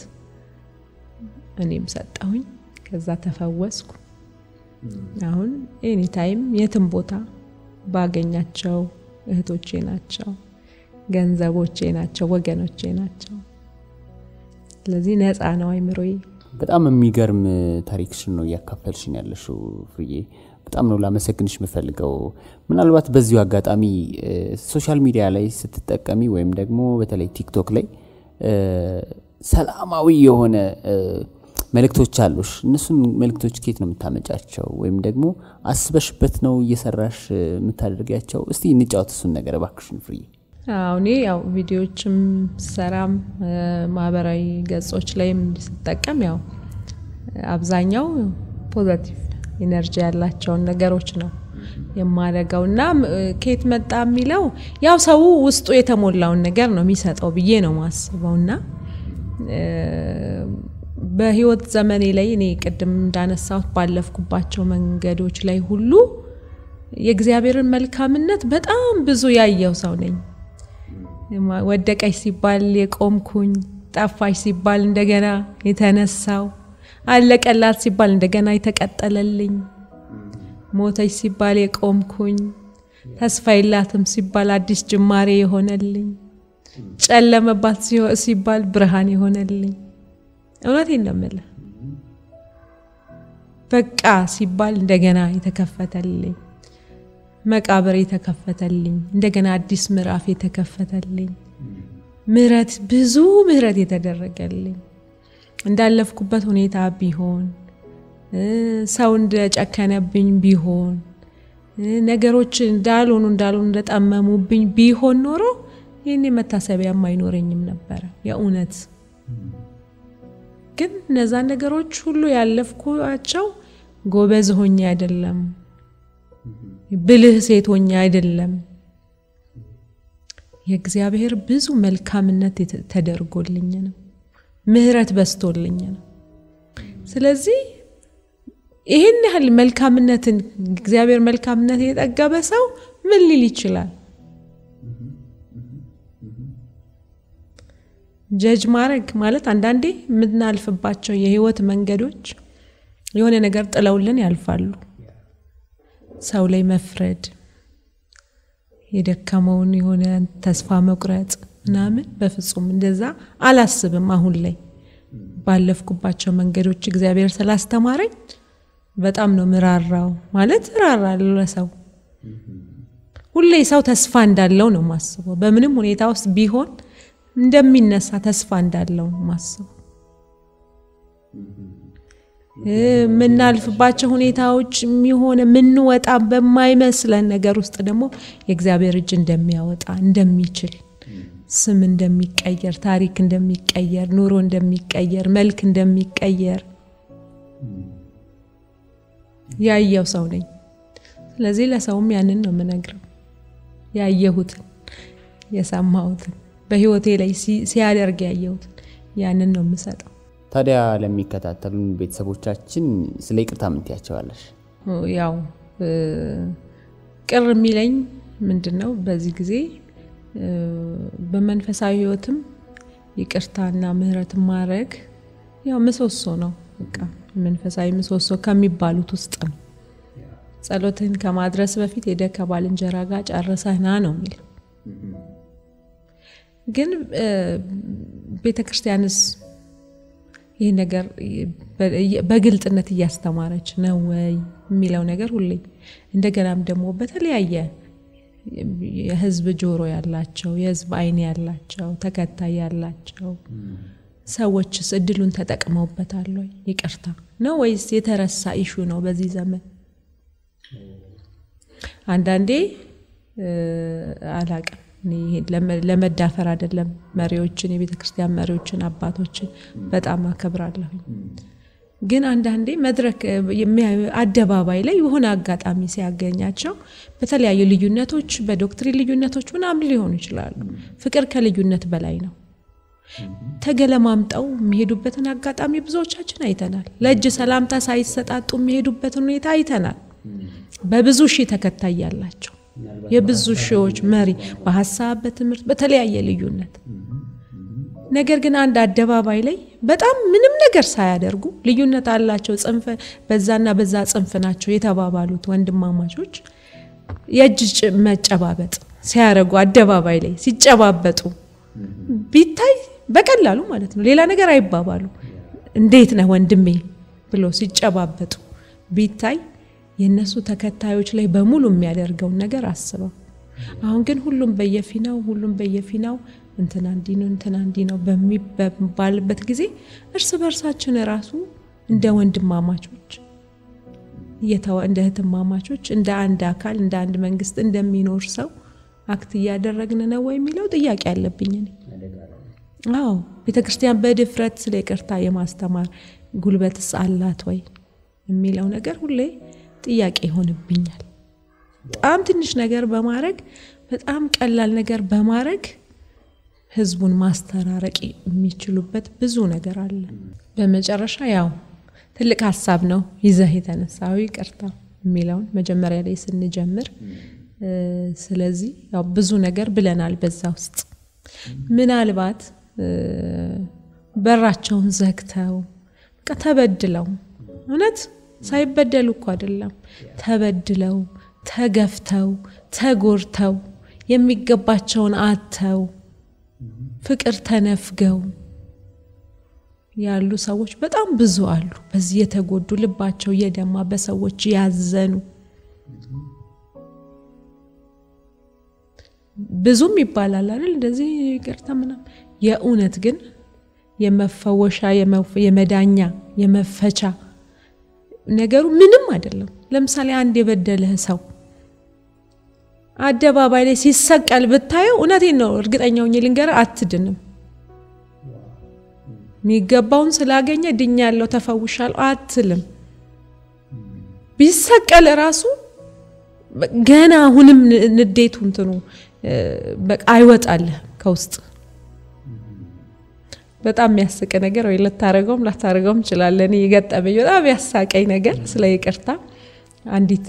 Speaker 1: እኔም ሰጣሁኝ ከዛ ተፈወስኩ አሁን ኤኒ ታይም የትም ቦታ ባገኛቸው እህቶቼ ናቸው ገንዘቦቼ ናቸው ወገኖቼ ናቸው ስለዚህ ነፃ ነው አይምሮዬ
Speaker 2: በጣም የሚገርም ታሪክሽን ነው ያካፈልሽኝ ያለሽው ፍሬዬ በጣም ነው ላመሰግንሽ የምፈልገው ምናልባት በዚሁ አጋጣሚ ሶሻል ሚዲያ ላይ ስትጠቀሚ ወይም ደግሞ በተለይ ቲክቶክ ላይ ሰላማዊ የሆነ መልእክቶች አሉሽ እነሱን መልእክቶች ከየት ነው የምታመጫቸው ወይም ደግሞ አስበሽበት ነው እየሰራሽ የምታደርጊያቸው እስቲ እንጫወት እሱን ነገር እባክሽን ፍሬዬ
Speaker 1: እኔ ያው ቪዲዮዎችም ሰራም ማህበራዊ ገጾች ላይም ስትጠቀም ያው አብዛኛው ፖዚቲቭ ኢነርጂ ያላቸው ነገሮች ነው የማደርገውና ከየት መጣ የሚለው ያው ሰው ውስጡ የተሞላውን ነገር ነው የሚሰጠው ብዬ ነው ማስበውና በህይወት ዘመኔ ላይ እኔ ቀደም እንዳነሳሁት ባለፍኩባቸው መንገዶች ላይ ሁሉ የእግዚአብሔርን መልካምነት በጣም ብዙ ያየው ሰው ነኝ ወደቀሽ ሲባል የቆምኩኝ ጠፋሽ ሲባል እንደገና የተነሳው አለቀላት ሲባል እንደገና የተቀጠለልኝ ሞተሽ ሲባል የቆምኩኝ ተስፋ የላትም ሲባል አዲስ ጅማሬ የሆነልኝ ጨለመባት ሲባል ብርሃን የሆነልኝ እውነቴን ነው የምልህ በቃ ሲባል እንደገና የተከፈተልኝ መቃብር የተከፈተልኝ እንደገና አዲስ ምዕራፍ የተከፈተልኝ ምህረት ብዙ ምህረት የተደረገልኝ እንዳለፍኩበት ሁኔታ ቢሆን ሰው እንደጨከነብኝ ቢሆን ነገሮች እንዳልሆኑ እንደጠመሙብኝ ቢሆን ኖሮ ይሄኔ መታሰቢያ ማይኖርኝም ነበር የኡነት ግን እነዛ ነገሮች ሁሉ ያለፍኩአቸው ጎበዝ ሆኜ አይደለም ብልህ ሴት ሆኜ አይደለም የእግዚአብሔር ብዙ መልካምነት ተደርጎልኝ ነው ምህረት በስቶልኝ ነው ስለዚህ ይሄን ያህል መልካምነትን እግዚአብሔር መልካምነት የጠገበ ሰው ምን ሊል ይችላል ጀጅ ማድረግ ማለት አንዳንዴ ምናልፍባቸው የህይወት መንገዶች የሆነ ነገር ጥለውልን ያልፋሉ ሰው ላይ መፍረድ የደከመውን የሆነ ተስፋ መቁረጥ ምናምን በፍጹም እንደዛ አላስብም አሁን ላይ ባለፍኩባቸው መንገዶች እግዚአብሔር ስላስተማረኝ በጣም ነው ምራራው ማለት ራራለው ለሰው ሁሌ ሰው ተስፋ እንዳለው ነው ማስበው በምንም ሁኔታ ውስጥ ቢሆን እንደሚነሳ ተስፋ እንዳለው ነው ማስበው ምናልፍባቸው ሁኔታዎች የሚሆነ ምንወጣ በማይመስለን ነገር ውስጥ ደግሞ የእግዚአብሔር እጅ እንደሚያወጣ እንደሚችል ስም እንደሚቀየር ታሪክ እንደሚቀየር ኑሮ እንደሚቀየር መልክ እንደሚቀየር ያየው ሰው ነኝ ስለዚህ ለሰውም ያንን ነው የምነግረው ያየሁትን የሰማሁትን በህይወቴ ላይ ሲያደርግ ያየሁትን ያንን ነው የምሰጠው
Speaker 2: ታዲያ ለሚከታተሉን ቤተሰቦቻችን ስለ ይቅርታ ምን ትያቸዋለሽ
Speaker 1: ያው ቅር የሚለኝ ምንድነው በዚህ ጊዜ በመንፈሳዊ ህይወትም ይቅርታና ምህረት ማድረግ ያው ምሰሶ ነው በቃ መንፈሳዊ ምሰሶ ከሚባሉት ውስጥ ነው ጸሎትን ከማድረስ በፊት የደከባልንጀራ ጋር ጨርሰህና ነው የሚል ግን ቤተክርስቲያንስ ይሄ ነገር በግልጽነት ያስተማረች ነው ወይ የሚለው ነገር ሁሌ እንደገናም ደግሞ በተለያየ የህዝብ ጆሮ ያላቸው የህዝብ አይን ያላቸው ተከታይ ያላቸው ሰዎችስ እድሉን ተጠቅመውበታል ወይ ይቅርታ ነው ወይስ የተረሳ ኢሹ ነው በዚህ ዘመን አንዳንዴ አላቀም ለመዳፈር አይደለም መሪዎችን የቤተክርስቲያን መሪዎችን አባቶችን በጣም አከብራለሁ ግን አንዳንዴ መድረክ አደባባይ ላይ የሆነ አጋጣሚ ሲያገኛቸው በተለያዩ ልዩነቶች በዶክትሪን ልዩነቶች ምናምን ሊሆኑ ይችላሉ ፍቅር ከልዩነት በላይ ነው ተገለማምጠው የሚሄዱበትን አጋጣሚ ብዙዎቻችን አይተናል ለእጅ ሰላምታ ሳይሰጣጡ የሚሄዱበትን ሁኔታ አይተናል በብዙ ሺህ ተከታይ ያላቸው የብዙ ሺዎች መሪ በሐሳብ በትምህርት በተለያየ ልዩነት ነገር ግን አንድ አደባባይ ላይ በጣም ምንም ነገር ሳያደርጉ ልዩነት አላቸው ጽንፈ በዛና በዛ ጽንፍ ናቸው የተባባሉት ወንድማማቾች የእጅ መጨባበጥ ሲያረጉ አደባባይ ላይ ሲጨባበጡ ቢታይ በቀላሉ ማለት ነው ሌላ ነገር አይባባሉ እንዴት ነህ ወንድሜ ብሎ ሲጨባበጡ ቢታይ የነሱ ተከታዮች ላይ በሙሉ የሚያደርገው ነገር አስበው አሁን ግን ሁሉም በየፊናው እንትና እንዲነው በሚባልበት ጊዜ እርስ በርሳችን ራሱ እንደ ወንድማማቾች እንደ እህትማማቾች እንደ አንድ አካል እንደ አንድ መንግስት እንደሚኖር ሰው አክት ያደረግን ነው ወይ የሚለው ጥያቄ አለብኝ እኔ አዎ ቤተክርስቲያን በድፍረት ስለ ይቅርታ የማስተማር ጉልበትስ አላት ወይ የሚለው ነገር ሁሌ ጥያቄ ሆነብኛል በጣም ትንሽ ነገር በማድረግ በጣም ቀላል ነገር በማድረግ ህዝቡን ማስተራረቅ የሚችሉበት ብዙ ነገር አለ በመጨረሻ ያው ትልቅ ሐሳብ ነው ይዘህ የተነሳው ይቅርታ የሚለው መጀመሪያ ላይ ስንጀምር ስለዚህ ያው ብዙ ነገር ብለናል በዛ ውስጥ ምናልባት በራቸውን ዘግተው በቃ ተበድለው እውነት ሳይበደሉ እኮ አይደለም ተበድለው ተገፍተው ተጎርተው የሚገባቸውን አጥተው ፍቅር ተነፍገው ያሉ ሰዎች በጣም ብዙ አሉ በዚህ የተጎዱ ልባቸው የደማ በሰዎች ያዘኑ ብዙም ይባላል አይደል እንደዚህ ይቅርታ ምናምን የእውነት ግን የመፈወሻ የመዳኛ የመፈቻ ነገሩ ምንም አይደለም ለምሳሌ አንድ የበደለህ ሰው አደባባይ ላይ ሲሰቀል ብታየው እውነቴን ነው እርግጠኛው ልንገር አትድንም ሚገባውን ስላገኘ ድኛለሁ ተፈውሻለሁ አትልም ቢሰቀል ራሱ ገና አሁንም ንዴቱ እንትኑ በቃ አይወጣልህ ከውስጥ በጣም የሚያስቅ ነገር ወይ ላታረገውም ይችላል እኔ ይገጠመኝ በጣም ያሳቀኝ ነገር ስለ ይቅርታ አንዲት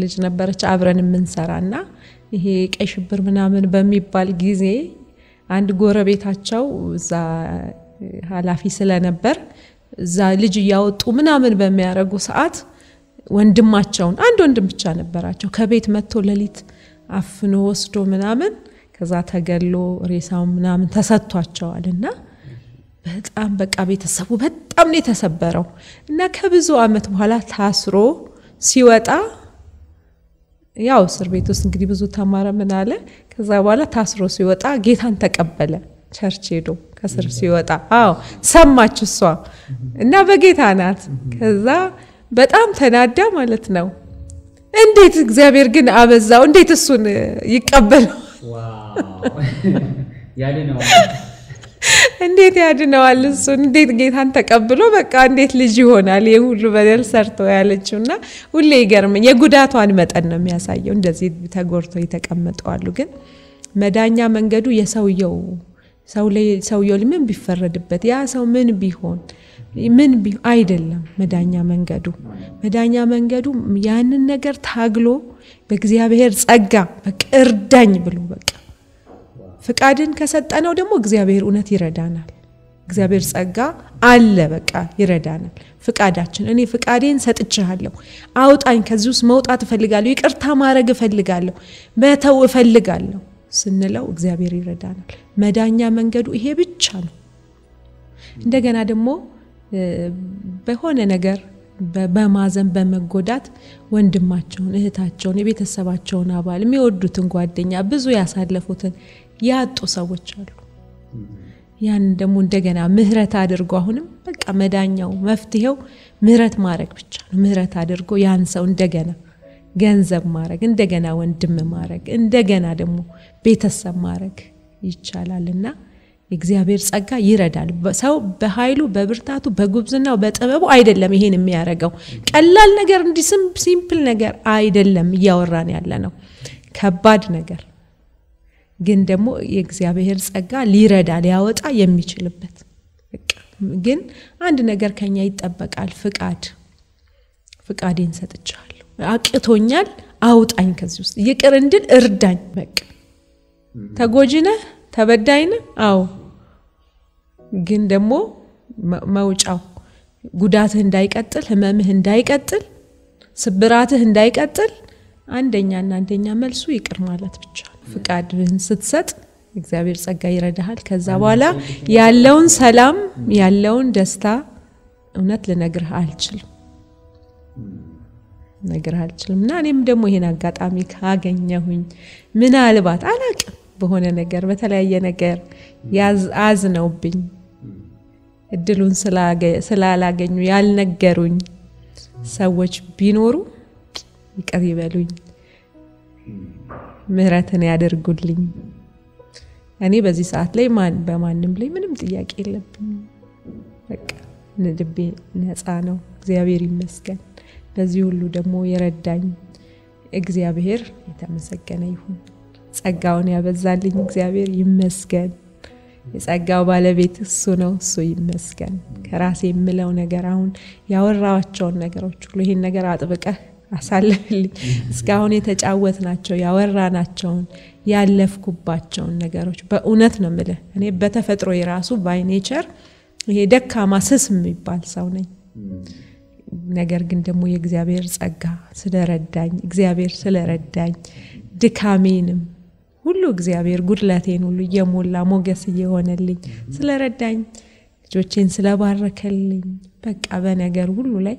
Speaker 1: ልጅ ነበረች አብረን የምንሰራና ይሄ ቀይ ሽብር ምናምን በሚባል ጊዜ አንድ ጎረቤታቸው እዛ ኃላፊ ስለነበር እዛ ልጅ ያወጡ ምናምን በሚያረጉ ሰዓት ወንድማቸውን አንድ ወንድም ብቻ ነበራቸው ከቤት መጥቶ ለሊት አፍኖ ወስዶ ምናምን ከዛ ተገሎ ሬሳው ምናምን ተሰጥቷቸዋልና በጣም በቃ ቤተሰቡ በጣም ነው የተሰበረው እና ከብዙ አመት በኋላ ታስሮ ሲወጣ ያው እስር ቤት ውስጥ እንግዲህ ብዙ ተማረ ምን አለ ከዛ በኋላ ታስሮ ሲወጣ ጌታን ተቀበለ ቸርች ሄዶ ከስር ሲወጣ አዎ ሰማች እሷ እና በጌታ ናት ከዛ በጣም ተናዳ ማለት ነው እንዴት እግዚአብሔር ግን አበዛው እንዴት እሱን ይቀበለው
Speaker 2: ዋው ያድነው
Speaker 1: እንዴት ያድነዋል እሱን እንዴት ጌታን ተቀብሎ በቃ እንዴት ልጅ ይሆናል የሁሉ በደል ሰርቶ ያለችውና ሁሌ ይገርመኝ የጉዳቷን መጠን ነው የሚያሳየው እንደዚህ ተጎርቶ የተቀመጠዋሉ ግን መዳኛ መንገዱ የሰውየው ሰውየው ምን ቢፈረድበት ያ ሰው ምን ቢሆን አይደለም መዳኛ መንገዱ ያንን ነገር ታግሎ በእግዚአብሔር ጸጋ በቅርዳኝ ብሎ በቃ ፍቃድን ከሰጠነው ደግሞ እግዚአብሔር እውነት ይረዳናል እግዚአብሔር ጸጋ አለ በቃ ይረዳናል ፍቃዳችን እኔ ፍቃዴን ሰጥቻለሁ አውጣኝ ከዚህ ውስጥ መውጣት እፈልጋለሁ ይቅርታ ማድረግ እፈልጋለሁ መተው እፈልጋለሁ ስንለው እግዚአብሔር ይረዳናል መዳኛ መንገዱ ይሄ ብቻ ነው እንደገና ደግሞ በሆነ ነገር በማዘን በመጎዳት ወንድማቸውን እህታቸውን የቤተሰባቸውን አባል የሚወዱትን ጓደኛ ብዙ ያሳለፉትን ያጡ ሰዎች አሉ ያን ደግሞ እንደገና ምህረት አድርጎ አሁንም በቃ መዳኛው መፍትሄው ምህረት ማድረግ ብቻ ነው ምህረት አድርጎ ያን ሰው እንደገና ገንዘብ ማድረግ እንደገና ወንድም ማድረግ እንደገና ደግሞ ቤተሰብ ማድረግ ይቻላልና እግዚአብሔር ጸጋ ይረዳል ሰው በኃይሉ በብርታቱ በጉብዝናው በጥበቡ አይደለም ይሄን የሚያረጋው ቀላል ነገር እንዲ ሲምፕል ነገር አይደለም ያወራን ያለ ነው ከባድ ነገር ግን ደግሞ የእግዚአብሔር ጸጋ ሊረዳ ሊያወጣ የሚችልበት ግን አንድ ነገር ከኛ ይጠበቃል ፍቃዴን ሰጥቻለሁ አቅቶኛል አውጣኝ ከዚህ ውስጥ ይቅር እንድል እርዳኝ በቃ ተጎጂነ ተበዳይነ አው ግን ደግሞ መውጫው ጉዳትህ እንዳይቀጥል ህመምህ እንዳይቀጥል ስብራትህ እንዳይቀጥል አንደኛ መልሱ ይቅር ማለት ብቻ ፍቃድህን ስትሰጥ እግዚአብሔር ጸጋ ይረዳሃል ከዛ በኋላ ያለውን ሰላም ያለውን ደስታ እውነት ልነግርህ አልችልም እና እኔም ደግሞ ይሄን አጋጣሚ ካገኘሁኝ ምናልባት አላቅም በሆነ ነገር በተለያየ ነገር ያዝነውብኝ እድሉን ስላላገኙ ያልነገሩኝ ሰዎች ቢኖሩ ይቅር ይበሉኝ ምህረትን ያደርጉልኝ እኔ በዚህ ሰዓት ላይ በማንም ላይ ምንም ጥያቄ የለብኝም በቃ ልቤ ነፃ ነው እግዚአብሔር ይመስገን በዚህ ሁሉ ደግሞ የረዳኝ እግዚአብሔር የተመሰገነ ይሁን ጸጋውን ያበዛልኝ እግዚአብሔር ይመስገን የጸጋው ባለቤት እሱ ነው እሱ ይመስገን ከራሴ የምለው ነገር አሁን ያወራዋቸው ነገሮች ሁሉ ይሄን ነገር አጥብቀህ አሳልፍልኝ እስካሁን የተጫወትናቸው ያወራናቸው ያለፍኩባቸው ነገሮች በእውነት ነው ማለት እኔ በተፈጥሮ የራሱ ባይ ኔቸር ይሄ ደካማ ስስ የሚባል ሰው ነኝ ነገር ግን ደግሞ የእግዚአብሔር ጸጋ ስለረዳኝ እግዚአብሔር ስለረዳኝ ድካሜንም ሁሉ እግዚአብሔር ጉድለቴን ሁሉ የሞላ ሞገስ የሆነልኝ ስለረዳኝ ልጆቼን ስለባረከልኝ በቃ በነገር ሁሉ ላይ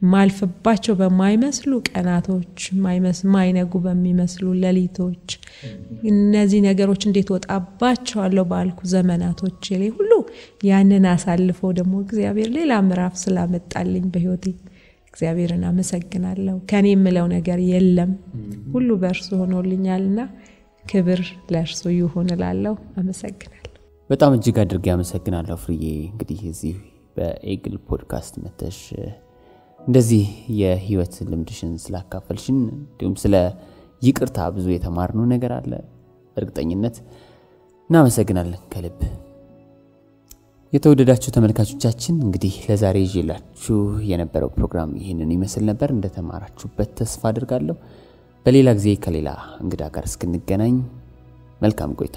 Speaker 1: ማልፈባቸው በማይመስሉ ቀናቶች ማይነጉ በሚመስሉ ለሊቶች እነዚህ ነገሮች እንዴት ወጣባቸዋለሁ ባልኩ ዘመናቶች ላይ ሁሉ ያንን አሳልፎ ደግሞ እግዚአብሔር ሌላ ምዕራፍ ስላመጣልኝ በህይወቴ እግዚአብሔርን አመሰግናለሁ ከኔ የምለው ነገር የለም ሁሉ በእርሱ ሆኖልኛልና ክብር ለእርሱ ይሁን እላለሁ አመሰግናለሁ
Speaker 2: በጣም እጅግ አድርጌ አመሰግናለሁ ፍሬዬ እንግዲህ እዚህ በኤግል ፖድካስት መተሽ እንደዚህ የህይወት ልምድሽን ስላካፈልሽን እንዲሁም ስለ ይቅርታ ብዙ የተማርነው ነገር አለ እርግጠኝነት እናመሰግናለን ከልብ የተወደዳችሁ ተመልካቾቻችን እንግዲህ ለዛሬ ይዤላችሁ የነበረው ፕሮግራም ይሄንን ይመስል ነበር እንደተማራችሁበት ተስፋ አድርጋለሁ በሌላ ጊዜ ከሌላ እንግዳ ጋር እስክንገናኝ መልካም ቆይታ